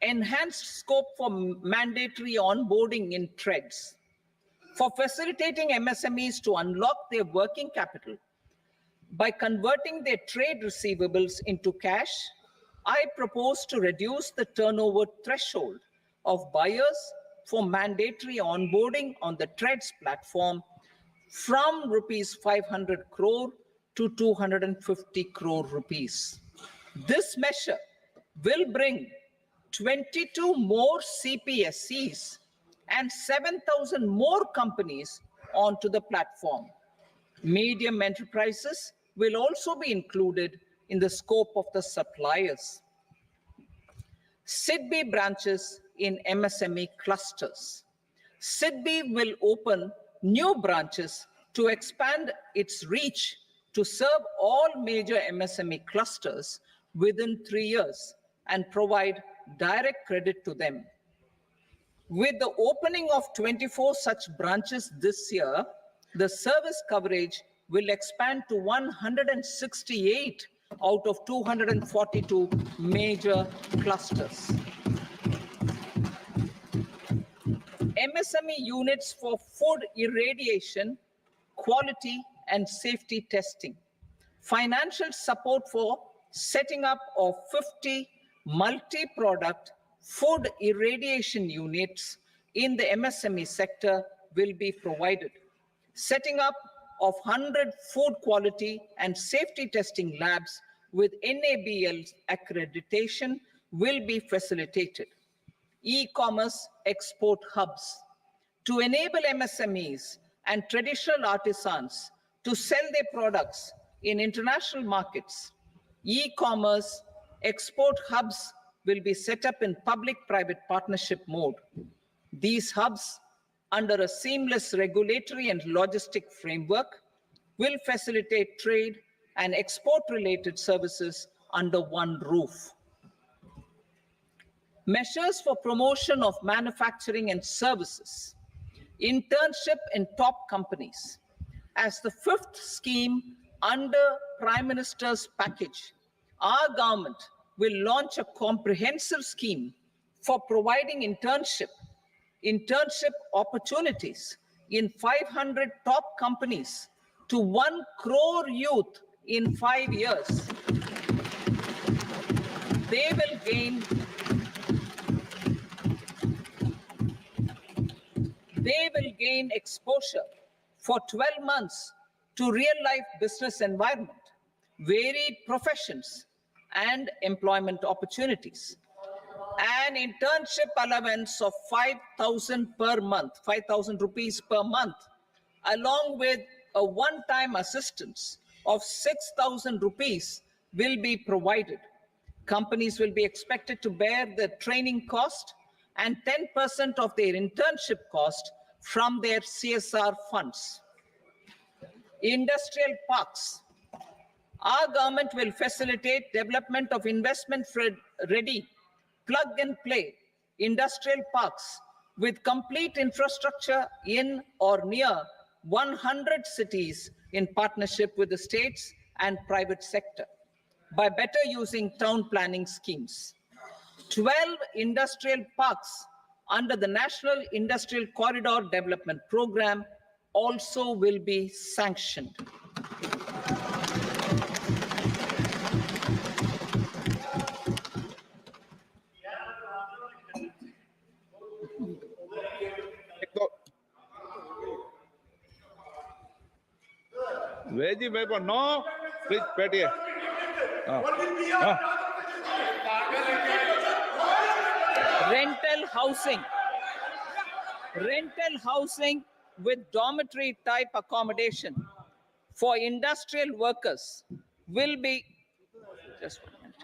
Enhanced scope for mandatory onboarding in trades. For facilitating MSMEs to unlock their working capital by converting their trade receivables into cash, I propose to reduce the turnover threshold of buyers for mandatory onboarding on the trades platform from rupees 500 crore to 250 crore rupees. This measure will bring 22 more CPSCs and 7,000 more companies onto the platform. Medium enterprises will also be included in the scope of the suppliers. SIDBI branches in MSME clusters. SIDBI will open new branches to expand its reach to serve all major MSME clusters within 3 years and provide direct credit to them. With the opening of 24 such branches this year, the service coverage will expand to 168 out of 242 major clusters. MSME units for food irradiation, quality and safety testing. Financial support for setting up of 50 multi-product food irradiation units in the MSME sector will be provided. Setting up of 100 food quality and safety testing labs with NABL accreditation will be facilitated. E-commerce export hubs to enable MSMEs and traditional artisans to sell their products in international markets. E-commerce export hubs will be set up in public-private partnership mode. These hubs, under a seamless regulatory and logistic framework, will facilitate trade and export-related services under one roof. Measures for promotion of manufacturing and services. Internship in top companies. As the fifth scheme under Prime Minister's package, our government will launch a comprehensive scheme for providing internship opportunities in 500 top companies to 1 crore youth in 5 years. They will gain exposure for 12 months to real-life business environment, varied professions, and employment opportunities. An internship allowance of 5,000 per month, 5,000 rupees per month, along with a one-time assistance of 6,000 rupees will be provided. Companies will be expected to bear the training cost and 10% of their internship cost from their CSR funds. Industrial parks. Our government will facilitate development of investment-ready, plug-and-play industrial parks with complete infrastructure in or near 100 cities in partnership with the states and private sector by better using town planning schemes. 12 industrial parks under the National Industrial Corridor Development Program also will be sanctioned. Veggie paper, no. Please, Petty. Rental housing with dormitory type accommodation for industrial workers will be, just 1 minute.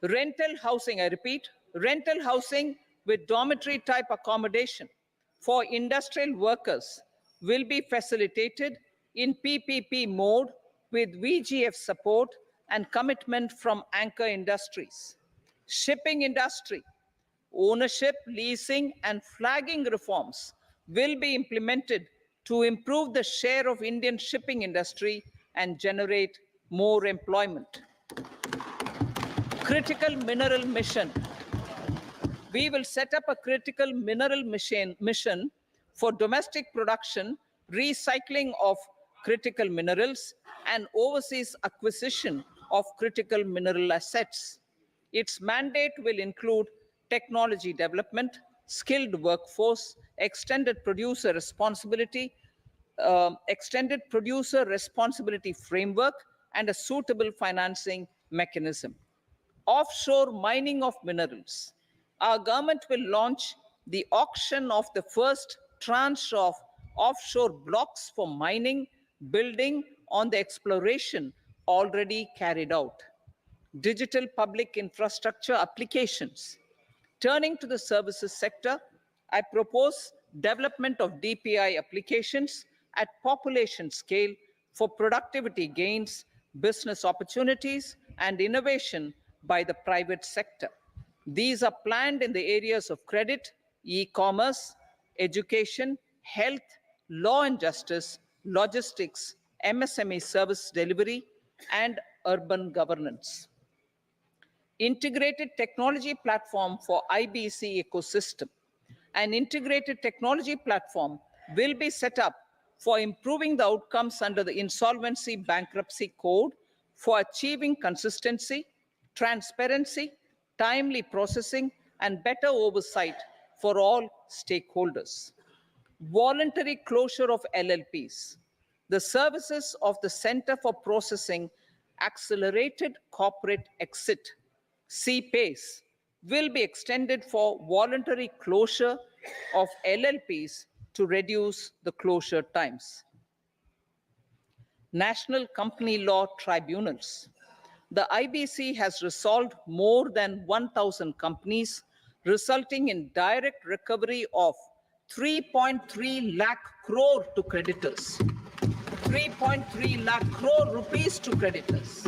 Rental housing, I repeat, rental housing with dormitory type accommodation for industrial workers will be facilitated in PPP mode with VGF support and commitment from anchor industries. Shipping industry, ownership, leasing, and flagging reforms will be implemented to improve the share of Indian shipping industry and generate more employment. Critical mineral mission. We will set up a critical mineral mission for domestic production, recycling of critical minerals, and overseas acquisition of critical mineral assets. Its mandate will include technology development, skilled workforce, extended producer responsibility framework, and a suitable financing mechanism. Offshore mining of minerals. Our government will launch the auction of the first tranche of offshore blocks for mining, building on the exploration already carried out. Digital public infrastructure applications. Turning to the services sector, I propose development of DPI applications at population scale for productivity gains, business opportunities, and innovation by the private sector. These are planned in the areas of credit, e-commerce, education, health, law and justice, logistics, MSME service delivery, and urban governance. Integrated technology platform for IBC ecosystem. An integrated technology platform will be set up for improving the outcomes under the Insolvency Bankruptcy Code for achieving consistency, transparency, timely processing, and better oversight for all stakeholders. Voluntary closure of LLPs. The services of the Center for Processing Accelerated Corporate Exit, CPACE, will be extended for voluntary closure of LLPs to reduce the closure times. National Company Law Tribunals. The IBC has resolved more than 1,000 companies, resulting in direct recovery of 3.3 lakh crore to creditors. 3.3 lakh crore rupees to creditors.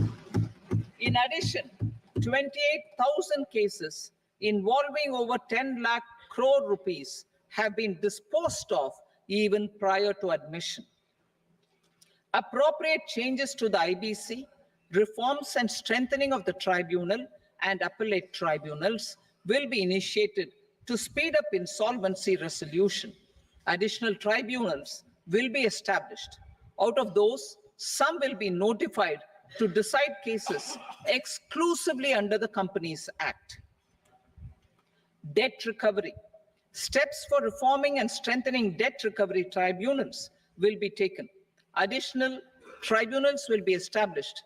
In addition, 28,000 cases involving over 10 lakh crore rupees have been disposed of even prior to admission. Appropriate changes to the IBC, reforms and strengthening of the tribunal and appellate tribunals will be initiated to speed up insolvency resolution. Additional tribunals will be established. Out of those, some will be notified to decide cases exclusively under the Companies Act. Debt recovery. Steps for reforming and strengthening debt recovery tribunals will be taken. Additional tribunals will be established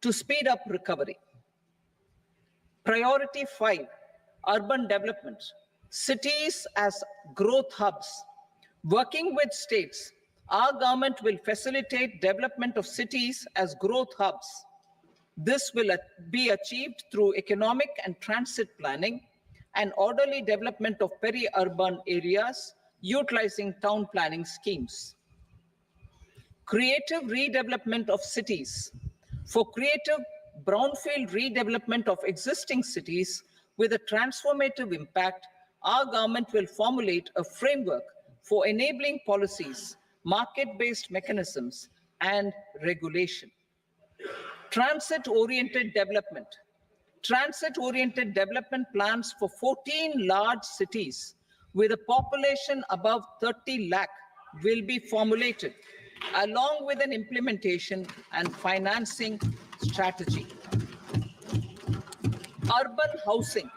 to speed up recovery. Priority 5, urban development. Cities as growth hubs. Working with states, our government will facilitate development of cities as growth hubs. This will be achieved through economic and transit planning and orderly development of peri-urban areas utilizing town planning schemes. Creative redevelopment of cities. For creative brownfield redevelopment of existing cities with a transformative impact, our government will formulate a framework for enabling policies, market-based mechanisms, and regulation. Transit-oriented development. Transit-oriented development plans for 14 large cities with a population above 30 lakh will be formulated, along with an implementation and financing strategy. Urban housing.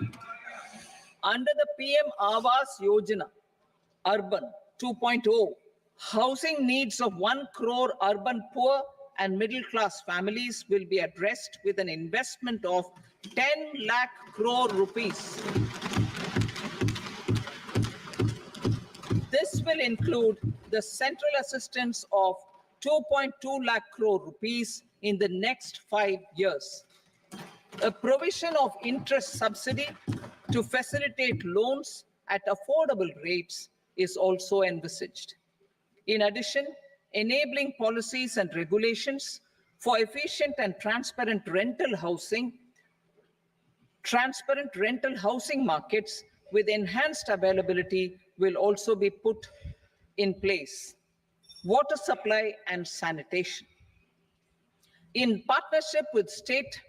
Under the PM Awas Yojana, Urban 2.0, housing needs of 1 crore urban poor and middle-class families will be addressed with an investment of 10 lakh crore rupees. This will include the central assistance of 2.2 lakh crore rupees in the next 5 years. A provision of interest subsidy to facilitate loans at affordable rates is also envisaged. In addition, enabling policies and regulations for efficient and transparent rental housing markets with enhanced availability will also be put in place. Water supply and sanitation. In partnership with state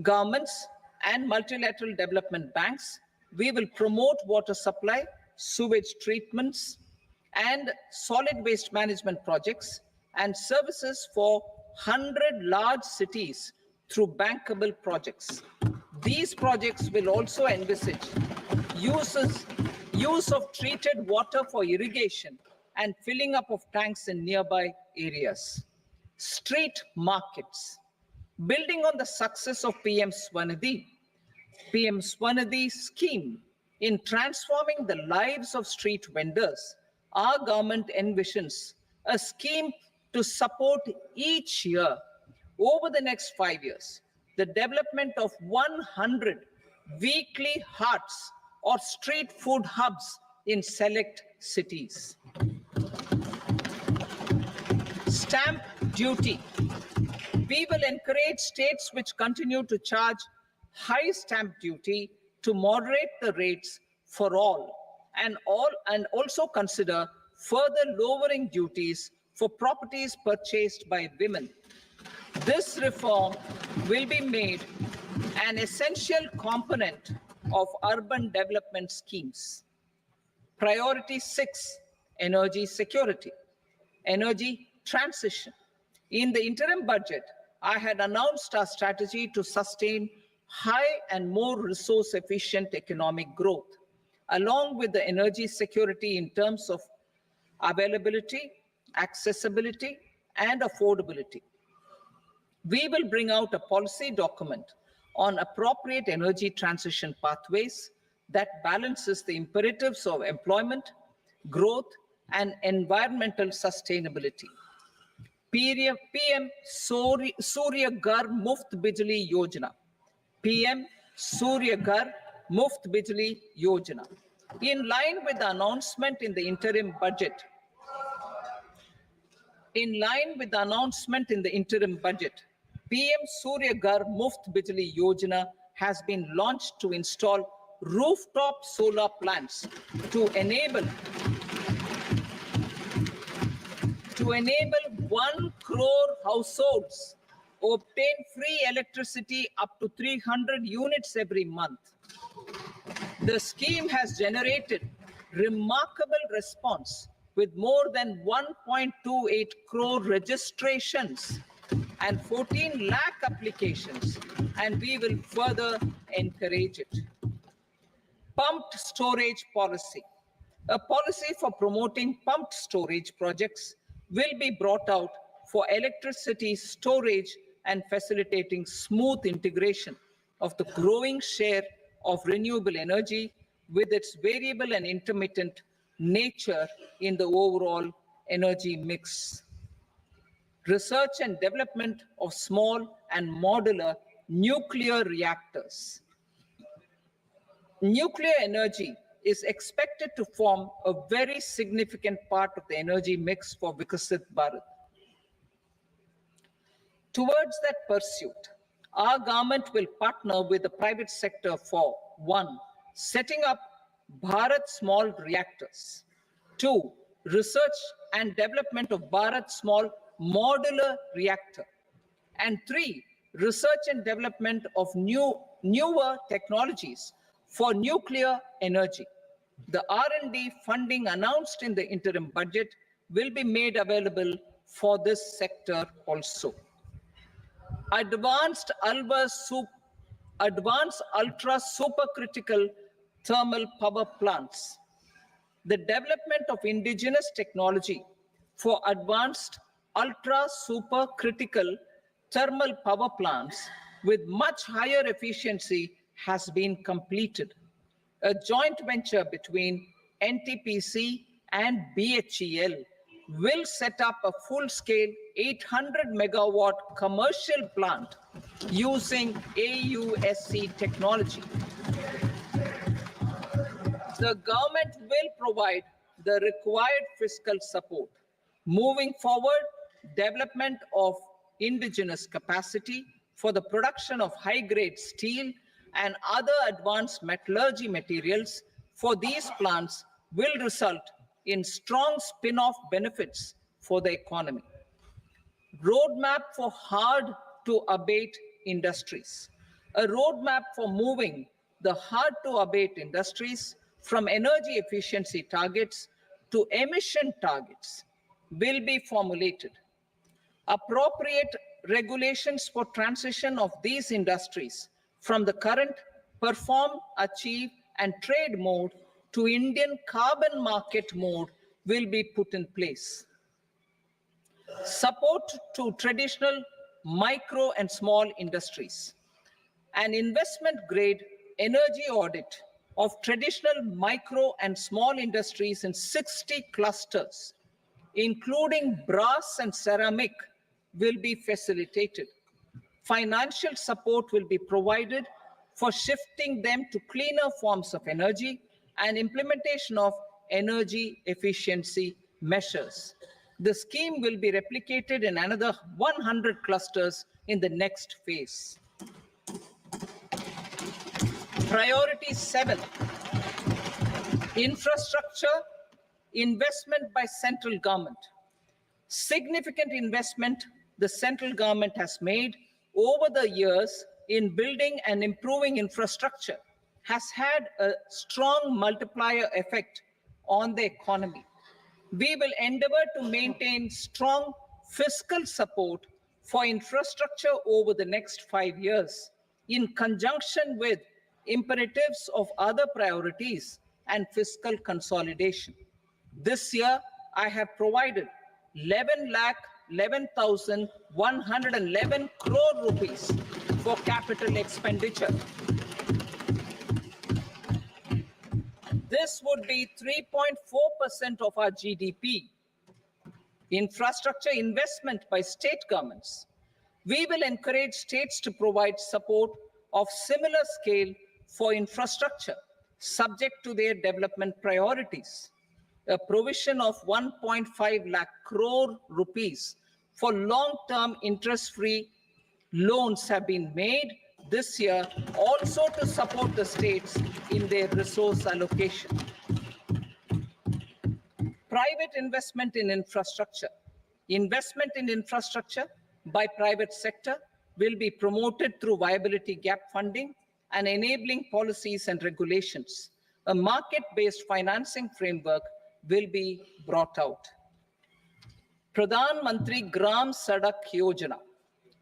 governments and multilateral development banks, we will promote water supply, sewage treatments, and solid waste management projects and services for 100 large cities through bankable projects. These projects will also envisage use of treated water for irrigation and filling up of tanks in nearby areas. Street markets. Building on the success of PM Swanidhi scheme in transforming the lives of street vendors, our government envisions a scheme to support each year over the next 5 years the development of 100 weekly hearts or street food hubs in select cities. Stamp duty. We will encourage states which continue to charge high stamp duty to moderate the rates for all and also consider further lowering duties for properties purchased by women. This reform will be made an essential component of urban development schemes. Priority 6, energy security, energy transition. In the interim budget, I had announced our strategy to sustain high and more resource efficient economic growth, along with the energy security in terms of availability, accessibility, and affordability. We will bring out a policy document on appropriate energy transition pathways that balances the imperatives of employment, growth, and environmental sustainability. PM Surya Ghar Muft Bijli Yojana. PM Surya Ghar Muft Bijli Yojana. In line with the announcement in the interim budget, PM Surya Ghar Muft Bijli Yojana has been launched to install rooftop solar plants to enable 1 crore households obtain free electricity up to 300 units every month. The scheme has generated remarkable response with more than 1.28 crore registrations and 14 lakh applications, and we will further encourage it. Pumped storage policy. A policy for promoting pumped storage projects will be brought out for electricity storage and facilitating smooth integration of the growing share of renewable energy with its variable and intermittent nature in the overall energy mix. Research and development of small and modular nuclear reactors. Nuclear energy is expected to form a very significant part of the energy mix for Vikasit Bharat. Towards that pursuit, our government will partner with the private sector for 1. Setting up Bharat Small Reactors. 2. Research and development of Bharat Small Modular Reactor. And 3. Research and development of newer technologies for nuclear energy. The R&D funding announced in the interim budget will be made available for this sector also. Advanced ultra supercritical thermal power plants. The development of indigenous technology for advanced ultra supercritical thermal power plants with much higher efficiency has been completed. A joint venture between NTPC and BHEL will set up a full-scale 800 megawatt commercial plant using AUSC technology. The government will provide the required fiscal support. Moving forward, development of indigenous capacity for the production of high-grade steel and other advanced metallurgy materials for these plants will result in strong spin-off benefits for the economy. Roadmap for hard-to-abate industries. A roadmap for moving the hard-to-abate industries from energy efficiency targets to emission targets will be formulated. Appropriate regulations for transition of these industries from the current perform, achieve, and trade mode to Indian carbon market mode will be put in place. Support to traditional micro and small industries. An investment grade energy audit of traditional micro and small industries in 60 clusters, including brass and ceramic, will be facilitated. Financial support will be provided for shifting them to cleaner forms of energy and implementation of energy efficiency measures. The scheme will be replicated in another 100 clusters in the next phase. Priority 7, infrastructure investment by central government. Significant investment the central government has made over the years in building and improving infrastructure has had a strong multiplier effect on the economy. We will endeavor to maintain strong fiscal support for infrastructure over the next 5 years in conjunction with imperatives of other priorities and fiscal consolidation. This year, I have provided 11,11,111 crore rupees for capital expenditure. This would be 3.4% of our GDP. Infrastructure investment by state governments. We will encourage states to provide support of similar scale for infrastructure, subject to their development priorities. A provision of 1.5 lakh crore rupees for long-term interest-free loans have been made this year also to support the states in their resource allocation. Private investment in infrastructure. Investment in infrastructure by private sector will be promoted through viability gap funding and enabling policies and regulations. A market-based financing framework will be brought out. Pradhan Mantri Gram Sadak Yojana.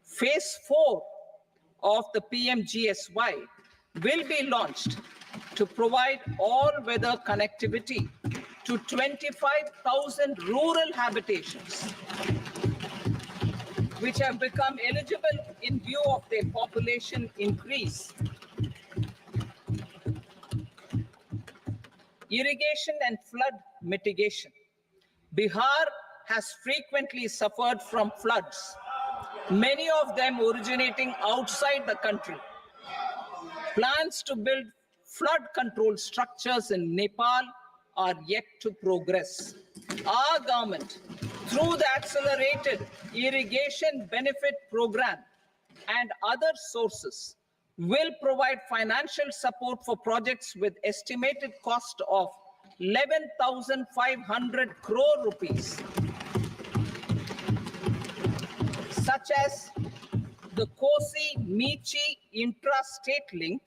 Phase 4 of the PMGSY will be launched to provide all-weather connectivity to 25,000 rural habitations, which have become eligible in view of their population increase. Irrigation and flood mitigation. Bihar has frequently suffered from floods, many of them originating outside the country. Plans to build flood control structures in Nepal are yet to progress. Our government, through the Accelerated Irrigation Benefit Program and other sources, will provide financial support for projects with estimated cost of 11,500 crore rupees, such as the Kosi-Michi intra-state link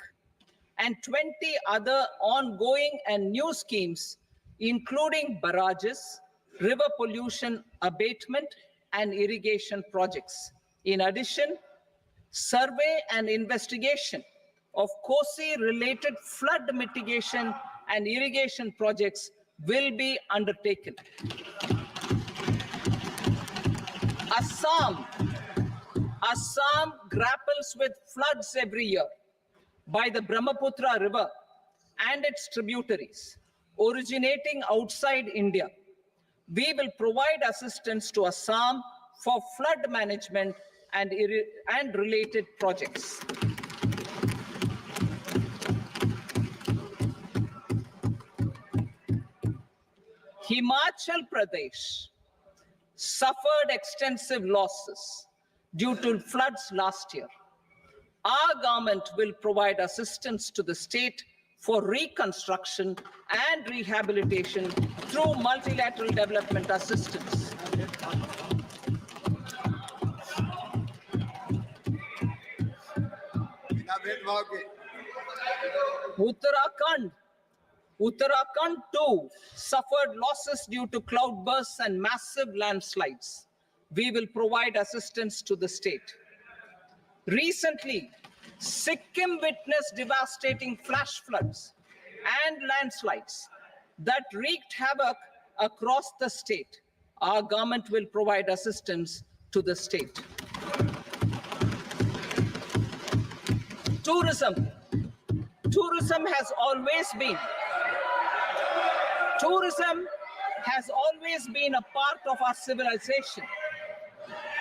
and 20 other ongoing and new schemes, including barrages, river pollution abatement, and irrigation projects. In addition, survey and investigation of Kosi-related flood mitigation and irrigation projects will be undertaken. Assam grapples with floods every year by the Brahmaputra River and its tributaries originating outside India. We will provide assistance to Assam for flood management and related projects. Himachal Pradesh suffered extensive losses due to floods last year. Our government will provide assistance to the state for reconstruction and rehabilitation through multilateral development assistance. Uttarakhand too suffered losses due to cloudbursts and massive landslides. We will provide assistance to the state. Recently, Sikkim witnessed devastating flash floods and landslides that wreaked havoc across the state. Our government will provide assistance to the state. Tourism. Tourism has always been a part of our civilization.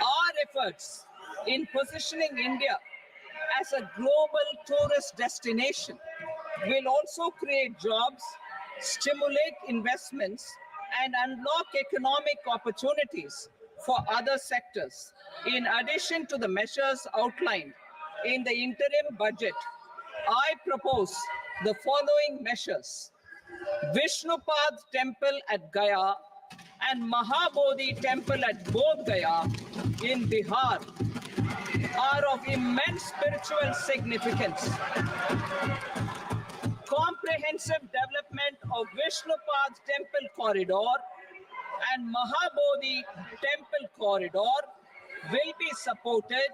Our efforts in positioning India as a global tourist destination will also create jobs, stimulate investments, and unlock economic opportunities for other sectors. In addition to the measures outlined in the interim budget, I propose the following measures. Vishnupad Temple at Gaya and Mahabodhi Temple at Bodh Gaya in Bihar are of immense spiritual significance. Comprehensive development of Vishnupad Temple corridor and Mahabodhi Temple corridor will be supported,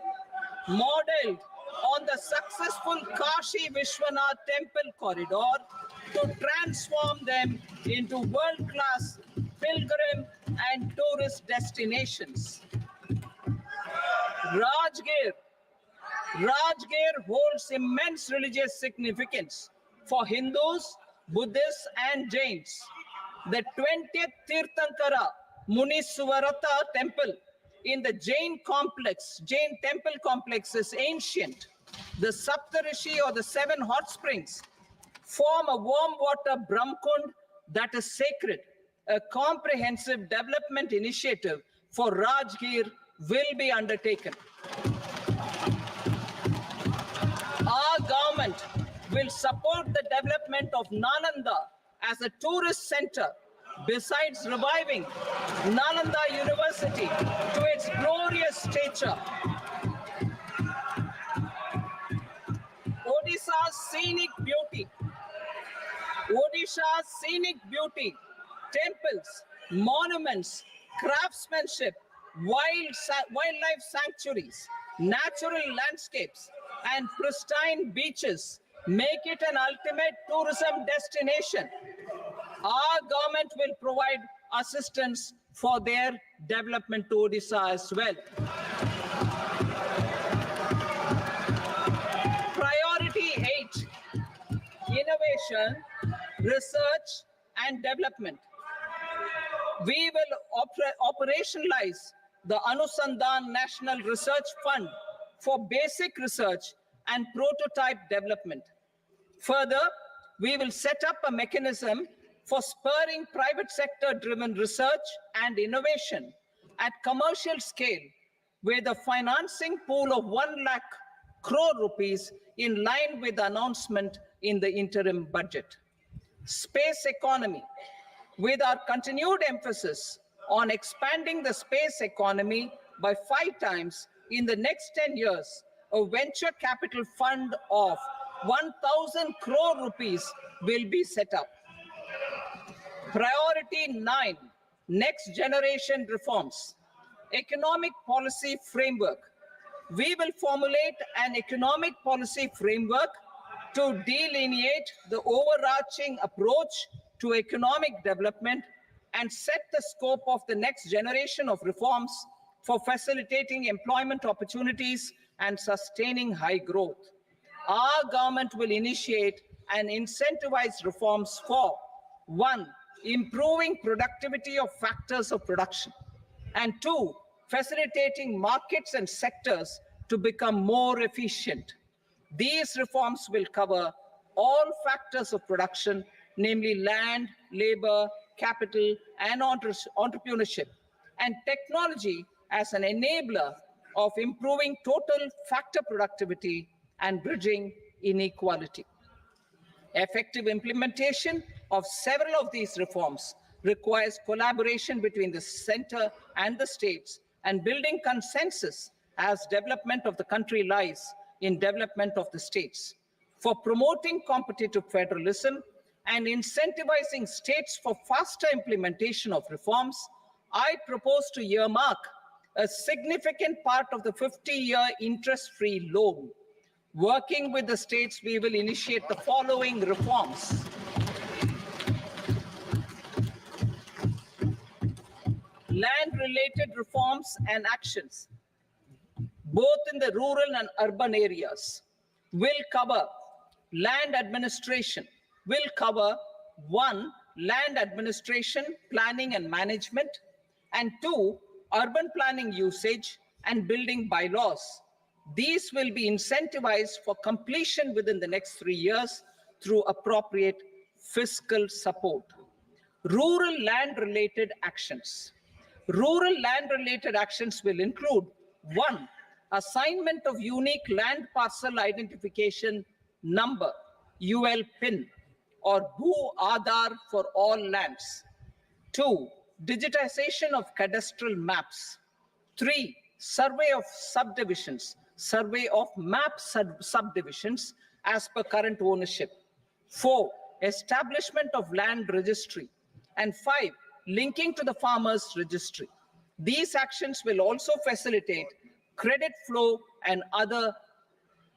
modeled on the successful Kashi Vishwanath Temple corridor to transform them into world-class pilgrim and tourist destinations. Rajgir holds immense religious significance for Hindus, Buddhists, and Jains. The 20th Tirthankara Muniswarata temple in the Jain temple complex is ancient. The Saptarishi or the 7 hot springs form a warm water Brahmkund that is sacred. A comprehensive development initiative for Rajgir will be undertaken. Our government will support the development of Nalanda as a tourist center, besides reviving Nalanda University to its glorious stature. Odisha's scenic beauty, temples, monuments, craftsmanship, wildlife sanctuaries, natural landscapes, and pristine beaches make it an ultimate tourism destination. Our government will provide assistance for their development to Odisha as well. Priority 8, innovation, research, and development. We will operationalize the Anusandhan National Research Fund for basic research and prototype development. Further, we will set up a mechanism for spurring private sector-driven research and innovation at commercial scale, with a financing pool of 1 lakh crore rupees in line with the announcement in the interim budget. Space economy. With our continued emphasis on expanding the space economy by 5 times in the next 10 years, a venture capital fund of 1,000 crore rupees will be set up. Priority 9, next generation reforms. Economic policy framework. We will formulate an economic policy framework to delineate the overarching approach to economic development and set the scope of the next generation of reforms for facilitating employment opportunities and sustaining high growth. Our government will initiate and incentivize reforms for 1, improving productivity of factors of production, and 2, facilitating markets and sectors to become more efficient. These reforms will cover all factors of production, namely land, labor, capital, and entrepreneurship, and technology as an enabler of improving total factor productivity and bridging inequality. Effective implementation of several of these reforms requires collaboration between the center and the states, and building consensus as development of the country lies in development of the states. For promoting competitive federalism and incentivizing states for faster implementation of reforms, I propose to earmark a significant part of the 50-year interest-free loan. Working with the states, we will initiate the following reforms. Land-related reforms and actions, both in the rural and urban areas, will cover land administration, will cover 1, land administration, planning and management, and 2, urban planning usage and building bylaws. These will be incentivized for completion within the next 3 years through appropriate fiscal support. Rural land-related actions. Rural land-related actions will include 1. Assignment of unique land parcel identification number, UL PIN, or Bhu Aadhaar for all lands. 2. Digitization of cadastral maps. 3. Survey of subdivisions, survey of map subdivisions as per current ownership. 4. Establishment of land registry. And 5. Linking to the farmers registry. These actions will also facilitate credit flow and other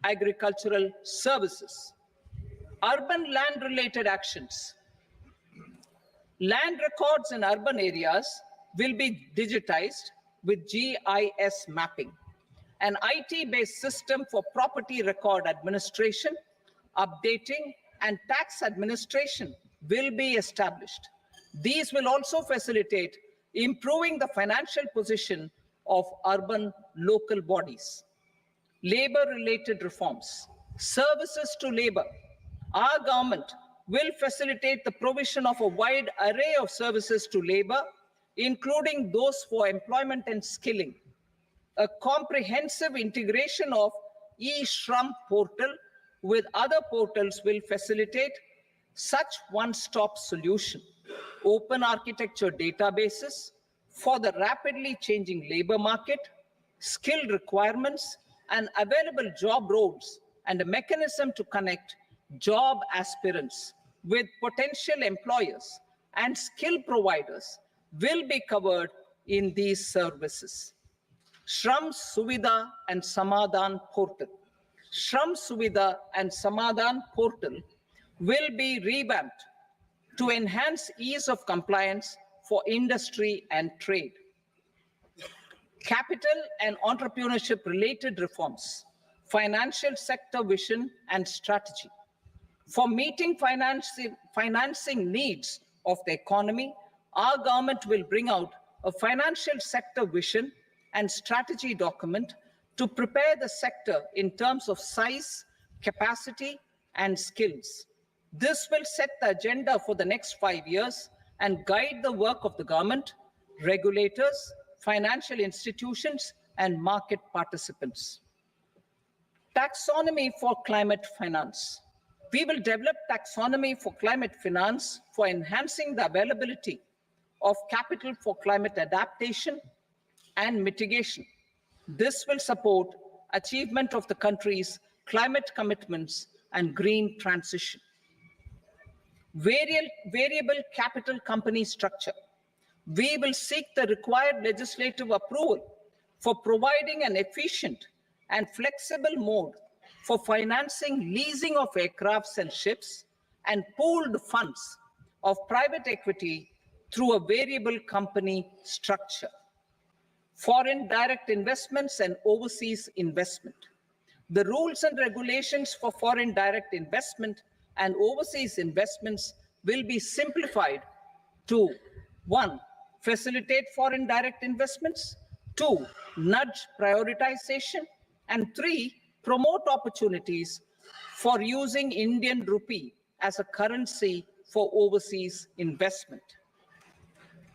agricultural services. Urban land related actions. Land records in urban areas will be digitized with GIS mapping. An IT-based system for property record administration, updating, and tax administration will be established. These will also facilitate improving the financial position of urban local bodies. Labor-related reforms, services to labor. Our government will facilitate the provision of a wide array of services to labor, including those for employment and skilling. A comprehensive integration of e-Shram portal with other portals will facilitate such one-stop solution. Open architecture databases for the rapidly changing labor market, skill requirements, and available job roles, and a mechanism to connect job aspirants with potential employers and skill providers will be covered in these services. Shram Suvidha and Samadhan portal. Shram Suvidha and Samadhan portal will be revamped to enhance ease of compliance for industry and trade. Capital and entrepreneurship related reforms, financial sector vision and strategy. For meeting financing needs of the economy, our government will bring out a financial sector vision and strategy document to prepare the sector in terms of size, capacity, and skills. This will set the agenda for the next 5 years and guide the work of the government, regulators, financial institutions, and market participants. Taxonomy for climate finance. We will develop taxonomy for climate finance for enhancing the availability of capital for climate adaptation and mitigation. This will support achievement of the country's climate commitments and green transition. Variable capital company structure. We will seek the required legislative approval for providing an efficient and flexible mode for financing leasing of aircrafts and ships and pooled funds of private equity through a variable company structure. Foreign direct investments and overseas investment. The rules and regulations for foreign direct investment and overseas investments will be simplified to 1. Facilitate foreign direct investments, 2. Nudge prioritization, and 3. Promote opportunities for using Indian rupee as a currency for overseas investment.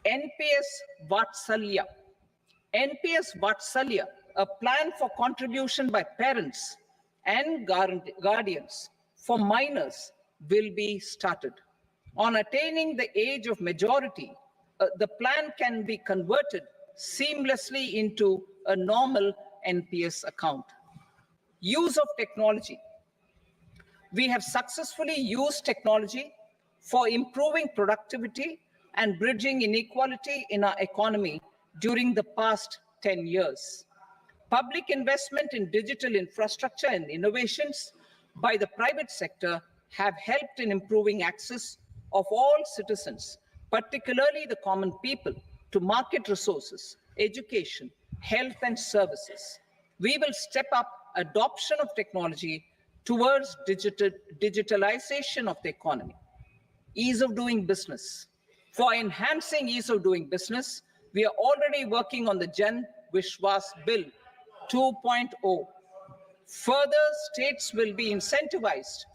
NPS Vatsalya. NPS Vatsalya, a plan for contribution by parents and guardians for minors, will be started. On attaining the age of majority, the plan can be converted seamlessly into a normal NPS account. Use of technology. We have successfully used technology for improving productivity and bridging inequality in our economy during the past 10 years. Public investment in digital infrastructure and innovations by the private sector have helped in improving access of all citizens, particularly the common people, to market resources, education, health, and services. We will step up adoption of technology towards digitalization of the economy. Ease of doing business. For enhancing ease of doing business, we are already working on the Jan Vishwas Bill 2.0. Further, states will be incentivized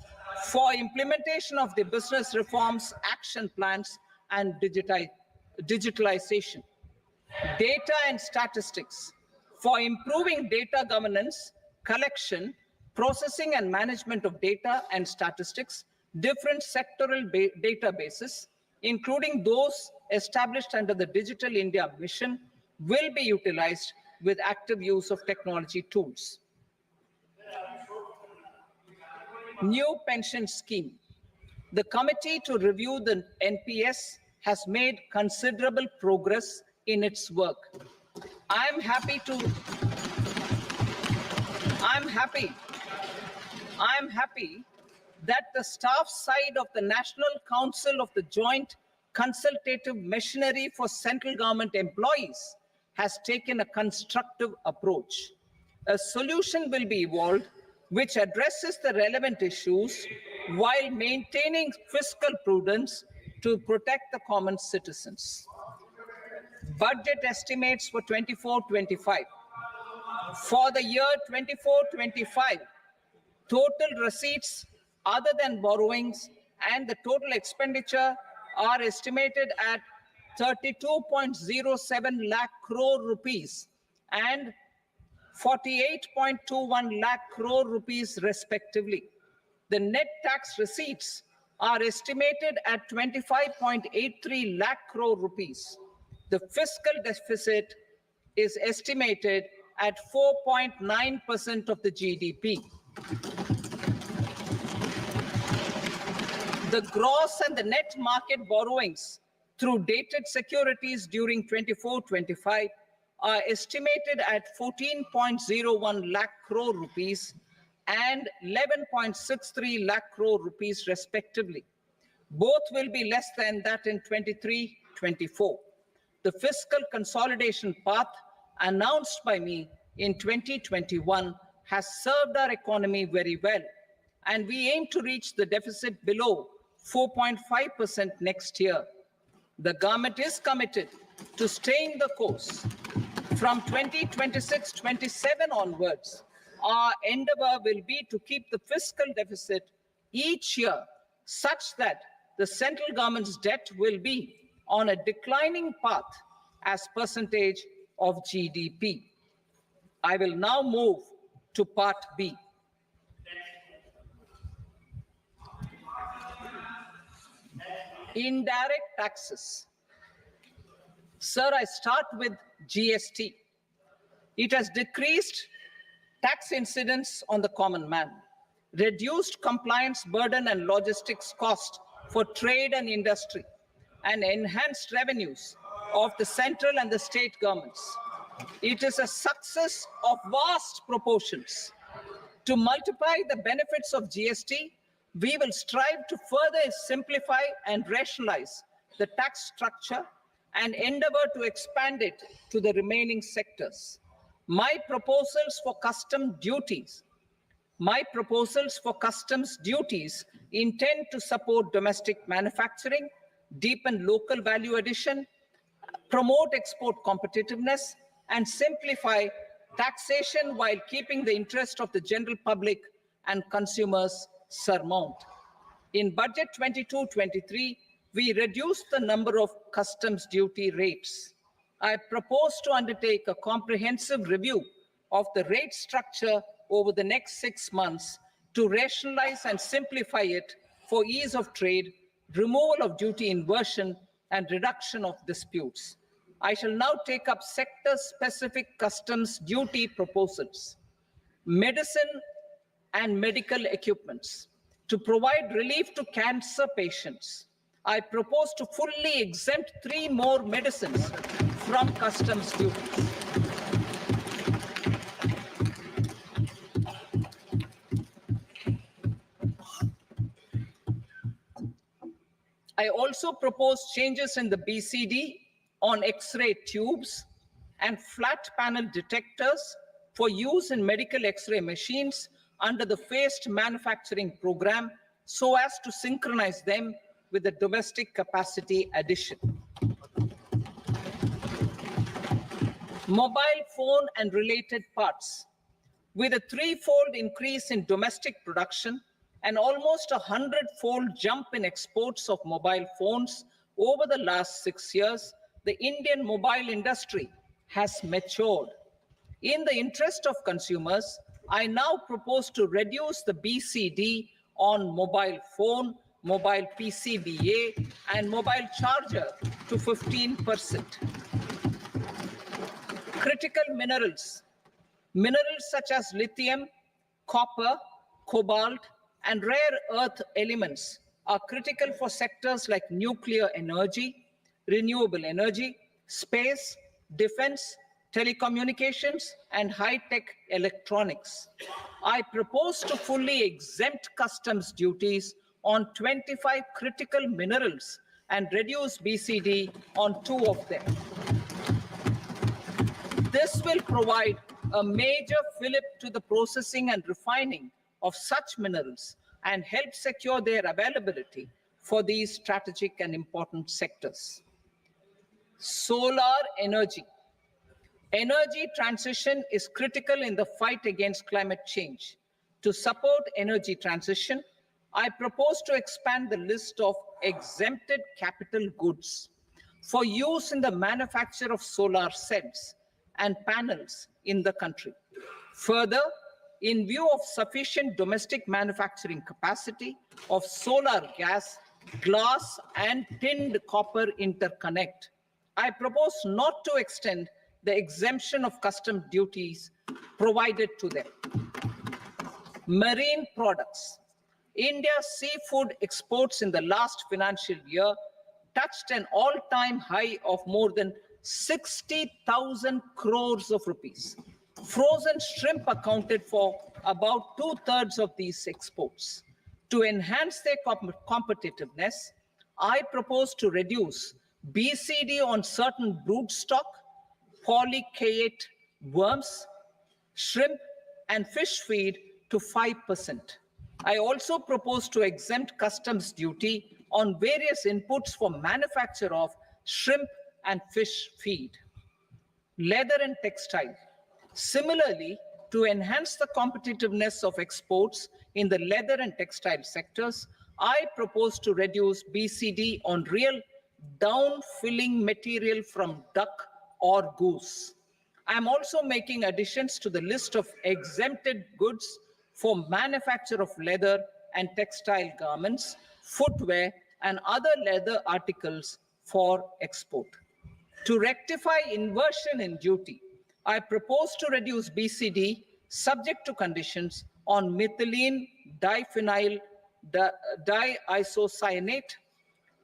for implementation of the business reforms, action plans, and digitalization. data and statistics for improving data governance, collection, processing and management of data and statistics, different sectoral databases, including those established under the Digital India Mission, will be utilized with active use of technology tools. New pension scheme. The committee to review the NPS has made considerable progress in its work. I'm happy that the staff side of the National Council of the Joint Consultative Machinery for Central Government Employees has taken a constructive approach. A solution will be evolved which addresses the relevant issues while maintaining fiscal prudence to protect the common citizens. Budget estimates for 24-25. For the year 24-25, total receipts other than borrowings and the total expenditure are estimated at 32.07 lakh crore rupees and 48.21 lakh crore rupees respectively. The net tax receipts are estimated at 25.83 lakh crore rupees. The fiscal deficit is estimated at 4.9% of the GDP. The gross and the net market borrowings through dated securities during 24-25 are estimated at 14.01 lakh crore rupees and 11.63 lakh crore rupees respectively. Both will be less than that in 23-24. The fiscal consolidation path announced by me in 2021 has served our economy very well, and we aim to reach the deficit below 4.5% next year. The government is committed to staying the course. From 2026-27 onwards, our endeavor will be to keep the fiscal deficit each year such that the central government's debt will be on a declining path as percentage of GDP. I will now move to part B. Indirect taxes. Sir, I start with GST. It has decreased tax incidence on the common man, reduced compliance burden and logistics cost for trade and industry, and enhanced revenues of the central and the state governments. It is a success of vast proportions. To multiply the benefits of GST, we will strive to further simplify and rationalize the tax structure and endeavor to expand it to the remaining sectors. My proposals for customs duties intend to support domestic manufacturing, deepen local value addition, promote export competitiveness, and simplify taxation while keeping the interest of the general public and consumers surmount. In Budget 22-23, we reduced the number of customs duty rates. I propose to undertake a comprehensive review of the rate structure over the next 6 months to rationalize and simplify it for ease of trade, removal of duty inversion, and reduction of disputes. I shall now take up sector-specific customs duty proposals. Medicine and medical equipments. To provide relief to cancer patients, I propose to fully exempt 3 more medicines from customs duties. I also propose changes in the BCD on X-ray tubes and flat panel detectors for use in medical X-ray machines under the phased manufacturing program so as to synchronize them with the domestic capacity addition. Mobile phone and related parts. With a 3-fold increase in domestic production and almost a 100-fold jump in exports of mobile phones over the last 6 years, the Indian mobile industry has matured. In the interest of consumers, I now propose to reduce the BCD on mobile phone, mobile PCBA, and mobile charger to 15%. Critical minerals. Minerals such as lithium, copper, cobalt, and rare earth elements are critical for sectors like nuclear energy, renewable energy, space, defense, telecommunications, and high-tech electronics. I propose to fully exempt customs duties on 25 critical minerals and reduce BCD on 2 of them. This will provide a major fillip to the processing and refining of such minerals and help secure their availability for these strategic and important sectors. Solar energy. Energy transition is critical in the fight against climate change. To support energy transition, I propose to expand the list of exempted capital goods for use in the manufacture of solar cells and panels in the country. Further, in view of sufficient domestic manufacturing capacity of solar gas, glass, and tinned copper interconnect, I propose not to extend the exemption of custom duties provided to them. Marine products. India's seafood exports in the last financial year touched an all-time high of more than 60,000 crores of rupees. Frozen shrimp accounted for about 2/3 of these exports. To enhance their competitiveness, I propose to reduce BCD on certain broodstock, polychaete worms, shrimp, and fish feed to 5%. I also propose to exempt customs duty on various inputs for manufacture of shrimp and fish feed. Leather and textile. Similarly, to enhance the competitiveness of exports in the leather and textile sectors, I propose to reduce BCD on real down-filling material from duck or goose. I am also making additions to the list of exempted goods for manufacture of leather and textile garments, footwear, and other leather articles for export. To rectify inversion in duty, I propose to reduce BCD subject to conditions on methylene diphenyl diisocyanate,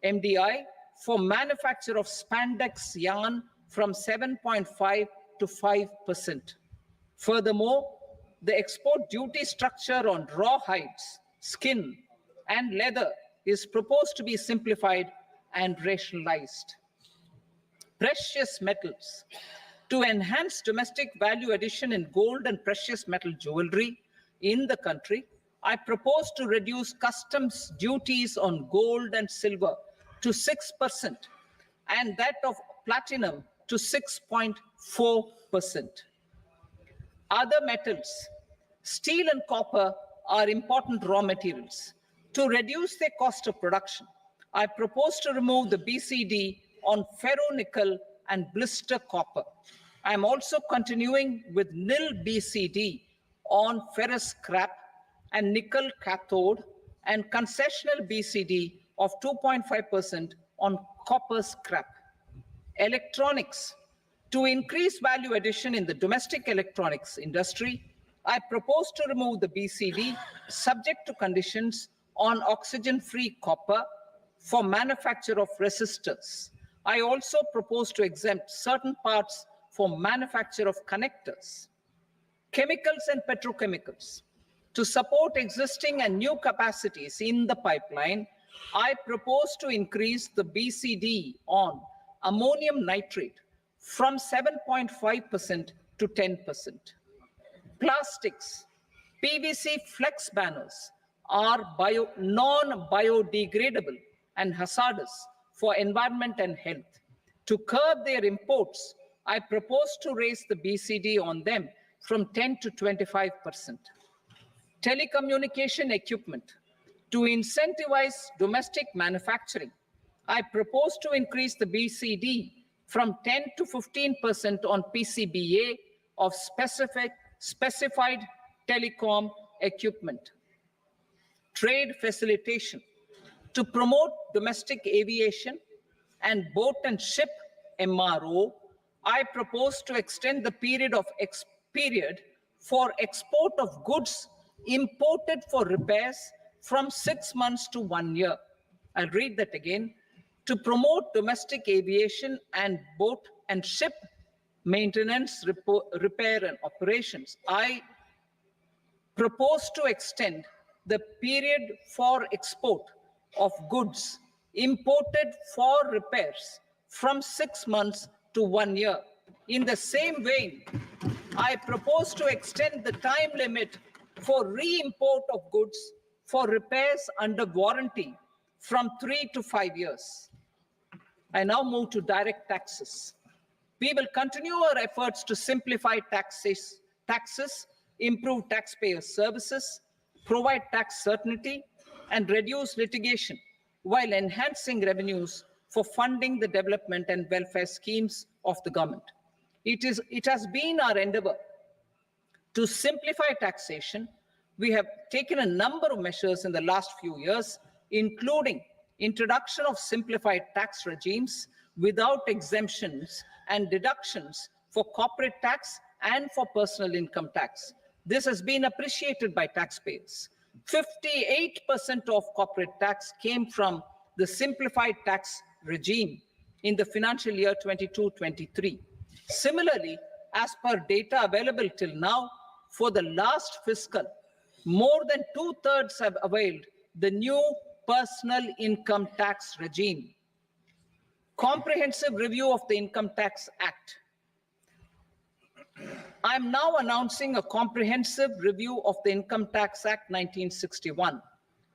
MDI, for manufacture of spandex yarn from 7.5 to 5%. Furthermore, the export duty structure on raw hides, skin, and leather is proposed to be simplified and rationalized. Precious metals. To enhance domestic value addition in gold and precious metal jewelry in the country, I propose to reduce customs duties on gold and silver to 6% and that of platinum to 6.4%. Other metals, steel and copper are important raw materials. To reduce their cost of production, I propose to remove the BCD on ferronickel and blister copper. I am also continuing with nil BCD on ferrous scrap and nickel cathode and concessional BCD of 2.5% on copper scrap. Electronics. To increase value addition in the domestic electronics industry, I propose to remove the BCD subject to conditions on oxygen-free copper for manufacture of resistors. I also propose to exempt certain parts for manufacture of connectors. Chemicals and petrochemicals. To support existing and new capacities in the pipeline, I propose to increase the BCD on ammonium nitrate from 7.5% to 10%. Plastics. PVC flex banners are non-biodegradable and hazardous for environment and health. To curb their imports, I propose to raise the BCD on them from 10 to 25%. Telecommunication equipment. To incentivize domestic manufacturing, I propose to increase the BCD from 10 to 15% on PCBA of specified telecom equipment. Trade facilitation to promote domestic aviation and boat and ship MRO. I propose to extend the period for export of goods imported for repairs from 6 months to 1 year. I'll read that again. To promote domestic aviation and boat and ship maintenance, repair and operations, I propose to extend the period for export of goods imported for repairs from 6 months to 1 year. In the same vein, I propose to extend the time limit for re-import of goods for repairs under warranty from 3 to 5 years. I now move to direct taxes. We will continue our efforts to simplify taxes, improve taxpayer services, provide tax certainty, and reduce litigation while enhancing revenues for funding the development and welfare schemes of the government. It has been our endeavor to simplify taxation. We have taken a number of measures in the last few years, including introduction of simplified tax regimes without exemptions and deductions for corporate tax and for personal income tax. This has been appreciated by taxpayers. 58% of corporate tax came from the simplified tax regime in the financial year 22-23. Similarly, as per data available till now, for the last fiscal, more than 2/3 have availed the new personal income tax regime. Comprehensive review of the Income Tax Act. I am now announcing a comprehensive review of the Income Tax Act 1961.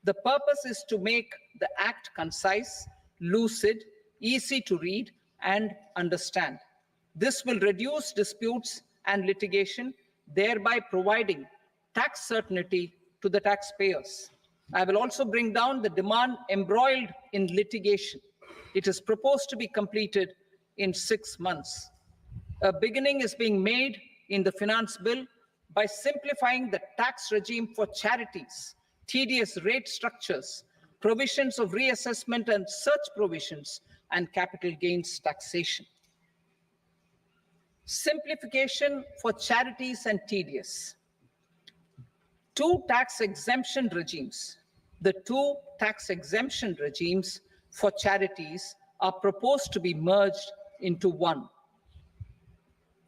The purpose is to make the act concise, lucid, easy to read and understand. This will reduce disputes and litigation, thereby providing tax certainty to the taxpayers. I will also bring down the demand embroiled in litigation. It is proposed to be completed in 6 months. A beginning is being made in the finance bill by simplifying the tax regime for charities, TDS rate structures, provisions of reassessment and such provisions, and capital gains taxation. Simplification for charities and TDS. Two tax exemption regimes. The two tax exemption regimes for charities are proposed to be merged into one.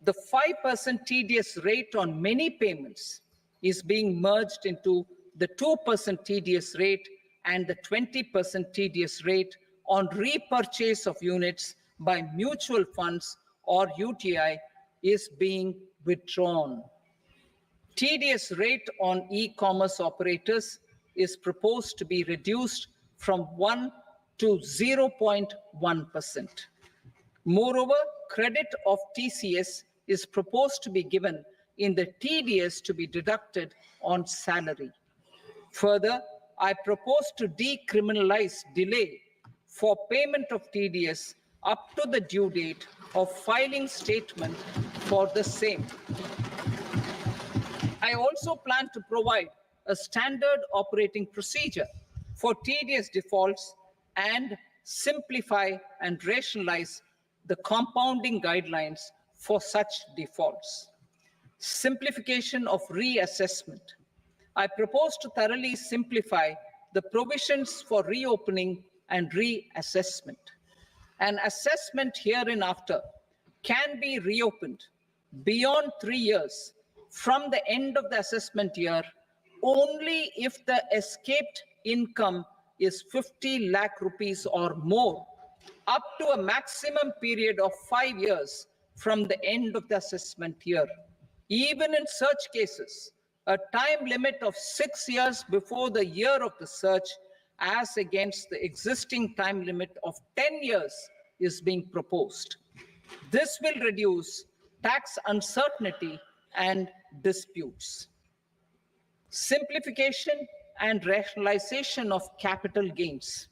The 5% TDS rate on many payments is being merged into the 2% TDS rate, and the 20% TDS rate on repurchase of units by mutual funds or UTI is being withdrawn. TDS rate on e-commerce operators is proposed to be reduced from 1 to 0.1%. Moreover, credit of TCS is proposed to be given in the TDS to be deducted on salary. Further, I propose to decriminalize delay for payment of TDS up to the due date of filing statement for the same. I also plan to provide a standard operating procedure for TDS defaults and simplify and rationalize the compounding guidelines for such defaults. Simplification of reassessment. I propose to thoroughly simplify the provisions for reopening and reassessment. An assessment hereinafter can be reopened beyond 3 years from the end of the assessment year only if the escaped income is 50 lakh rupees or more, up to a maximum period of 5 years from the end of the assessment year. Even in such cases, a time limit of 6 years before the year of the search, as against the existing time limit of 10 years, is being proposed. This will reduce tax uncertainty and disputes. Simplification and rationalization of capital gains.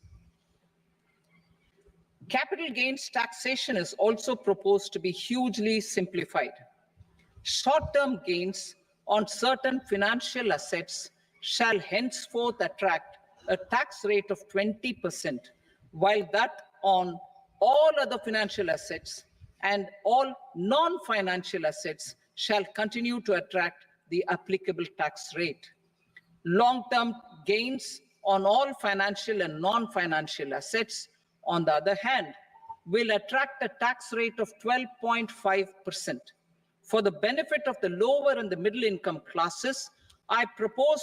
Capital gains taxation is also proposed to be hugely simplified. Short-term gains on certain financial assets shall henceforth attract a tax rate of 20%, while that on all other financial assets and all non-financial assets shall continue to attract the applicable tax rate. Long-term gains on all financial and non-financial assets, on the other hand, will attract a tax rate of 12.5%. For the benefit of the lower and the middle income classes, I propose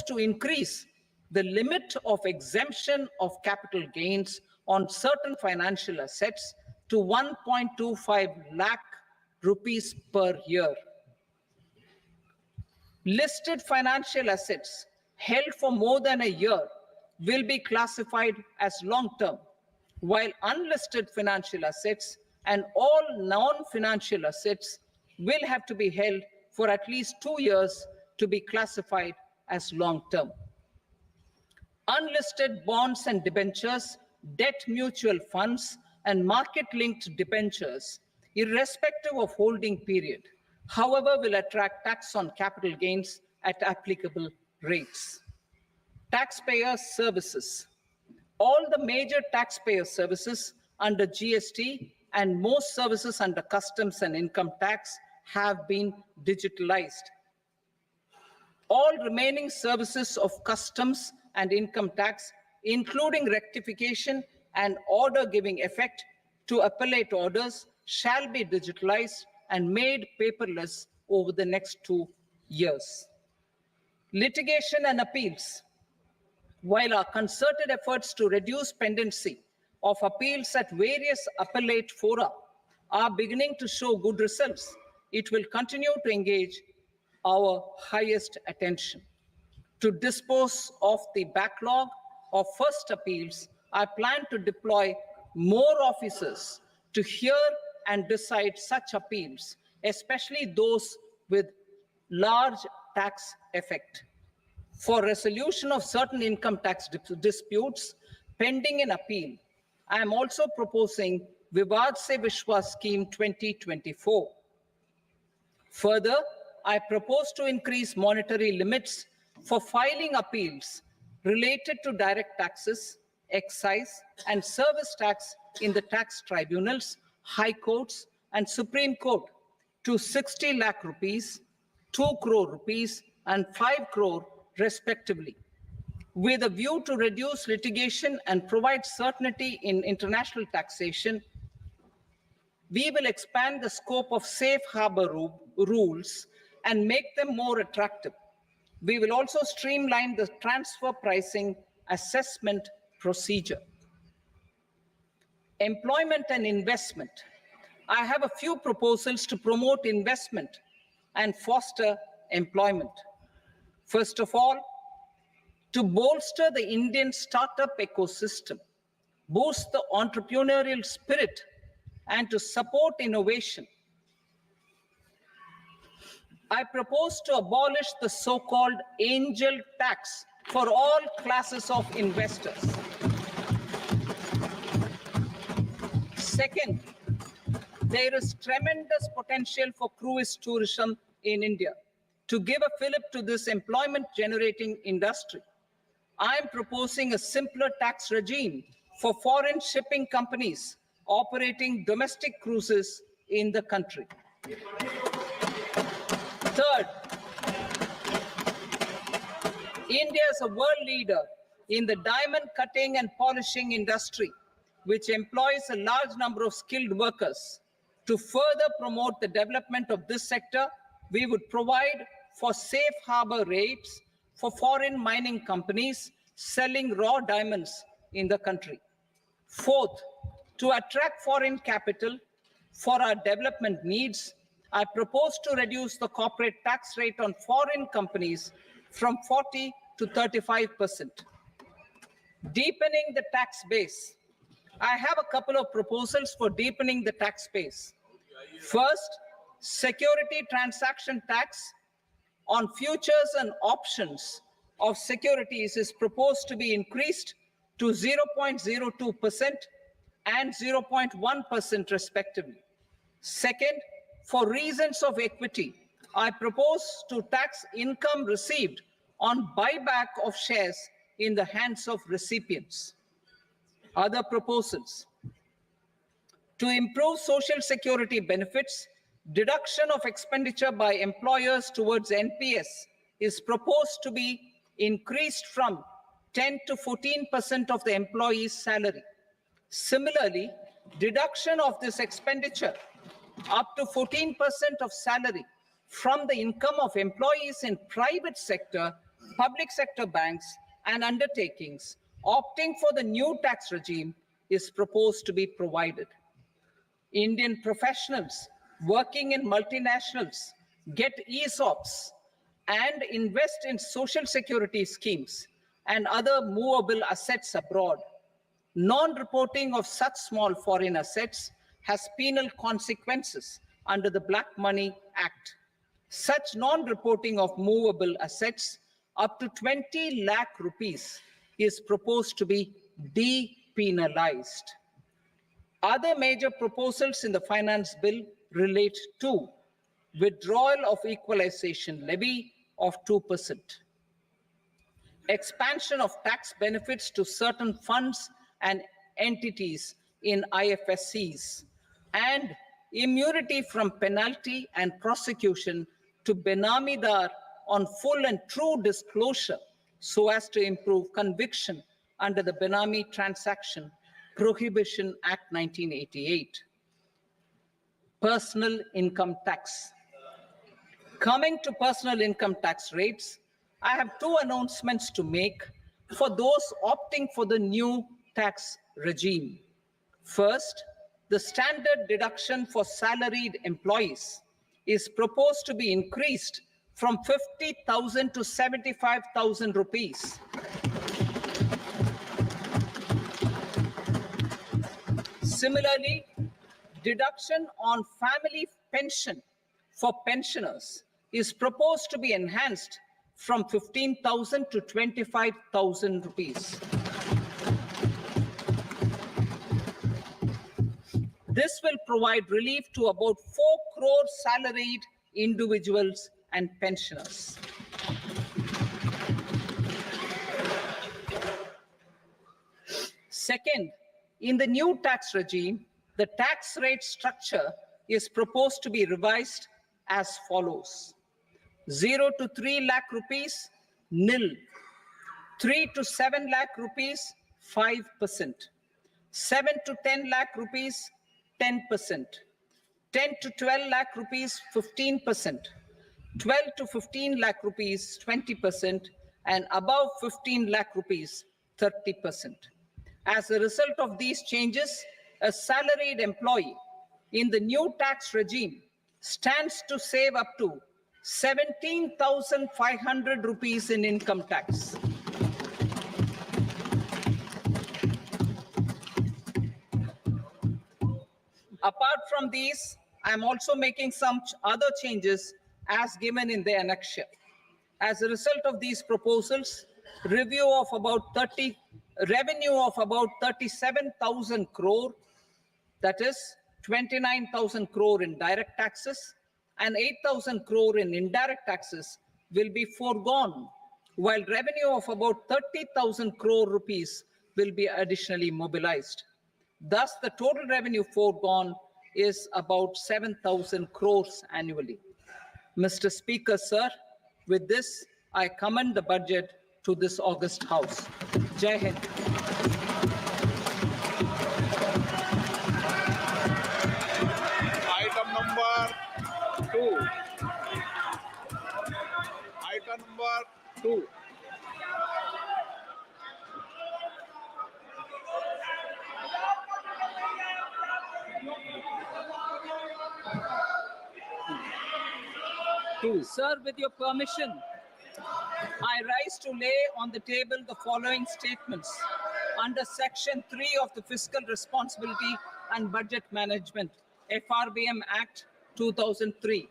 to increase the limit of exemption of capital gains on certain financial assets to 1.25 lakh rupees per year. Listed financial assets held for more than a year will be classified as long-term, while unlisted financial assets and all non-financial assets will have to be held for at least 2 years to be classified as long-term. Unlisted bonds and debentures, debt mutual funds, and market-linked debentures, irrespective of holding period, however, will attract tax on capital gains at applicable rates. Taxpayer services. All the major taxpayer services under GST and most services under customs and income tax have been digitalized. All remaining services of customs and income tax, including rectification and order giving effect to appellate orders, shall be digitalized and made paperless over the next 2 years. Litigation and appeals. While our concerted efforts to reduce pendency of appeals at various appellate fora are beginning to show good results, it will continue to engage our highest attention. To dispose of the backlog of first appeals, I plan to deploy more officers to hear and decide such appeals, especially those with large tax effect. For resolution of certain income tax disputes pending in appeal, I am also proposing Vivad Se Vishwas Scheme 2024. Further, I propose to increase monetary limits for filing appeals related to direct taxes, excise, and service tax in the tax tribunals, high courts, and Supreme Court to 60 lakh rupees, 2 crore rupees, and 5 crore respectively, with a view to reduce litigation and provide certainty in international taxation. We will expand the scope of safe harbor rules and make them more attractive. We will also streamline the transfer pricing assessment procedure. Employment and investment. I have a few proposals to promote investment and foster employment. First of all, to bolster the Indian startup ecosystem, boost the entrepreneurial spirit, and to support innovation, I propose to abolish the so-called angel tax for all classes of investors. Second, there is tremendous potential for cruise tourism in India. To give a fillip to this employment-generating industry, I am proposing a simpler tax regime for foreign shipping companies operating domestic cruises in the country. Third, India is a world leader in the diamond cutting and polishing industry, which employs a large number of skilled workers. To further promote the development of this sector, we would provide for safe harbor rates for foreign mining companies selling raw diamonds in the country. Fourth, to attract foreign capital for our development needs, I propose to reduce the corporate tax rate on foreign companies from 40 to 35%. Deepening the tax base. I have a couple of proposals for deepening the tax base. First, security transaction tax on futures and options of securities is proposed to be increased to 0.02% and 0.1% respectively. Second, for reasons of equity, I propose to tax income received on buyback of shares in the hands of recipients. Other proposals: to improve social security benefits, deduction of expenditure by employers towards NPS is proposed to be increased from 10 to 14% of the employee's salary. Similarly, deduction of this expenditure up to 14% of salary from the income of employees in private sector, public sector banks, and undertakings opting for the new tax regime is proposed to be provided. Indian professionals working in multinationals get ESOPs and invest in social security schemes and other movable assets abroad. Non-reporting of such small foreign assets has penal consequences under the Black Money Act. Such non-reporting of movable assets up to 20 lakh rupees is proposed to be depenalized. Other major proposals in the finance bill relate to withdrawal of equalization levy of 2%, expansion of tax benefits to certain funds and entities in IFSCs, and immunity from penalty and prosecution to Benamidar on full and true disclosure so as to improve conviction under the Benami Transaction Prohibition Act 1988. Personal income tax. Coming to personal income tax rates, I have two announcements to make for those opting for the new tax regime. First, the standard deduction for salaried employees is proposed to be increased from 50,000 to 75,000 rupees. Similarly, deduction on family pension for pensioners is proposed to be enhanced from 15,000 to 25,000 rupees. This will provide relief to about 4 crore salaried individuals and pensioners. Second, in the new tax regime, the tax rate structure is proposed to be revised as follows: 0 to 3 lakh rupees, nil; 3 to 7 lakh rupees, 5%; 7 to 10 lakh rupees, 10%; 10 to 12 lakh rupees, 15%; 12 to 15 lakh rupees, 20%; and above 15 lakh rupees, 30%. As a result of these changes, a salaried employee in the new tax regime stands to save up to 17,500 rupees in income tax. Apart from these, I am also making some other changes as given in the annexure. As a result of these proposals, revenue of about 37,000 crore, that is 29,000 crore in direct taxes and 8,000 crore in indirect taxes, will be foregone, while revenue of about 30,000 crore rupees will be additionally mobilized. Thus, the total revenue foregone is about 7,000 crores annually. Mr. Speaker, sir, with this, I commend the budget to this august House. Jai Hind. Item number 2. Item number 2. Sir, with your permission, I rise to lay on the table the following statements under Section 3 of the Fiscal Responsibility and Budget Management, FRBM Act 2003,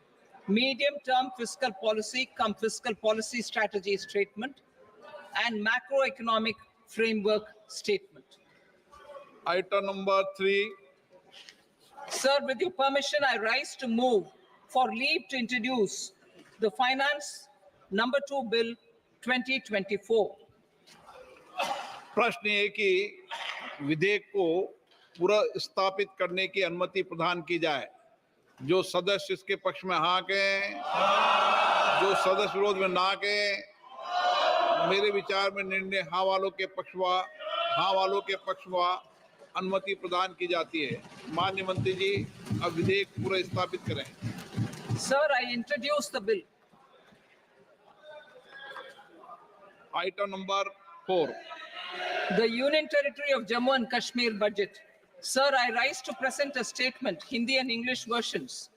Medium-Term Fiscal Policy cum Fiscal Policy Strategy Statement, and Macroeconomic Framework Statement. Item number 3. Sir, with your permission, I rise to move for leave to introduce the Finance number 2 Bill 2024. प्रश्न ये कि विधेयक को पुनर्स्थापित करने की अनुमति प्रदान की जाए। जो सदस्य इसके पक्ष में हाँ कहें, जो सदस्य विरोध में ना कहें। मेरे विचार में निर्णय हाँ वालों के पक्ष में अनुमति प्रदान की जाती है। माननीय मंत्री जी, अब विधेयक पुनर्स्थापित करें। Sir, I introduce the bill. Item number 4. The Union Territory of Jammu and Kashmir budget. Sir, I rise to present a statement, Hindi and English versions,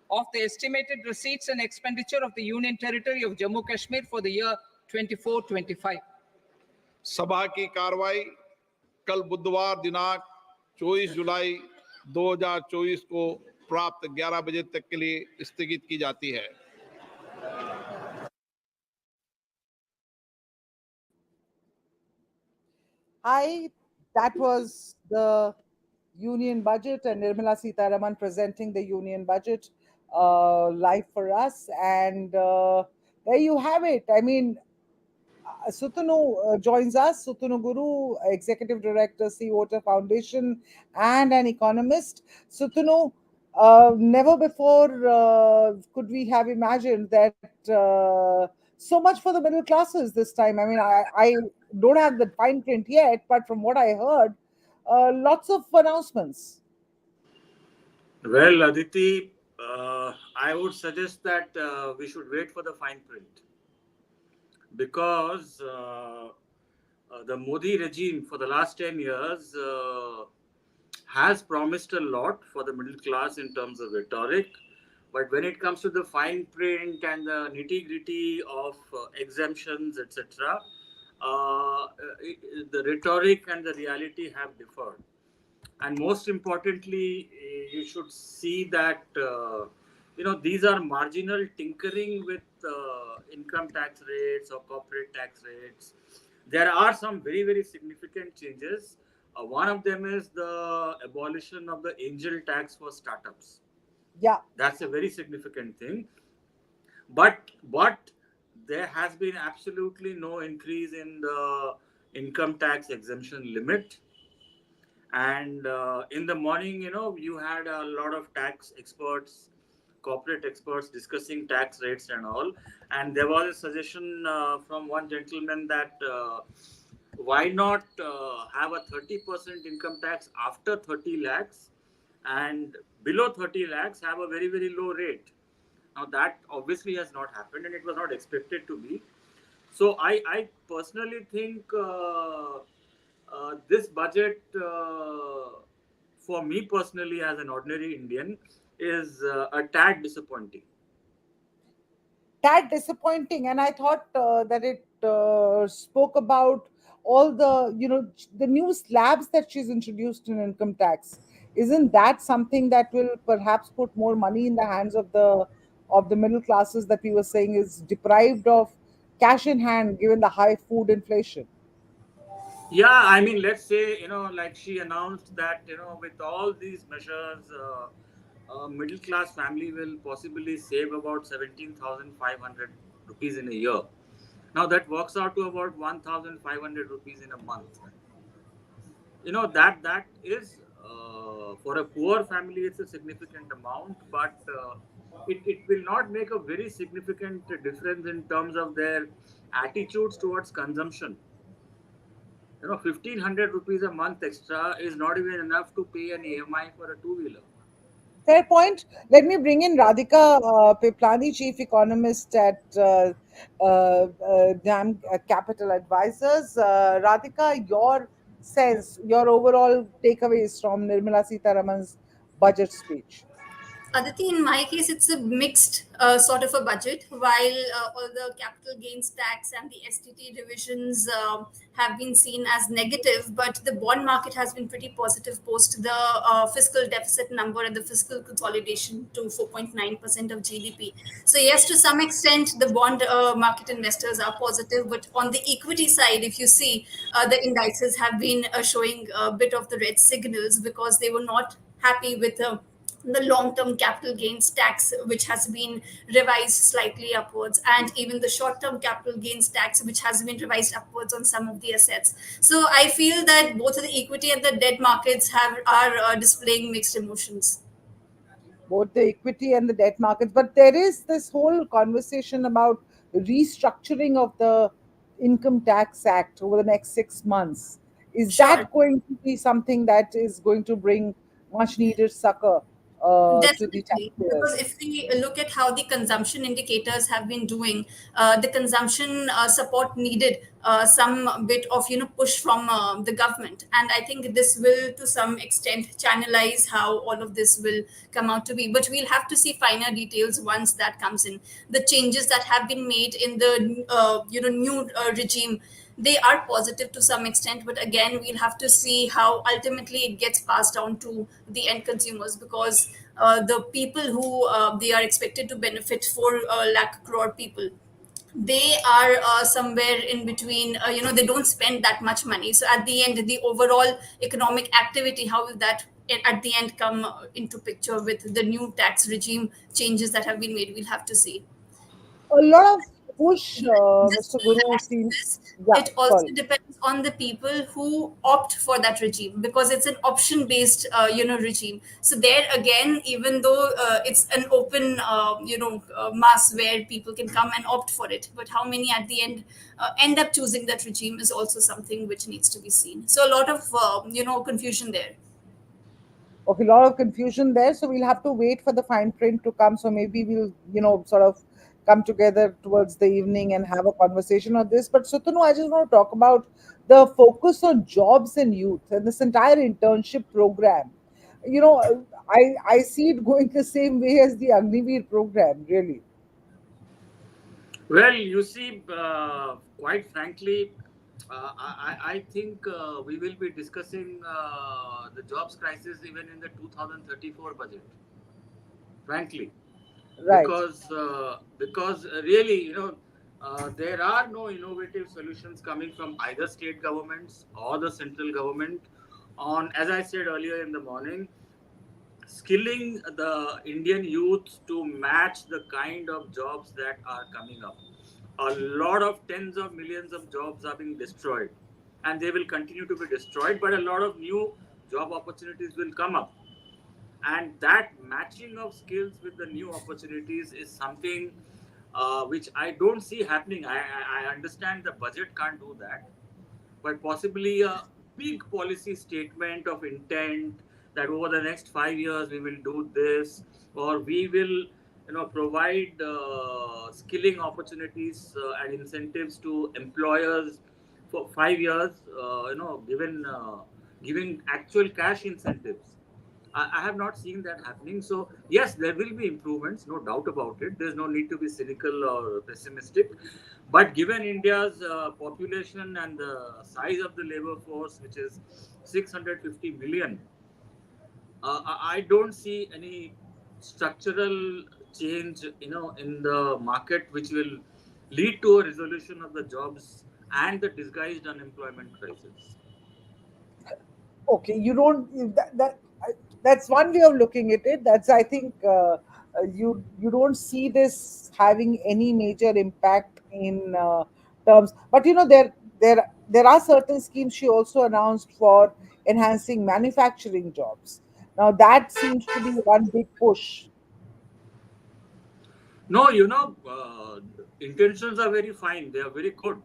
of the estimated receipts and expenditure of the Union Territory of Jammu Kashmir for the year 24-25. सभा की कार्रवाई कल बुधवार दिनांक 24 जुलाई 2024 को प्राप्त 11 बजे तक के लिए स्थगित की जाती है। Hi, that was the union budget and Nirmala Sitharaman presenting the union budget live for us. And there you have it. I mean, Sutanu joins us, Sutanu Guru, Executive Director, Seawater Foundation, and an economist. Sutanu, never before could we have imagined that so much for the middle classes this time. I mean, I don't have the fine print yet, but from what I heard, lots of announcements. Well, Aditi, I would suggest that we should wait for the fine print, because the Modi regime for the last 10 years has promised a lot for the middle class in terms of rhetoric. But when it comes to the fine print and the nitty-gritty of exemptions, etc., the rhetoric and the reality have differed. And most importantly, you should see that these are marginal tinkering with income tax rates or corporate tax rates. There are some very, very significant changes. One of them is the abolition of the angel tax for startups. Yeah, that's a very significant thing. But there has been absolutely no increase in the income tax exemption limit. And in the morning, you had a lot of tax experts, corporate experts discussing tax rates and all. And there was a suggestion from one gentleman that why not have a 30% income tax after 30 lakhs and below 30 lakhs have a very, very low rate. Now that obviously has not happened and it was not expected to be. So I personally think this budget, for me personally as an ordinary Indian, is a tad disappointing. Tad disappointing. And I thought that it spoke about all the, the new slabs that she's introduced in income tax. Isn't that something that will perhaps put more money in the hands of the middle classes that we were saying is deprived of cash in hand given the high food inflation? Yeah, I mean, let's say, like she announced that, with all these measures, a middle class family will possibly save about 17,500 rupees in a year. Now that works out to about 1,500 rupees in a month. That is, for a poor family, it's a significant amount, but it will not make a very significant difference in terms of their attitudes towards consumption. 1,500 rupees a month extra is not even enough to pay an EMI for a two-wheeler. Fair point. Let me bring in Radhika Peplani, Chief Economist at DAM Capital Advisors. Radhika, your sense, your overall takeaways from Nirmala Sitharaman's budget speech? Aditi, in my case, it's a mixed sort of a budget. While all the capital gains tax and the STT revisions have been seen as negative, but the bond market has been pretty positive post the fiscal deficit number and the fiscal consolidation to 4.9% of GDP. So, yes, to some extent, the bond market investors are positive. But on the equity side, if you see, the indices have been showing a bit of the red signals because they were not happy with the long-term capital gains tax, which has been revised slightly upwards, and even the short-term capital gains tax, which has been revised upwards on some of the assets. So I feel that both the equity and the debt markets are displaying mixed emotions. Both the equity and the debt markets. But there is this whole conversation about restructuring of the Income Tax Act over the next 6 months. Is Sure. that going to be something that is going to bring much needed succor to the Definitely, because taxpayers? if we look at how the consumption indicators have been doing, the consumption support needed some bit of push from the government, and I think this will to some extent channelize how all of this will come out to be. But we'll have to see finer details once that comes in. The changes that have been made in the new regime, they are positive to some extent, but again we'll have to see how ultimately it gets passed down to the end consumers, because the people who they are expected to benefit, 4 lakh crore people, they are somewhere in between. They don't spend that much money, so at the end the overall economic activity, how will that at the end come into picture with the new tax regime changes that have been made, we'll have to see. A lot of push, Just Mr. to Guru add to seems. this, Yeah, it also sorry. depends on the people who opt for that regime, because it's an option based regime. So there again, even though it's an open mass where people can come and opt for it, but how many at the end end up choosing that regime is also something which needs to be seen. So a lot of confusion there. Okay, a lot of confusion there. So we'll have to wait for the fine print to come. So maybe we'll, sort of come together towards the evening and have a conversation on this. But Sutanu, I just want to talk about the focus on jobs and youth and this entire internship program. I see it going the same way as the Agniveer program, really. Well, you see, quite frankly, I think we will be discussing the jobs crisis even in the 2034 budget. Frankly, Right. because really, there are no innovative solutions coming from either state governments or the central government on, as I said earlier in the morning, skilling the Indian youth to match the kind of jobs that are coming up. A lot of tens of millions of jobs are being destroyed, and they will continue to be destroyed, but a lot of new job opportunities will come up. And that matching of skills with the new opportunities is something which I don't see happening. I understand the budget can't do that, but possibly a big policy statement of intent that over the next 5 years we will do this, or we will provide skilling opportunities and incentives to employers for 5 years, giving actual cash incentives. I have not seen that happening. So yes, there will be improvements, no doubt about it. There's no need to be cynical or pessimistic. But given India's population and the size of the labor force, which is 650 million, I don't see any structural change, in the market, which will lead to a resolution of the jobs and the disguised unemployment crisis. Okay, you don't that's one way of looking at it. That's, I think, you don't see this having any major impact in terms. But there are certain schemes she also announced for enhancing manufacturing jobs. Now that seems to be one big push. No, intentions are very fine. They are very good.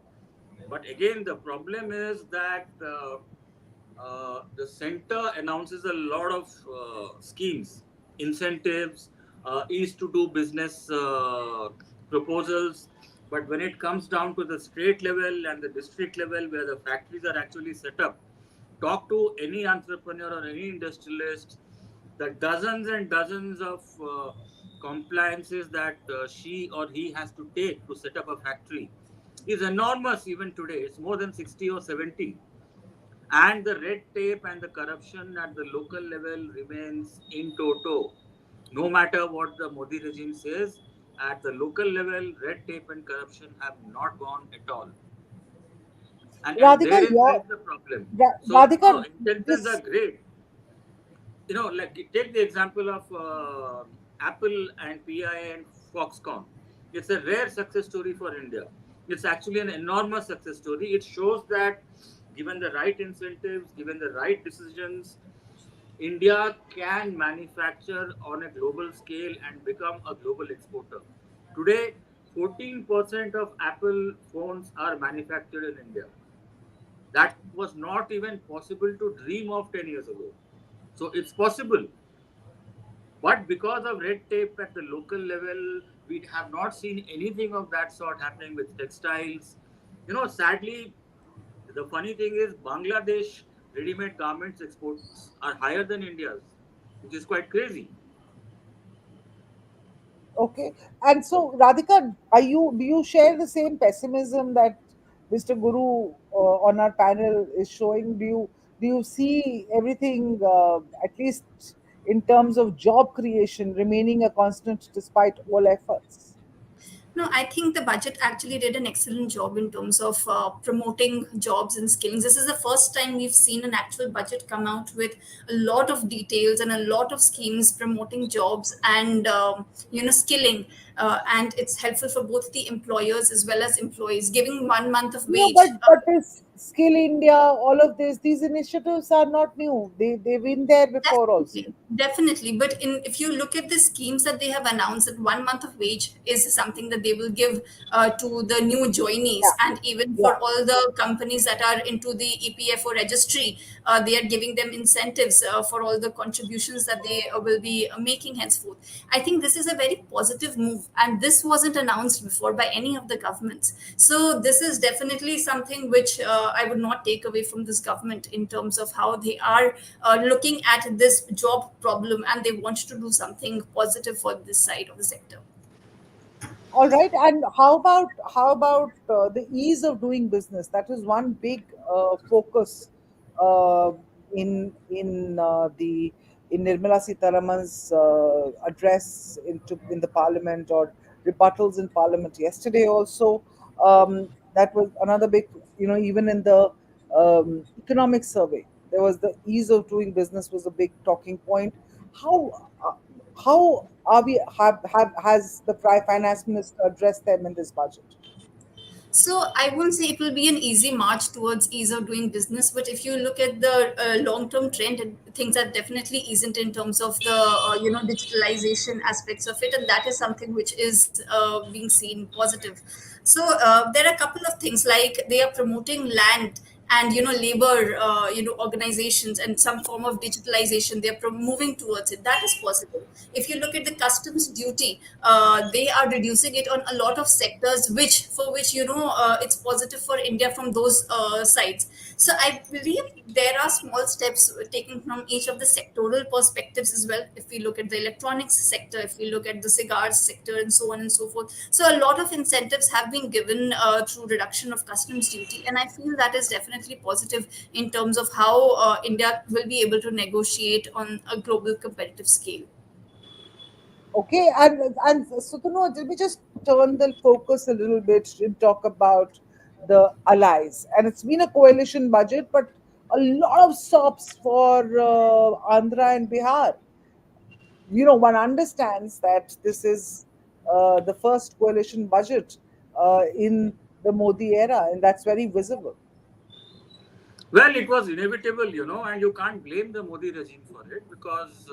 But again, the problem is that the center announces a lot of schemes, incentives, ease to do business proposals. But when it comes down to the state level and the district level where the factories are actually set up, talk to any entrepreneur or any industrialist. the dozens and dozens of compliances that she or he has to take to set up a factory is enormous even today. It's more than 60 or 70. And the red tape and the corruption at the local level remains in toto. No matter what the Modi regime says, at the local level, red tape and corruption have not gone at all. And Radhika, therein the problem. So, Radhika, intentions are this great. Like take the example of Apple and PI and Foxconn. It's a rare success story for India. It's actually an enormous success story. It shows that given the right incentives, given the right decisions, India can manufacture on a global scale and become a global exporter. Today, 14% of Apple phones are manufactured in India. That was not even possible to dream of 10 years ago. So it's possible. But because of red tape at the local level, we have not seen anything of that sort happening with textiles. Sadly, the funny thing is Bangladesh ready-made garments exports are higher than India's, which is quite crazy. okay. And so, Radhika, do you share the same pessimism that Mr. Guru on our panel is showing? Do you see everything, at least in terms of job creation, remaining a constant despite all efforts? No, I think the budget actually did an excellent job in terms of promoting jobs and skillings. This is the first time we've seen an actual budget come out with a lot of details and a lot of schemes promoting jobs and skilling. And it's helpful for both the employers as well as employees, giving 1 month of No, wage. but this Skill India, all of these initiatives are not new. They've been there before also. Definitely. But if you look at the schemes that they have announced, that 1 month of wage is something that they will give to the new joinees, Yeah, and even for yeah. all the companies that are into the EPFO registry, they are giving them incentives for all the contributions that they will be making henceforth. I think this is a very positive move, and this wasn't announced before by any of the governments. So this is definitely something which I would not take away from this government in terms of how they are looking at this job problem, and they want to do something positive for this side of the sector. All right. And how about the ease of doing business? That is one big focus uh, in in Nirmala Sitharaman's address in the Parliament, or rebuttals in Parliament yesterday. Also, that was another big. Even in the economic survey, there was the ease of doing business was a big talking point. How uh, how are we have has the finance minister addressed them in this budget? So I won't say it will be an easy march towards ease of doing business, but if you look at the long-term trend, things are definitely isn't in terms of the digitalization aspects of it, and that is something which is being seen positive. So there are a couple of things, like they are promoting land and labor organizations and some form of digitalization. They're moving towards it. That is possible. If you look at the customs duty, they are reducing it on a lot of sectors, which it's positive for India from those sides. So I believe there are small steps taken from each of the sectoral perspectives as well. If we look at the electronics sector, if we look at the cigars sector, and so on and so forth, so a lot of incentives have been given through reduction of customs duty, and I feel that is definitely positive in terms of how India will be able to negotiate on a global competitive scale. Okay, and Sutanu, let me just turn the focus a little bit and talk about the allies. And it's been a coalition budget, but a lot of stops for Andhra and Bihar. One understands that this is the first coalition budget in the Modi era, and that's very visible. Well, it was inevitable, and you can't blame the Modi regime for it, because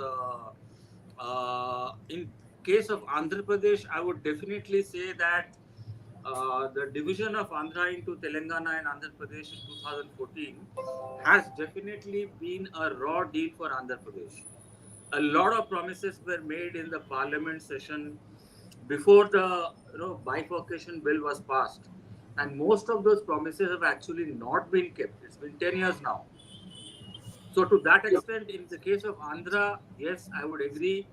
in case of Andhra Pradesh, I would definitely say that the division of Andhra into Telangana and Andhra Pradesh in 2014 has definitely been a raw deal for Andhra Pradesh. A lot of promises were made in the parliament session before the bifurcation bill was passed, and most of those promises have actually not been kept. It's been 10 years now. So to that extent, in the case of Andhra, yes, I would agree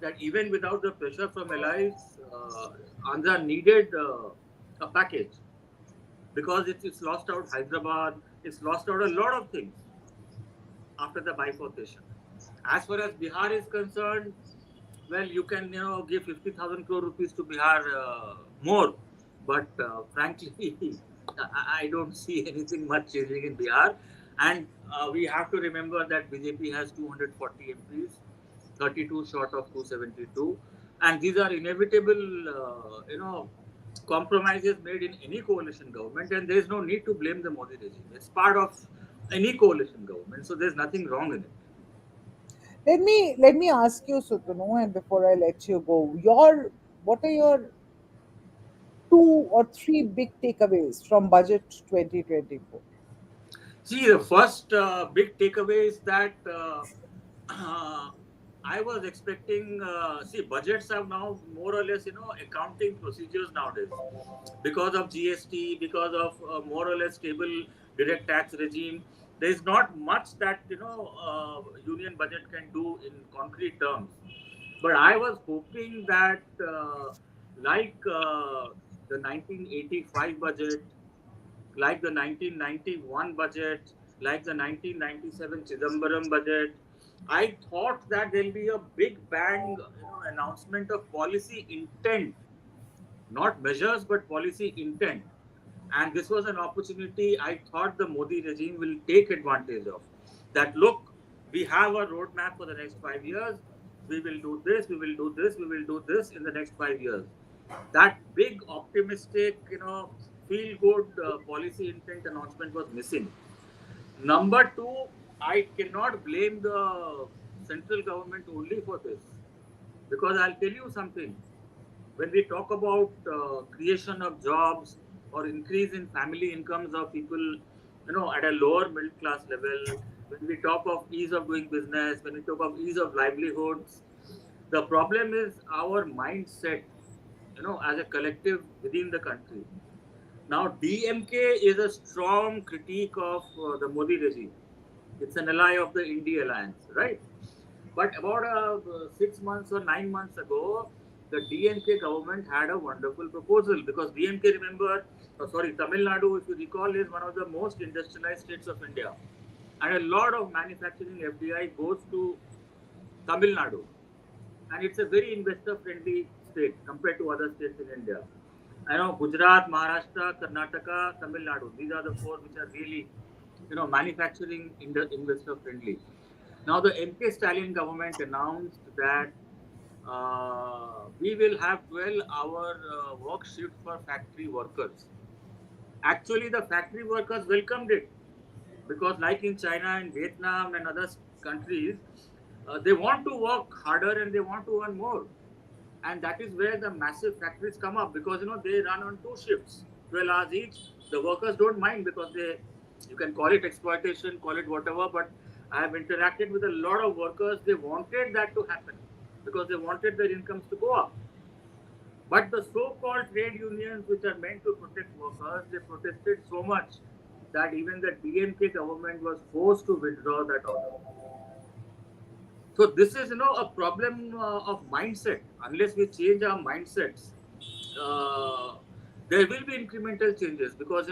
that even without the pressure from allies, Andhra needed a package because it's lost out Hyderabad, it's lost out a lot of things after the bifurcation. As far as Bihar is concerned, well, you can give 50,000 crore rupees to Bihar more, but frankly, I don't see anything much changing in Bihar. And we have to remember that BJP has 240 MPs, 32 short of 272, and these are inevitable, compromises made in any coalition government, and there is no need to blame the Modi regime. It's part of any coalition government, so there's nothing wrong in it. Let me ask you, Sutanu, and before I let you go, what are your 2 or 3 big takeaways from Budget 2024? See, the first big takeaway is that I was expecting. See, budgets have now more or less, accounting procedures nowadays because of GST, because of more or less stable direct tax regime. There is not much that union budget can do in concrete terms. But I was hoping that, like the 1985 budget, like the 1991 budget, like the 1997 Chidambaram budget. I thought that there'll be a big bang, announcement of policy intent, not measures, but policy intent. And this was an opportunity I thought the Modi regime will take advantage of. That look, we have a roadmap for the next 5 years. We will do this, we will do this, we will do this in the next 5 years. That big, optimistic, feel good policy intent announcement was missing. Number two, I cannot blame the central government only for this, because I'll tell you something. When we talk about creation of jobs or increase in family incomes of people, at a lower middle class level, when we talk of ease of doing business, when we talk of ease of livelihoods, the problem is our mindset, as a collective within the country. Now, DMK is a strong critique of the Modi regime. It's an ally of the India alliance, right? But about 6 months or 9 months ago, the DMK government had a wonderful proposal, because DMK, remember, Tamil Nadu, if you recall, is one of the most industrialized states of India. And a lot of manufacturing FDI goes to Tamil Nadu. And it's a very investor friendly state compared to other states in India. I know Gujarat, Maharashtra, Karnataka, Tamil Nadu. These are the 4 which are really, manufacturing investor friendly. Now the MK Stalin government announced that we will have 12-hour work shift for factory workers. Actually, the factory workers welcomed it, because like in China and Vietnam and other countries, they want to work harder and they want to earn more. And that is where the massive factories come up, because they run on 2 shifts, 12 hours each. The workers don't mind, because you can call it exploitation, call it whatever, but I have interacted with a lot of workers. They wanted that to happen because they wanted their incomes to go up. But the so-called trade unions, which are meant to protect workers, they protested so much that even the DMK government was forced to withdraw that order. So this is, a problem of mindset. Unless we change our mindsets, there will be incremental changes, because,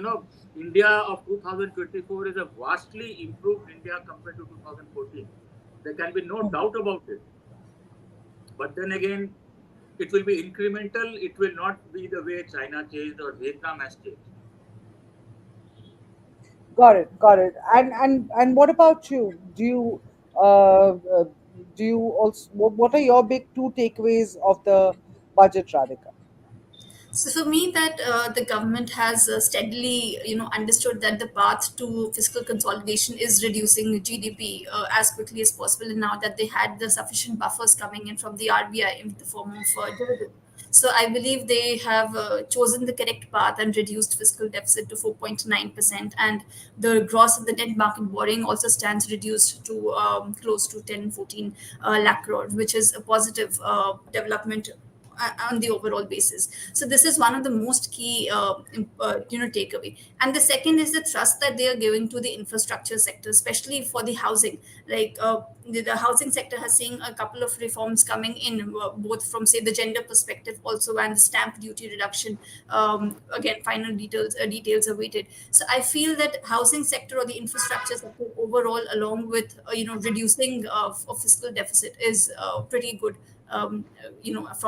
India of 2024 is a vastly improved India compared to 2014. There can be no doubt about it. But then again, it will be incremental. It will not be the way China changed or Vietnam has changed. Got it, got it. And what about you? Uh, uh, do you also, what are your big 2 takeaways of the budget, Radhika? So for me, that the government has steadily, understood that the path to fiscal consolidation is reducing GDP as quickly as possible. And now that they had the sufficient buffers coming in from the RBI in the form of dividend. So I believe they have chosen the correct path and reduced fiscal deficit to 4.9%, and the gross of the net market borrowing also stands reduced to close to 10, 14 lakh crore, which is a positive development on the overall basis. So this is one of the most key takeaway. And the second is the thrust that they are giving to the infrastructure sector, especially for the housing. Like the housing sector has seen a couple of reforms coming in, both from say the gender perspective also, and the stamp duty reduction. Again, final details are waited. So I feel that housing sector or the infrastructure sector overall, along with reducing of fiscal deficit, is pretty good. From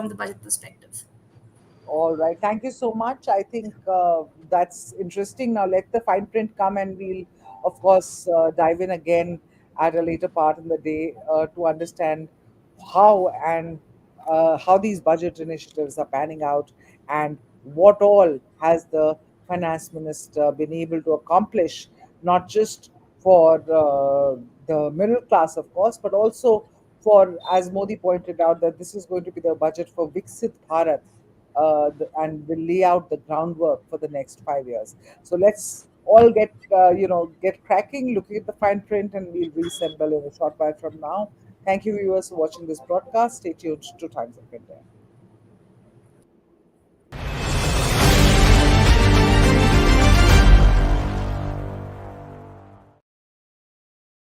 the budget perspective. All right. Thank you so much. I think that's interesting. Now let the fine print come, and we'll, of course, dive in again at a later part in the day to understand how and how these budget initiatives are panning out, and what all has the finance minister been able to accomplish, not just for the middle class, of course, but also for, as Modi pointed out, that this is going to be the budget for Viksit Bharat, and will lay out the groundwork for the next 5 years. So let's all get cracking, looking at the fine print, and we'll reassemble in a short while from now. Thank you, viewers, for watching this broadcast. Stay tuned to Times of India.